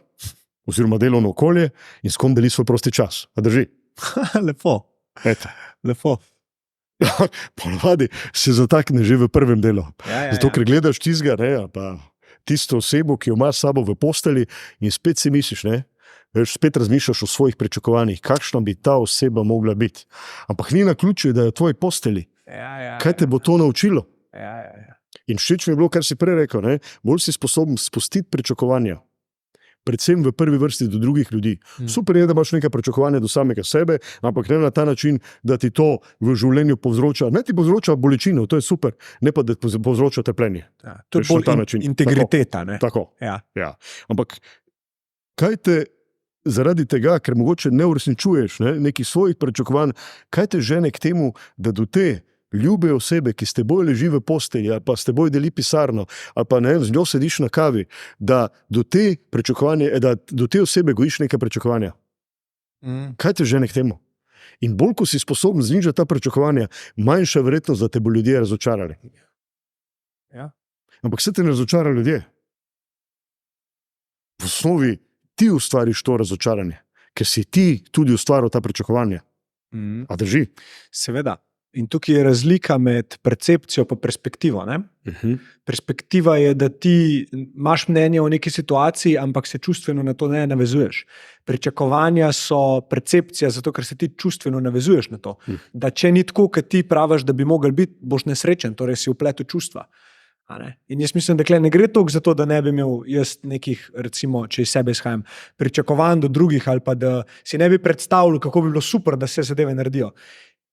oziroma delovno okolje in s kom deli svoj prosti čas. A drži? Lepo. Eto. Lepo. Ponavadi se zatakne že v prvem delu. Zato, ker gledaš tistega, ali pa tisto osebo, ki jo imaš s sabo v posteli in spet si misliš, spet razmišljaš o svojih pričakovanjih, kakšna bi ta oseba mogla biti. Ampak ni naključje, da je v tvoji posteli. Kaj te bo to naučilo? In všeč mi je bilo, kar si prej rekel, bolj si sposoben spustiti pričakovanja. Predvsem v prvi vrsti do drugih ljudi. Super je, da imaš nekaj pričakovanja do samega sebe, ampak ne na ta način, da ti to v življenju povzroča. Ne ti povzroča bolečino, to je super, ne pa da ti povzroča trpljenje. To je bolj integriteta. Tako. Ja. Ampak kaj te zaradi tega, ker mogoče ne uresničuješ nekih svojih pričakovanj, kaj te žene k temu, da do te ljube osebe, ki s teboj leži v postelji, ali pa s teboj deli pisarno, ali pa z njo sediš na kavi, da do te osebe gojiš neka pričakovanja. Kaj te žene k temu? In bolj, ko si sposoben znižati ta pričakovanja, manjša verjetnost, da te bo ljudje razočarali. Ampak se te ne razočara ljudje. V osnovi ti ustvariš to razočaranje, ker si ti tudi ustvaril ta pričakovanja. A drži? Seveda. In tukaj je razlika med percepcijo in perspektivo. Perspektiva je, da ti imaš mnenje o neki situaciji, ampak se čustveno na to ne navezuješ. Pričakovanja so percepcija, zato ker se ti čustveno navezuješ na to. Da če ni tako, kot ti praviš, da bi mogel biti, boš nesrečen, torej si vplet v čustva. In jaz mislim, da ne gre toliko za to, da ne bi imel jaz nekih, recimo, če iz sebe izhajam, pričakovanj do drugih, ali pa da si ne bi predstavljal, kako bi bilo super, da se zadeve naredijo.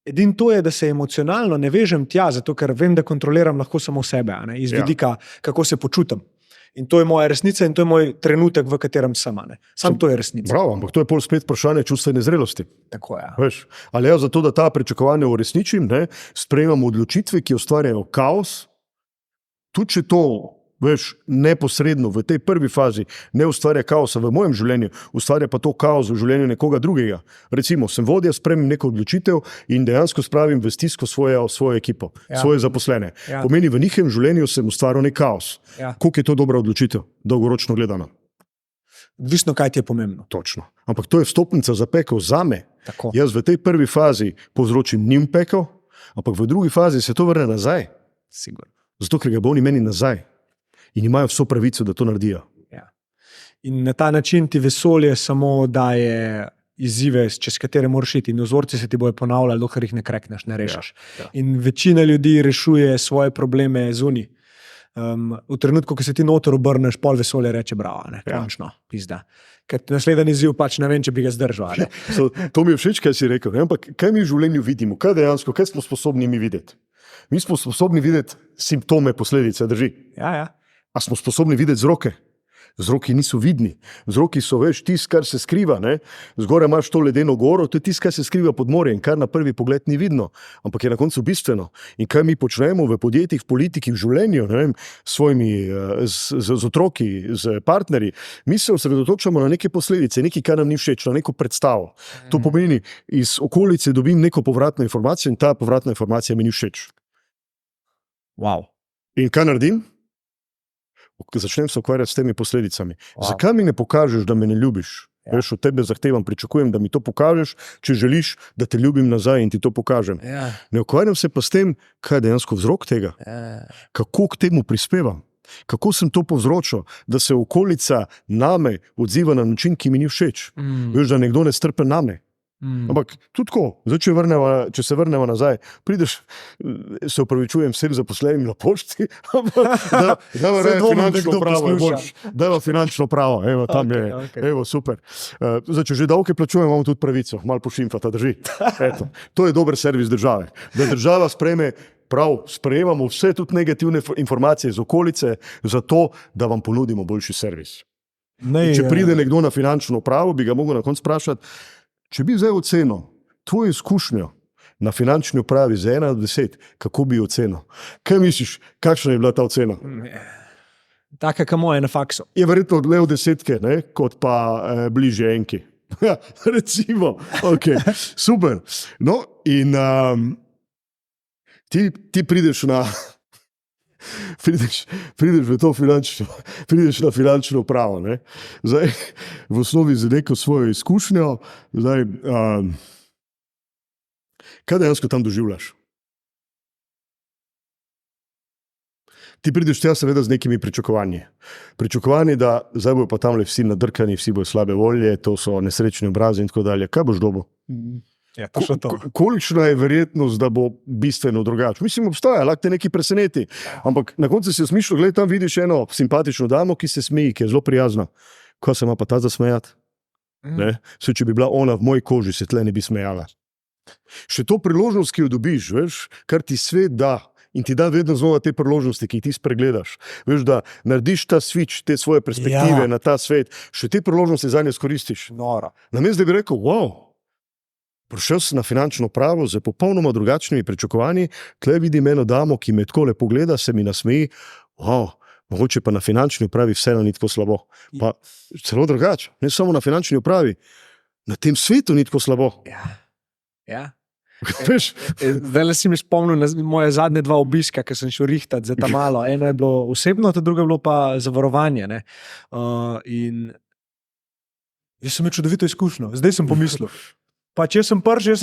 Edino to je, da se emocionalno ne vežem tja, zato ker vem, da kontroliram lahko samo sebe, iz vidika, kako se počutim. In to je moja resnica in to je moj trenutek, v katerem sem. Sam to je resnica. Bravo, ampak to je pol spet vprašanje čustvene zrelosti. Tako je. Veš, ali jaz zato, da ta pričakovanja uresničim, sprejemam odločitve, ki ustvarjajo kaos, tudi če to, veš, neposredno v tej prvi fazi ne ustvarja kaosa v mojem življenju, ustvarja pa to kaos v življenju nekoga drugega. Recimo, sem vodja, sprejmem neko odločitev in dejansko spravim v stisko svojo ekipo, svoje zaposlene. Pomeni, v njihovem življenju sem ustvaril nek kaos. Koliko je to dobra odločitev, dolgoročno gledano? Odvisno, kaj ti je pomembno. Točno. Ampak to je vstopnica za pekel zame. Tako. Jaz v tej prvi fazi povzročim njim pekel, ampak v drugi fazi se to vrne nazaj. Sigurno. Zato, ker ga bo oni meni nazaj. In imajo vso pravico, da to naredijo. In na ta način ti vesolje samo daje izzive, čez katere moraš iti. In vzorci se ti bojo ponavljali, dokler jih ne krekneš, ne rešiš. In večina ljudi rešuje svoje probleme zunaj. V trenutku, ko se ti noter obrneš, pol vesolje reče bravo, končno, pizda. Ker naslednji izziv pač ne vem, če bi ga zdržal. To mi je všeč, kaj si rekel. Ampak kaj mi v življenju vidimo? Kaj dejansko, kaj smo sposobni mi videti? Mi smo sposobni videti simptome, posledice, drži. A smo sposobni videti vzroke? Vzroki niso vidni. Vzroki so, veš, tisto, kar se skriva. Zgoraj imaš to ledeno goro, to je tisto, kar se skriva pod morjem, kar na prvi pogled ni vidno, ampak je na koncu bistveno. In kaj mi počnemo v podjetjih, v politiki, v življenju, s svojimi z otroki, z partnerji, mi se osredotočamo na neke posledice, nekaj, kar nam ni všeč, na neko predstavo. To pomeni, iz okolice dobim neko povratno informacijo in ta povratna informacija mi ni všeč. Wow. In kaj naredim? Začnem se ukvarjati s temi posledicami. Zakaj mi ne pokažeš, da me ne ljubiš? Veš, od tebe zahtevam, pričakujem, da mi to pokažeš, če želiš, da te ljubim nazaj in ti to pokažem. Ne ukvarjam se pa s tem, kaj je dejansko vzrok tega. Kako k temu prispevam? Kako sem to povzročil, da se okolica name odziva na način, ki mi ni všeč? Veš, da nekdo ne strpe name. Ampak tudi tako, zdaj, če se vrnemo nazaj, prideš, se opravičujem vsem zaposlenim na pošti, da je finančno pravo, evo, tam je, evo, super. Zdaj, če že davke plačujem, imamo tudi pravico, malo pošimfata, drži. Eto, to je dober servis države, da država sprejemamo vse tudi negativne informacije iz okolice, zato, da vam ponudimo boljši servis. Če pride nekdo na finančno pravo, bi ga mogel na koncu vprašati, če bi zdaj ocenil tvojo izkušnjo na finančni upravi z 1 do 10, kako bi ocenil? Kaj misliš, kakšna je bila ta ocena? Taka, kot moja na faksu. Je verjetno le v 10, kot pa bližje enki. Recimo, ok, super. No, in ti prideš prideš v to prideš na finančno upravo. Ne? Zdaj, v osnovi za neko svojo izkušnjo, zdaj, kaj dejansko tam doživljaš? Ti prideš tja seveda z nekimi pričakovanji. Pričakovanje, da zdaj bojo pa tam vsi nadrkani, vsi bojo slabe volje, to so nesrečni obrazi in tako dalje. Kaj boš dobil? Ja, točno to. Kolikšna je verjetnost, da bo bistveno drugače? Mislim, obstaja, lahko te nekaj preseneti. Ampak na koncu si osmišljal, gledaj, tam vidiš eno simpatično damo, ki se smeji, ki je zelo prijazna. Kaj se ima pa ta zasmejati? Vse, če bi bila ona v moji koži, se tle ne bi smejala. Še to priložnost, ki jo dobiš, veš, kar ti svet da, in ti da vedno znova te priložnosti, ki jih ti spregledaš. Veš, da narediš ta switch, te svoje perspektive na ta svet, še te priložnosti zanje skoristiš. Noro. Namesto da bi rekel, wow, prišel sem na finančno upravo z popolnoma drugačnimi pričakovanji, tle vidim eno damo, ki me tako lepo gleda, se mi nasmeji, wow, mogoče pa na finančni upravi vseeno ni tako slabo. Pa celo drugače, ne samo na finančni upravi, na tem svetu ni tako slabo. Ja. Zdaj si mi spomnil na moje zadnje 2 obiska, ki sem šel rihtati za ta malo. Eno je bilo osebno, to drugo je bilo pa zavarovanje. In jaz sem imel čudovito izkušnjo. Zdaj sem pomislil. Pa če sem prvi,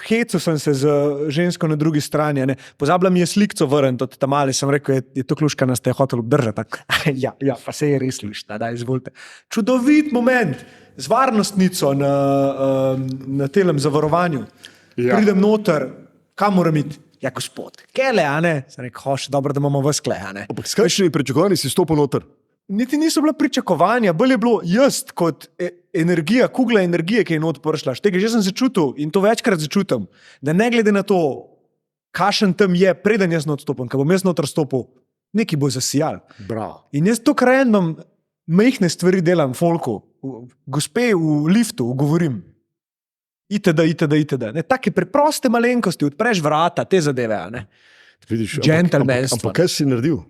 hecal sem se z žensko na drugi strani. Pozabila mi je slikco vrniti od tam mali, sem rekel, je to kluška, nas te je hotel obdržati. Ja, pa se je res lišta, daj, izvolite. Čudovit moment z varnostnico na telem zavarovanju. Ja. Pridem noter, kam moram iti? Ja, gospod, kele, a ne? Sem rekel, hoš, dobro, da imamo vas kle, a ne? Ampak s kakšnimi pričakovanji si stopil noter? Niti niso bila pričakovanja, bolj je bilo jaz kot energija, kugla energije, ki je not prišla. Tega že sem začutil in to večkrat začutim, da ne glede na to, kakšen tam je, preden jaz not stopim, ko bom jaz noter stopil, neki bo zasijal. Bravo. In jaz to random majhne stvari delam, folku, gospe v liftu, govorim. Itd. Take preproste malenkosti, odpreš vrata, te zadeve. Džentelmenstvo. Ampak kaj si naredil?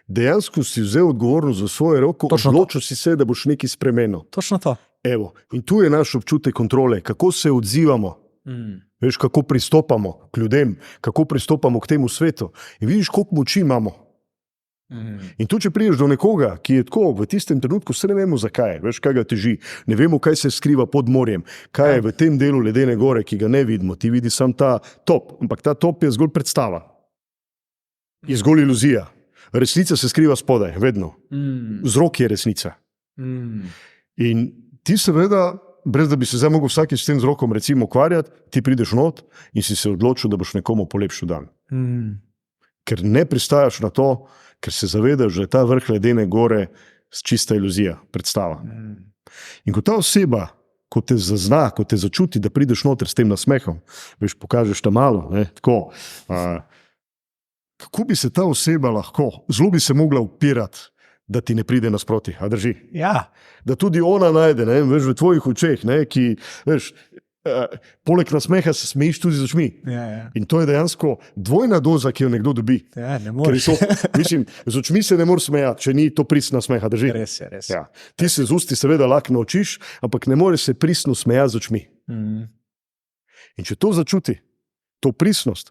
Dejansko si vzel odgovornost za svoje roko, odločil si se, da boš nekaj spremenil. Točno to. Evo, in tu je naš občutek kontrole, kako se odzivamo, veš, kako pristopamo k ljudem, kako pristopamo k temu svetu. In vidiš, koliko moči imamo. In tu, če prideš do nekoga, ki je tako v tistem trenutku, se ne vemo zakaj, veš, kaj ga teži, ne vemo, kaj se skriva pod morjem, kaj je v tem delu ledene gore, ki ga ne vidimo, ti vidi sam ta top, ampak ta top je zgolj predstava, je zgolj iluzija. Resnica se skriva spodaj, vedno. Vzrok je resnica. In ti seveda, brez da bi se zdaj mogel vsakič s tem vzrokom recimo ukvarjati, ti prideš not in si se odločil, da boš nekomu polepšil dan. Ker ne pristajaš na to, ker se zavedaš, da je ta vrh ledene gore čista iluzija, predstava. In ko ta oseba, ko te zazna, ko te začuti, da prideš noter s tem nasmehom, veš, pokažeš ta malo, ne, tako, kako bi se ta oseba lahko, zelo bi se mogla upirati, da ti ne pride nasproti, a drži? Ja. Da tudi ona najde, ne, veš, v tvojih očeh, ne, ki, veš, poleg nasmeha se smejiš tudi z očmi. Ja. In to je dejansko dvojna doza, ki jo nekdo dobi. Ja, ne moreš. Mislim, z očmi se ne moreš smejati, če ni to pristna smeha, drži? Res je. Ja. Ti se z usti seveda lahko naučiš, ampak ne moreš se pristno smejati z očmi. In če to začuti, to pristnost,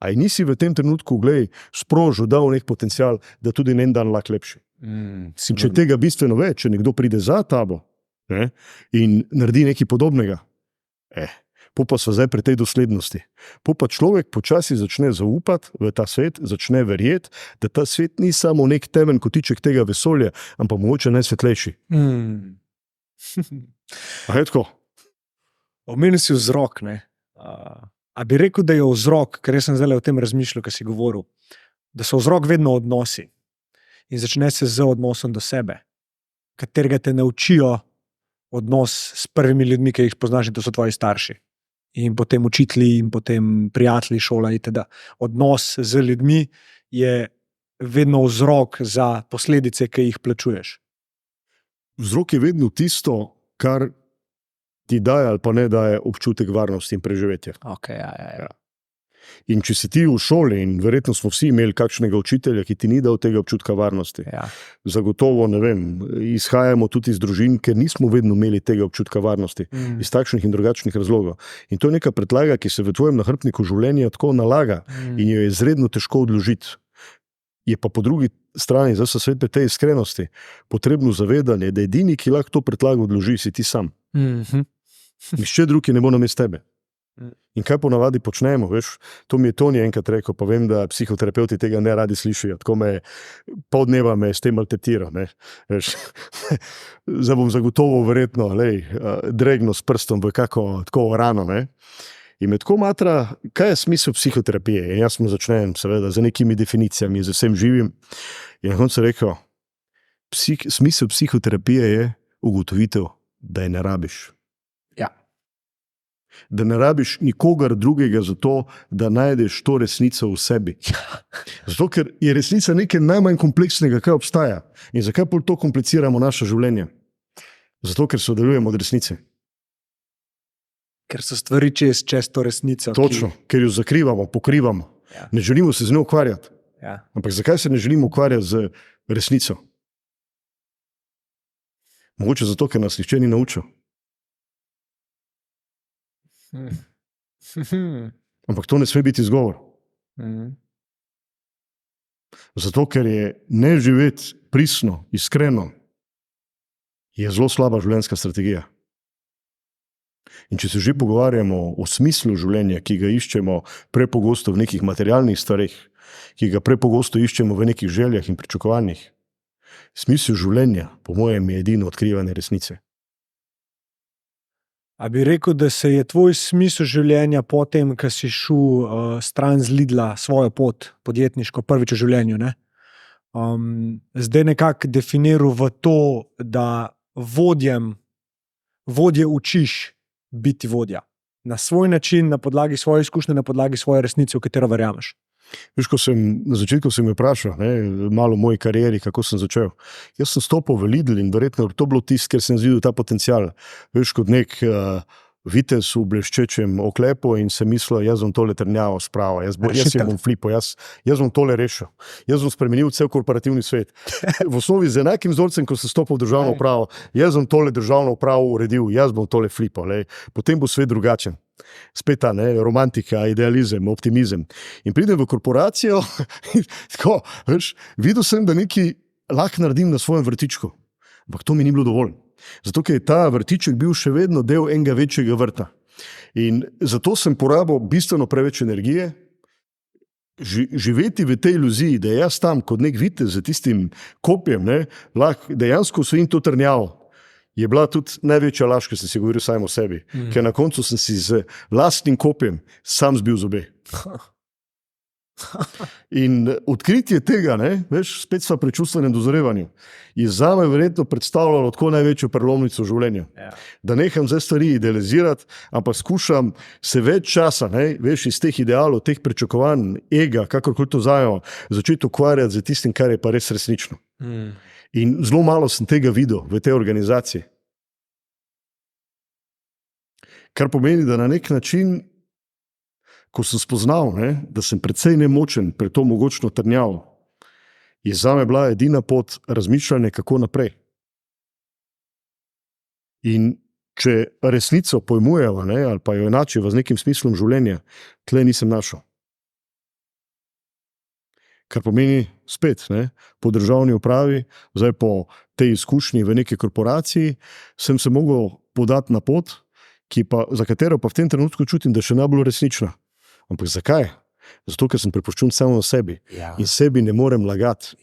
a nisi v tem trenutku, glej, sprožil, dal nek potencial, da tudi en dan lahko lepši. Če tega bistveno več, če nekdo pride za tabo, ne, in naredi nekaj podobnega, pa so zdaj pri tej doslednosti. Pa človek počasi začne zaupati v ta svet, začne verjeti, da ta svet ni samo nek temen kotiček tega vesolja, ampak mogoče najsvetlejši. A je tako? Omenil si vzrok, ne? A bi rekel, da je vzrok, ker jaz sem zdaj o tem razmišljal, ko si govoril, da so vzrok vedno odnosi in začne se z odnosom do sebe, katerega te naučijo odnos s prvimi ljudmi, ki jih poznaš, in to so tvoji starši. In potem učitelji, in potem prijatelji, šola itd. Odnos z ljudmi je vedno vzrok za posledice, ki jih plačuješ. Vzrok je vedno tisto, kar ti daje ali pa ne daje občutek varnosti in preživetja. Okay, ja. In če si ti v šoli, in verjetno smo vsi imeli kakšnega učitelja, ki ti ni dal tega občutka varnosti, zagotovo, ne vem, izhajamo tudi iz družin, ker nismo vedno imeli tega občutka varnosti, iz takšnih in drugačnih razlogov. In to je neka predlaga, ki se v tvojem nahrbtniku življenja tako nalaga in jo je izredno težko odložiti. Je pa po drugi strani, zdaj so svete te iskrenosti, potrebno zavedanje, da edini, ki lahko to pretlago odloži, si ti sam. Nihče drugi ne bo namesto tebe. In kaj ponavadi počnemo, veš, to mi je Toni enkrat rekel, pa vem, da psihoterapeuti tega ne radi slišijo, tako pol dneva me s tem maltretiral, ne, veš, zdaj bom zagotovo verjetno, dregno s prstom v kako tako rano, ne. In me tako matra, kaj je smisel psihoterapije? In jaz mu začnem seveda z nekimi definicijami, z vsem živim. In na koncu rekel, smisel psihoterapije je ugotovitev, da je ne rabiš. Da ne rabiš nikogar drugega za to, da najdeš to resnico v sebi. Zato, ker je resnica nekaj najmanj kompleksnega, kaj obstaja. In zakaj pol to kompliciramo naše življenje? Zato, ker se oddaljujemo od resnice. Ker so stvari čez to resnico. Točno, ker jo zakrivamo, pokrivamo. Ja. Ne želimo se z njo ukvarjati. Ja. Ampak zakaj se ne želimo ukvarjati z resnico? Mogoče zato, ker nas nihče ni naučil. Ampak to ne sme biti izgovor. Zato, ker je ne živeti pristno, iskreno, je zelo slaba življenjska strategija. In če se že pogovarjamo o smislu življenja, ki ga iščemo prepogosto v nekih materialnih stvareh, ki ga prepogosto iščemo v nekih željah in pričakovanjih, smisel življenja, po mojem, je edino odkrivanje resnice. A bi rekel, da se je tvoj smisel življenja potem, ko si šel stran z Lidla svojo pot podjetniško, prvič v življenju, ne? Zdaj nekako definiral v to, da vodje učiš biti vodja. Na svoj način, na podlagi svoje izkušnje, na podlagi svoje resnice, v katero verjameš. Veš, na začetku sem me vprašal, malo o moji karieri, kako sem začel. Jaz sem stopil v Lidl in verjetno to bilo tisto, ker sem videl ta potencial. Veš, kot nek vitez v bleščečem oklepu in sem mislil, jaz bom tole trnjavo spravil, jaz bom flipal, jaz bom tole rešil. Jaz bom spremenil cel korporativni svet. V osnovi z enakim vzorcem, ko sem stopil v državno upravo, jaz bom tole državno upravo uredil, jaz bom tole flipal. Potem bo svet drugačen. Spet ta romantika, idealizem, optimizem. In pridem v korporacijo in tako, veš, videl sem, da nekaj lahko naredim na svojem vrtičku. Ampak to mi ni bilo dovolj. Zato, ker je ta vrtiček bil še vedno del enega večjega vrta. In zato sem porabil bistveno preveč energije, živeti v tej iluziji, da jaz tam kot nek vitez z tistim kopjem, lahko dejansko osvojim to trnjavo. Je bila tudi največja laž, ki sem si govoril sam o sebi. Ker na koncu sem si z lastnim kopjem sam zbil zobe. In odkritje tega, veš, spet sva pri čustvenem dozorevanju, je zame verjetno predstavljalo tako največjo prelomnico v življenju. Da neham zdaj stvari idealizirati, ampak skušam se več časa, veš, iz teh idealov, teh pričakovanj, ega, kakorkoli to vzamemo, začeti ukvarjati z tistim, kar je pa res resnično. In zelo malo sem tega videl v tej organizaciji. Kar pomeni, da na nek način, ko sem spoznal, da sem precej nemočen pred to mogočno trnjavo, je zame bila edina pot razmišljanja, kako naprej. In če resnico pojmujeva, ali pa jo enačiva z nekim smislom življenja, tle nisem našel. Kar pomeni spet, po državni upravi, zdaj po tej izkušnji v neki korporaciji, sem se mogel podati na pot, za katero pa v tem trenutku čutim, da je še najbolj resnična. Ampak zakaj? Zato, ker sem prepuščen samo na sebi. In sebi ne morem lagati.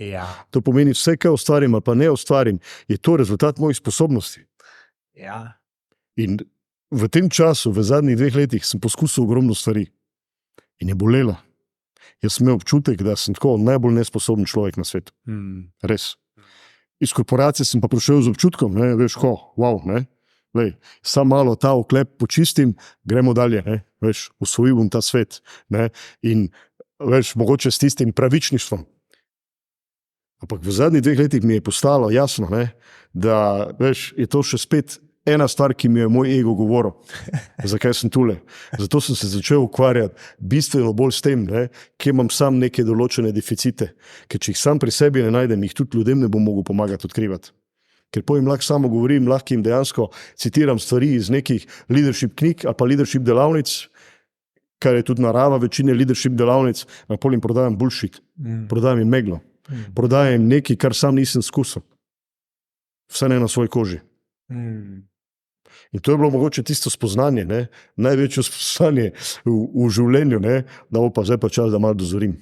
To pomeni, vse, kaj ustvarim ali pa ne ustvarim, je to rezultat mojih sposobnosti. In v tem času, v zadnjih 2 letih, sem poskusil ogromno stvari. In je bolela. Jaz sem imel občutek, da sem tako najbolj nesposoben človek na svetu. Res. Iz korporacije sem pa prišel z občutkom, veš, wow, sam malo ta oklep počistim, gremo dalje, veš, usvojil bom ta svet, in veš, mogoče s tistim pravičništvom. Ampak v zadnjih 2 letih mi je postalo jasno, da, veš, je to še spet ena stvar, ki mi je moj ego govoril, zakaj sem tule. Zato sem se začel ukvarjati bistveno bolj s tem, kje imam sam neke določene deficite, ker če jih sam pri sebi ne najdem, jih tudi ljudem ne bom mogel pomagati odkrivati. Ker pojem lahko samo govorim, lahko jim dejansko citiram stvari iz nekih leadership knjig ali pa leadership delavnic, kar je tudi narava večine leadership delavnic, ampak potem prodajam bullshit, prodajam jim meglo. prodajam nekaj, kar sam nisem izkusil. Vse ne na svoji koži. In to je bilo mogoče tisto spoznanje, ne? Največje spoznanje v življenju, ne? Da pa zdaj pa čas, da malo dozorim.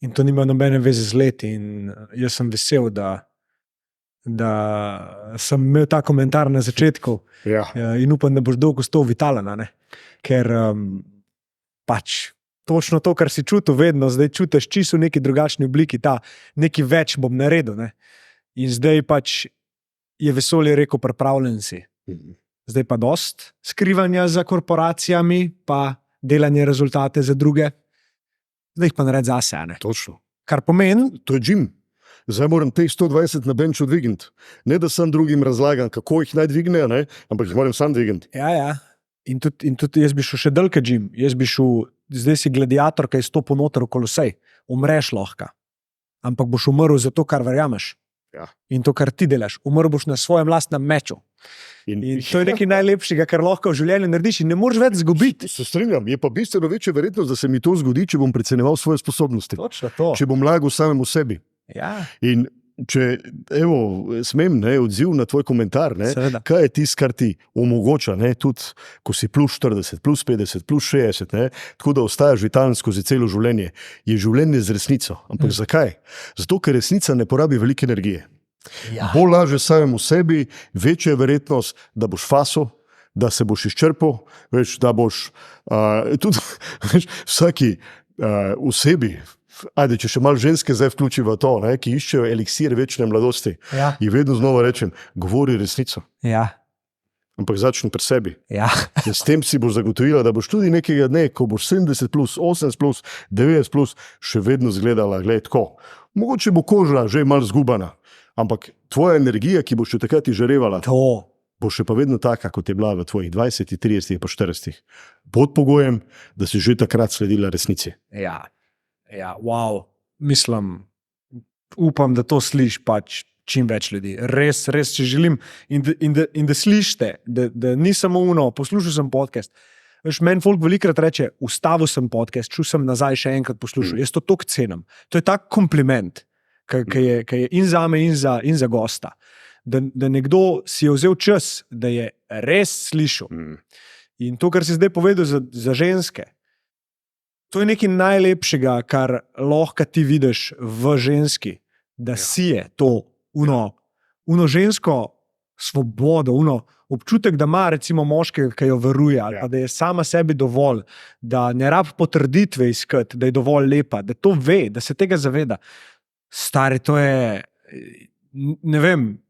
In to nima nobene veze z leti. In jaz sem vesel, da sem imel ta komentar na začetku. Ja. In upam, da boš dolgo stal vitalen, ker pač točno to, kar si čutil vedno, zdaj čutiš čisto v neki drugačni obliki, nekaj več bom naredil. Ne? In zdaj pač je vesolje rekel, pripravljen si. Zdaj pa dost skrivanja za korporacijami, pa delanje rezultate za druge. Zdaj jih pa naredi zase. Točno. Kar pomeni, to je gym. Zdaj moram te 120 na benču dvigniti. Ne, da sem drugim razlagam, kako jih naj dvignejo, ne? Ampak jih moram sam dvigniti. Ja. In tudi jaz bi šel še dalj gym. Jaz bi šel, zdaj si gladiator, ki je stopil noter v kolosej. Umreš lahko. Ampak boš umrl za to, kar verjameš. Ja. In to, kar ti delaš. Umrl boš na svojem lastnem meču. In to je nekaj najlepšega, kar lahko v življenju narediš in ne moreš več zgubiti. Se strinjam, je pa bistveno večja verjetnost, da se mi to zgodi, če bom precenjeval svoje sposobnosti. Točno to. Če bom lagal samemu sebi. Ja. In če, smem, odziv na tvoj komentar, kaj je tisto, kar ti omogoča, tudi ko si plus 40, plus 50, plus 60, tako da ostajaš vitalen skozi celo življenje, je življenje z resnico. Ampak zakaj? Zato, ker resnica ne porabi velike energije. Ja. Bolj laže samemu sebi, večja je verjetnost, da boš faso, da se boš izčrpal, da boš tudi vsaki osebi, ajde, če še malo ženske zdaj vključi v to, ki iščejo eliksir večne mladosti, in vedno znova rečem, govori resnico. Ja. Ampak začni pri sebi. Ja. S tem si boš zagotovila, da boš tudi nekega dne, ko boš 70 plus, 80 plus, 90 plus, še vedno zgledala, gled, tako. Mogoče bo koža že malo zgubana, ampak tvoja energija, ki bo še takrat izžarevala, bo še pa vedno taka, kot je bila v tvojih 20, 30, pa 40. Pod pogojem, da si že takrat sledila resnici. Ja, wow. Mislim, upam, da to sliši pač čim več ljudi. Res, če želim in da slišite, da ni samo uno, poslušal sem podcast. Meni folk velikrat reče, ustavil sem podcast, čul sem nazaj še enkrat poslušal. Jaz to toliko cenim. To je tak kompliment, ki je in za me, in za gosta. Da nekdo si je vzel čas, da je res slišal. In to, kar si zdaj povedal za ženske, to je nekaj najlepšega, kar lahko ti vidiš v ženski, da si je to uno žensko svobodo, občutek, da ima recimo moškega, ki jo varuje, ali pa da je sama sebi dovolj, da ne rab potrditve iskati, da je dovolj lepa, da to ve, da se tega zaveda. Stari, to je, ne vem,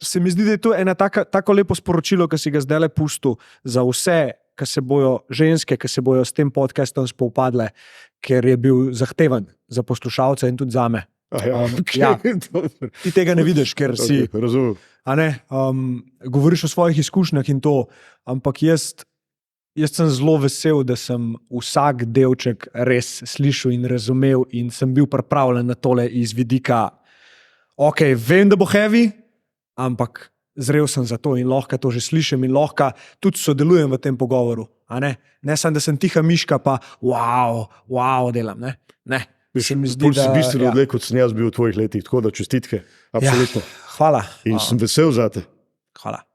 se mi zdi, da je to ena tako lepo sporočilo, ki si ga zdaj le pustil za vse, ženske, ki se bojo s tem podcastom spopadaile, ker je bil zahteven za poslušalce in tudi zame. Ti tega ne vidiš, ker si govoriš o svojih izkušnjah in to, ampak jaz sem zelo vesel, da sem vsak delček res slišal in razumel in sem bil pripravljen na tole iz vidika, vem, da bo heavy, ampak zrel sem za to in lahko to že slišim in lahko tudi sodelujem v tem pogovoru. Ne samo, da sem tiha miška, pa wow delam. Ne. Se mi zdi, da si bistveno dlje, kot sem jaz bil v tvojih letih, tako da čestitke. Absolutno. Hvala. In sem vesel za te. Hvala.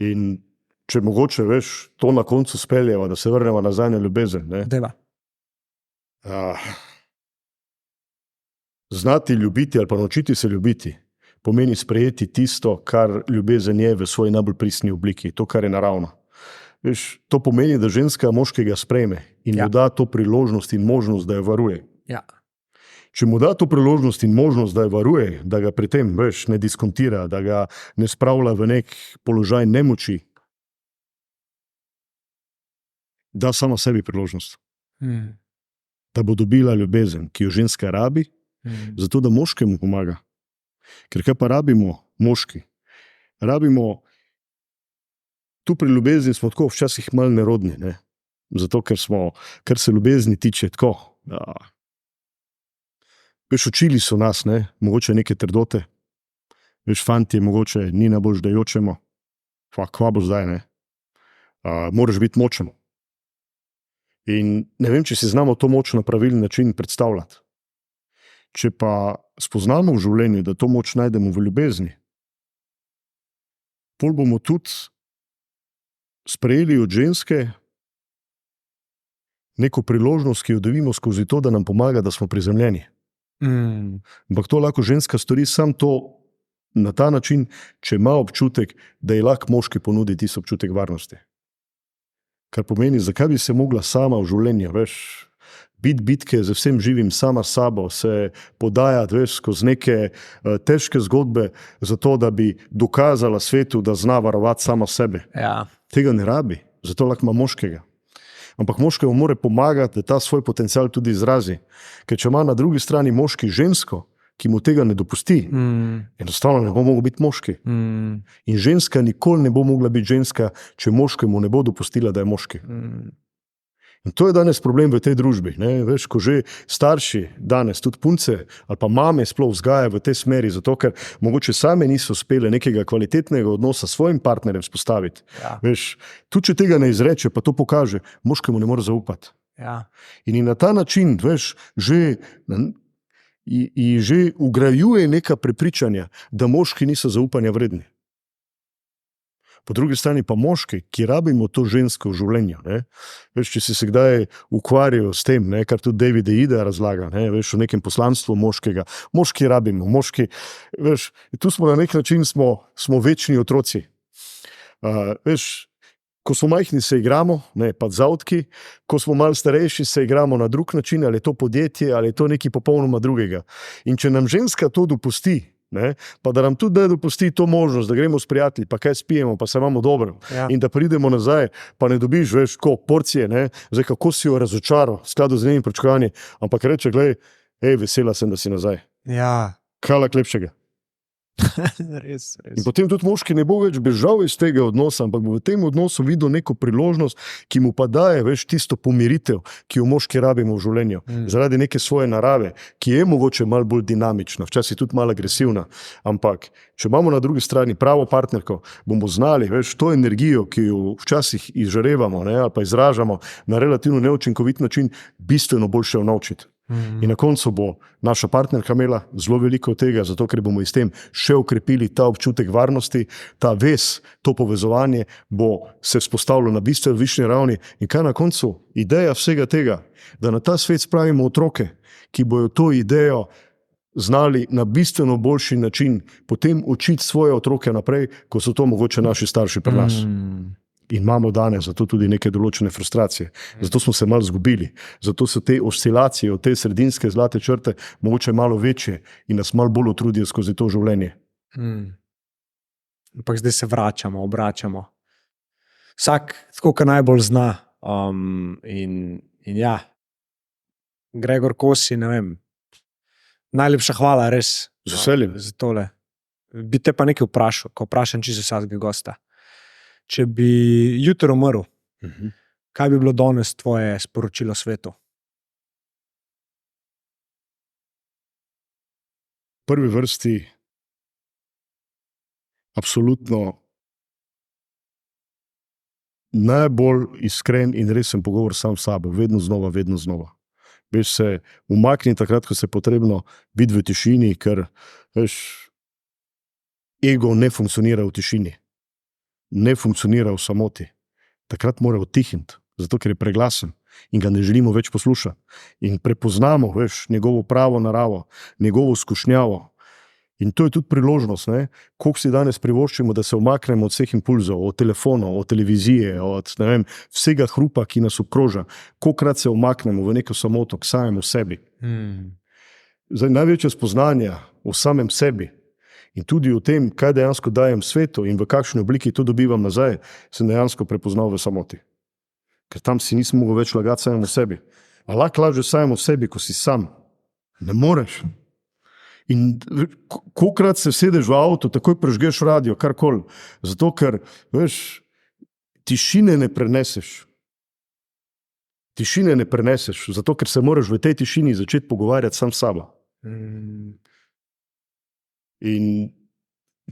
In če mogoče, to na koncu speljeva, da se vrnemo nazaj na ljubezen. Deva. Znati ljubiti ali pa naučiti se ljubiti pomeni sprejeti tisto, kar ljubezen je v svoji najbolj pristni obliki, to, kar je naravno. To pomeni, da ženska moškega sprejme in mu da to priložnost in možnost, da jo varuje. Ja. Če mu da to priložnost in možnost, da jo varuje, da ga pri tem ne diskontira, da ga ne spravlja v nek položaj nemoči, da sama sebi priložnost. Da bo dobila ljubezen, ki jo ženska rabi, zato da moškemu pomaga. Ker kaj pa rabimo moški? Rabimo, tu pri ljubezni smo tako včasih malo nerodni, zato ker se ljubezni tiče tako. Učili so nas, mogoče neke trdote, fantje, mogoče ni najbolj da jočemo, kva bo zdaj, moraš biti močen. In ne vem, če si znamo to moč na pravilen način predstavljati. Če pa spoznamo v življenju, da to moč najdemo v ljubezni, pol bomo tudi sprejeli od ženske neko priložnost, ki jo dobimo skozi to, da nam pomaga, da smo prizemljeni. Ampak to lahko ženska stori sam to na ta način, če ima občutek, da je lahko moški ponudi tisti občutek varnosti. Kar pomeni, zakaj bi se mogla sama v življenju, biti bitke z vsem živim, sama s sabo, se podajati, skozi neke težke zgodbe, zato da bi dokazala svetu, da zna varovati sama sebe. Ja. Tega ne rabi, zato lahko ima moškega. Ampak moškemu mora pomagati, da ta svoj potencial tudi izrazi. Ker če ima na drugi strani moški žensko, ki mu tega ne dopusti, enostavno ne bo mogel biti moški. In ženska nikoli ne bo mogla biti ženska, če moškemu ne bo dopustila, da je moški. In to je danes problem v tej družbi. Ne? Veš, ko že starši danes, tudi punce ali pa mame sploh vzgajajo v tej smeri, zato ker mogoče same niso uspele nekega kvalitetnega odnosa s svojim partnerjem spostaviti. Ja. Veš, tudi če tega ne izreče, pa to pokaže, moškemu ne more zaupati. Ja. In na ta način, veš, že ugrajuje neka prepričanja, da moški niso zaupanja vredni. Po drugi strani pa moški, ki rabimo to žensko v življenju. Ne? Veš, če si se kdaj ukvarjal s tem, ne? Kar tudi David Ida razlaga, ne? Veš, o nekem poslanstvu moškega. Moški rabimo, moški, veš, tu smo na nek način smo večni otroci. Veš, ko smo majhni, se igramo, ne, pa zavtki, ko smo malo starejši, se igramo na drug način, ali je to podjetje, ali je to nekaj popolnoma drugega. In če nam ženska to dopusti, ne, pa da nam tudi dopusti to možnost, da gremo s prijatelji, pa kaj spijemo, pa se imamo dobro, ja. In da pridemo nazaj, pa ne dobiš, veš, ko porcije, ne, zdaj kako si jo razočaral, v skladu z njim pričakovanji, ampak reče, glej, vesela sem, da si nazaj. Ja. Kaj lahko lepšega? Res. In potem tudi moški ne bo več bežal iz tega odnosa, ampak bo v tem odnosu videl neko priložnost, ki mu pa daje več tisto pomiritev, ki jo moški rabimo v življenju, zaradi neke svoje narave, ki je mogoče malo bolj dinamična, včasih tudi malo agresivna, ampak če imamo na drugi strani pravo partnerko, bomo znali, veš, to energijo, ki jo včasih izžarevamo, ne, ali pa izražamo na relativno neučinkovit način, bistveno boljše unovčiti. In na koncu bo naša partnerka imela zelo veliko tega, zato ker bomo s tem še ukrepili ta občutek varnosti, ta vez, to povezovanje bo se vzpostavilo na bistveno višji ravni. In kaj na koncu? Ideja vsega tega, da na ta svet spravimo otroke, ki bojo to idejo znali na bistveno boljši način potem učiti svoje otroke naprej, ko so to mogoče naši starši pri nas. In imamo danes zato tudi neke določene frustracije. Zato smo se malo zgubili. Zato so te oscilacije od te sredinske zlate črte mogoče malo večje in nas malo bolj utrudijo skozi to življenje. Ampak zdaj se vračamo, obračamo. Vsak tako, kar najbolj zna. In ja, Gregor Kosi, ne vem, najlepša hvala, res. Z veseljem. Za tole. Bi te pa nekaj vprašal, ko vprašam čisto vsakega gosta. Če bi jutro umrl, kaj bi bilo danes tvoje sporočilo svetu? V prvi vrsti absolutno najbolj iskren in resen pogovor sam s sabo, vedno znova, vedno znova. Veš, se umakni takrat, ko se je potrebno biti v tišini, ker veš, ego ne funkcionira v tišini. Ne funkcionira v samoti. Takrat mora utihniti, zato ker je preglasen in ga ne želimo več poslušati. In prepoznamo, veš, njegovo pravo naravo, njegovo skušnjavo. In to je tudi priložnost, ne? Koliko si danes privoščimo, da se umaknemo od vseh impulzov, od telefonov, od televizije, od ne vem, vsega hrupa, ki nas obkroža. Kolikokrat se umaknemo v neko samoto k samemu sebi. Zdaj, največje spoznanja o samem sebi in tudi o tem, kaj dejansko dajem svetu in v kakšni obliki to dobivam nazaj, sem dejansko prepoznal v samoti. Ker tam si nisem mogel več lagati samemu sebi. A lahko lažeš samemu sebi, ko si sam? Ne moreš. In kolikokrat se sedeš v avto, takoj prežgeš radio, karkoli. Zato, ker, veš, tišine ne preneseš. Tišine ne preneseš, zato, ker se moraš v tej tišini začeti pogovarjati sam s sabo. In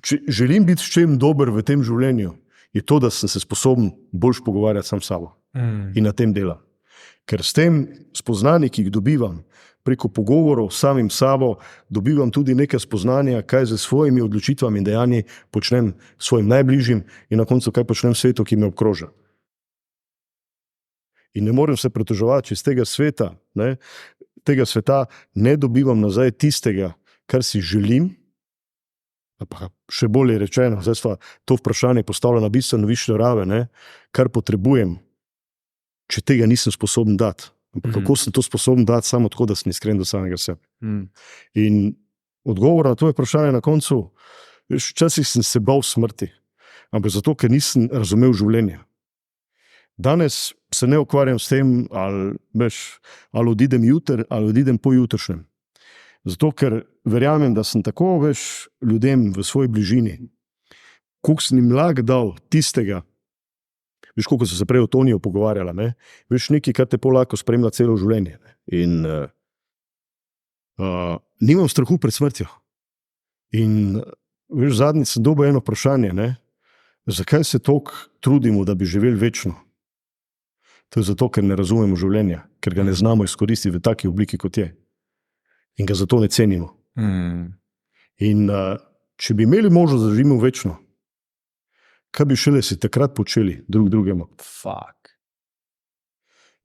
če želim biti s čem dober v tem življenju, je to, da sem se sposoben boljš pogovarjati sam s sabo. In na tem delam. Ker s tem spoznanji, ki jih dobivam preko pogovorov s samim sabo, dobivam tudi neka spoznanja, kaj z svojimi odločitvami in dejanji počnem svojim najbližjim in na koncu kaj počnem v svetu, ki me obkroža. In ne morem se pritoževati, če iz tega sveta ne dobivam nazaj tistega, kar si želim, pa še bolje rečeno, zdaj sva to vprašanje postavila na bistveno višjo raven, kar potrebujem, če tega nisem sposoben dati. Kako sem to sposoben dati, samo tako, da sem iskren do samega sebe. In odgovor na to vprašanje na koncu, včasih sem se bal smrti, ampak zato, ker nisem razumel življenja. Danes se ne ukvarjam s tem, ali odidem jutri, ali odidem pojutrišnjem. Zato, ker verjamem, da sem tako ljudem v svoji bližini, koliko sem jim lahko dal tistega, veš, koliko so se prej o Toniju pogovarjala, veš, nekaj, kar te lahko spremlja celo življenje. In nimam strahu pred smrtjo. In veš, zadnjič sem dobil eno vprašanje, zakaj se toliko trudimo, da bi živeli večno? To je zato, ker ne razumemo življenja, ker ga ne znamo izkoristiti v taki obliki, kot je. In ga zato ne cenimo. In če bi imeli možnost, da živimo večno, kaj bi šele si takrat počeli drug drugemu?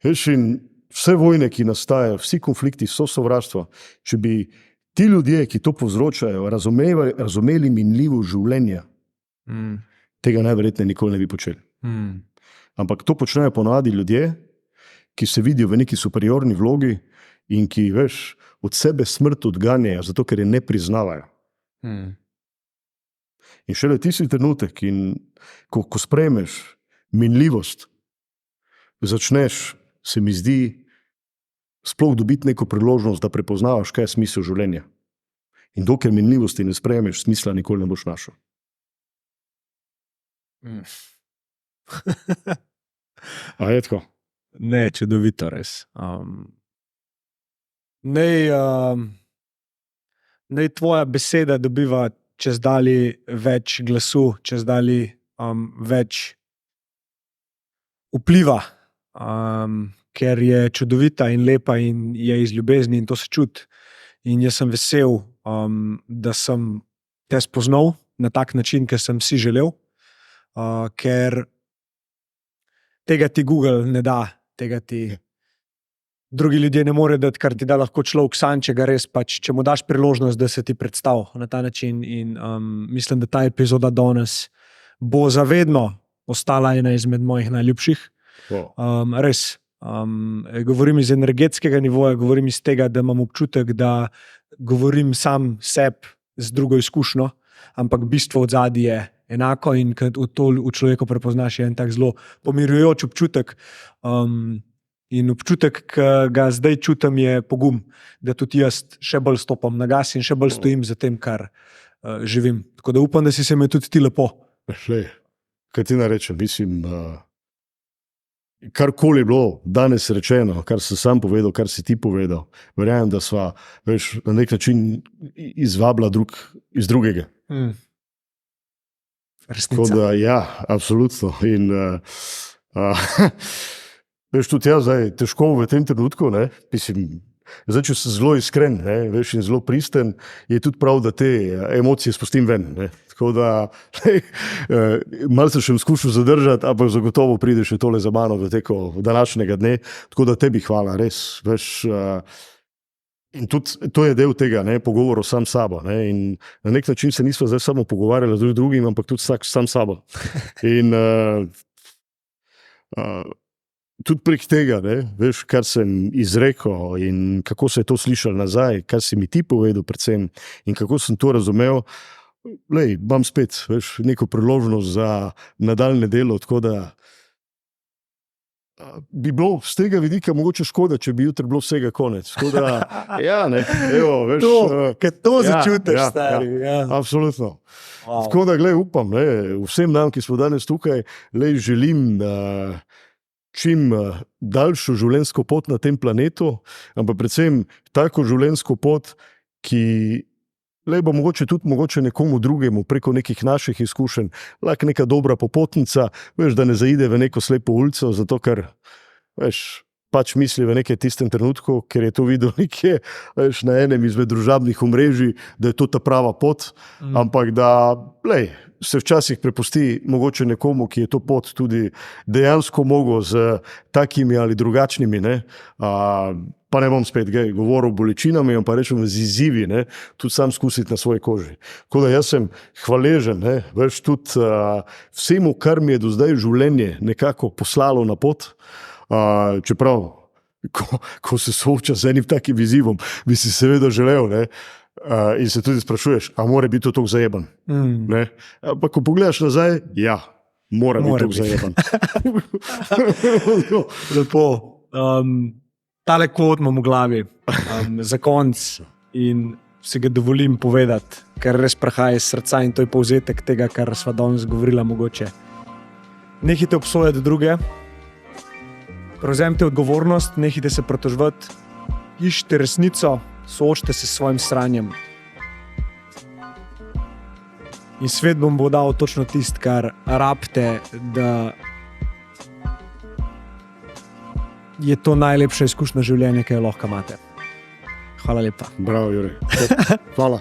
Veš, in vse vojne, ki nastajajo, vsi konflikti, vso sovraštvo, če bi ti ljudje, ki to povzročajo, razumeli minljivost življenja, tega najverjetneje nikoli ne bi počeli. Ampak to počnejo ponavadi ljudje, ki se vidijo v neki superiorni vlogi in ki, veš, od sebe smrt odganjajo, zato ker je ne priznavajo. In šele tisti trenutek, ko sprejmeš minljivost, začneš, se mi zdi, sploh dobiti neko priložnost, da prepoznavaš, kaj je smisel življenja. In dokler minljivosti ne sprejmeš, smisla nikoli ne boš našel. A je tako? Ne, čudovito res. Naj tvoja beseda dobiva čez dali več glasu, čez dali več vpliva, ker je čudovita in lepa in je iz ljubezni in to se čuti. In jaz sem vesel, da sem te spoznal na tak način, ker sem si želel, ker tega ti Google ne da, tega ti drugi ljudje ne more dati, kar ti da lahko človek sam, če ga res pač, če mu daš priložnost, da se ti predstavi na ta način. In mislim, da ta epizoda danes bo zavedno ostala ena izmed mojih najljubših. Res, govorim iz energetskega nivoja, govorim iz tega, da imam občutek, da govorim sam sebi z drugo izkušnjo, ampak bistvo odzadaj je enako in kad to v človeku prepoznaš, je en tak zelo pomirjujoč občutek. In občutek, ki ga zdaj čutim, je pogum, da tudi jaz še bolj stopam na gas in še bolj stojim za tem, kar živim. Tako da upam, da si se me tudi ti lepo. Kaj ti narečem, mislim, karkoli je bilo danes rečeno, kar sem sam povedal, kar si ti povedal, verjamem, da sva, veš, na nek način izvabila drug iz drugega. Resnica. Tako da, ja, absolutno. In veš, tudi jaz zdaj težko v tem trenutku, mislim, zdaj, če sem zelo iskren, veš, in zelo pristen, je tudi prav, da te emocije spustim ven. Tako da, malo se še skušal zadržati, ampak zagotovo pride še tole za mano v teku današnjega dne. Tako da tebi hvala, res, veš. In tudi to je del tega, pogovoru sam s sabo. In na nek način se nismo zdaj samo pogovarjali z drugim, ampak tudi sam s sabo. In tudi prek tega, veš, kar sem izrekel in kako se je to slišal nazaj, kar si mi ti povedal predvsem in kako sem to razumel, imam spet, veš, neko priložnost za nadaljne delo, tako da bi bilo z tega vidika mogoče škoda, če bi jutri bilo vsega konec. Tako da, ja, evo, veš. Ker to začutiš, stari. Ja. Absolutno. Wow. Tako da, upam, vsem nam, ki smo danes tukaj, želim čim daljšo življenjsko pot na tem planetu, ampak predvsem tako življenjsko pot, ki bo mogoče nekomu drugemu preko nekih naših izkušenj, lahko neka dobra popotnica, veš, da ne zaide v neko slepo ulico, zato ker, veš, pač misli v nekem tistem trenutku, ker je to videl nekje na enem izmed družabnih omrežij, da je to ta prava pot, ampak da se včasih prepusti mogoče nekomu, ki je to pot tudi dejansko mogel z takimi ali drugačnimi, ne, pa ne bom spet govoril o bolečinami, pa rečem z izzivi, ne, tudi sam skusiti na svoji koži. Tako da jaz sem hvaležen, ne, več tudi vsemu, kar mi je do zdaj življenje nekako poslalo na pot, čeprav, ko se sooča z enim takim izzivom, bi si seveda želel, ne, in se tudi sprašuješ, a mora biti to tako zajeban. Ne? Ampak ko pogledaš nazaj, ja, mora biti tako zajeban. Lepo. Tale kvot imam v glavi za konc in si ga dovolim povedati, ker res prahaja iz srca in to je povzetek tega, kar sva danes govorila mogoče. Nehajte obsojati druge, prevzemite odgovornost, nehajte se pritoževati, iščite resnico, soočite se s svojim sranjem. In svet bom bo dal točno tisto, kar rabite, da je to najlepša izkušnja življenja, ki jo lahko imate. Hvala lepa. Bravo, Jure. Hvala.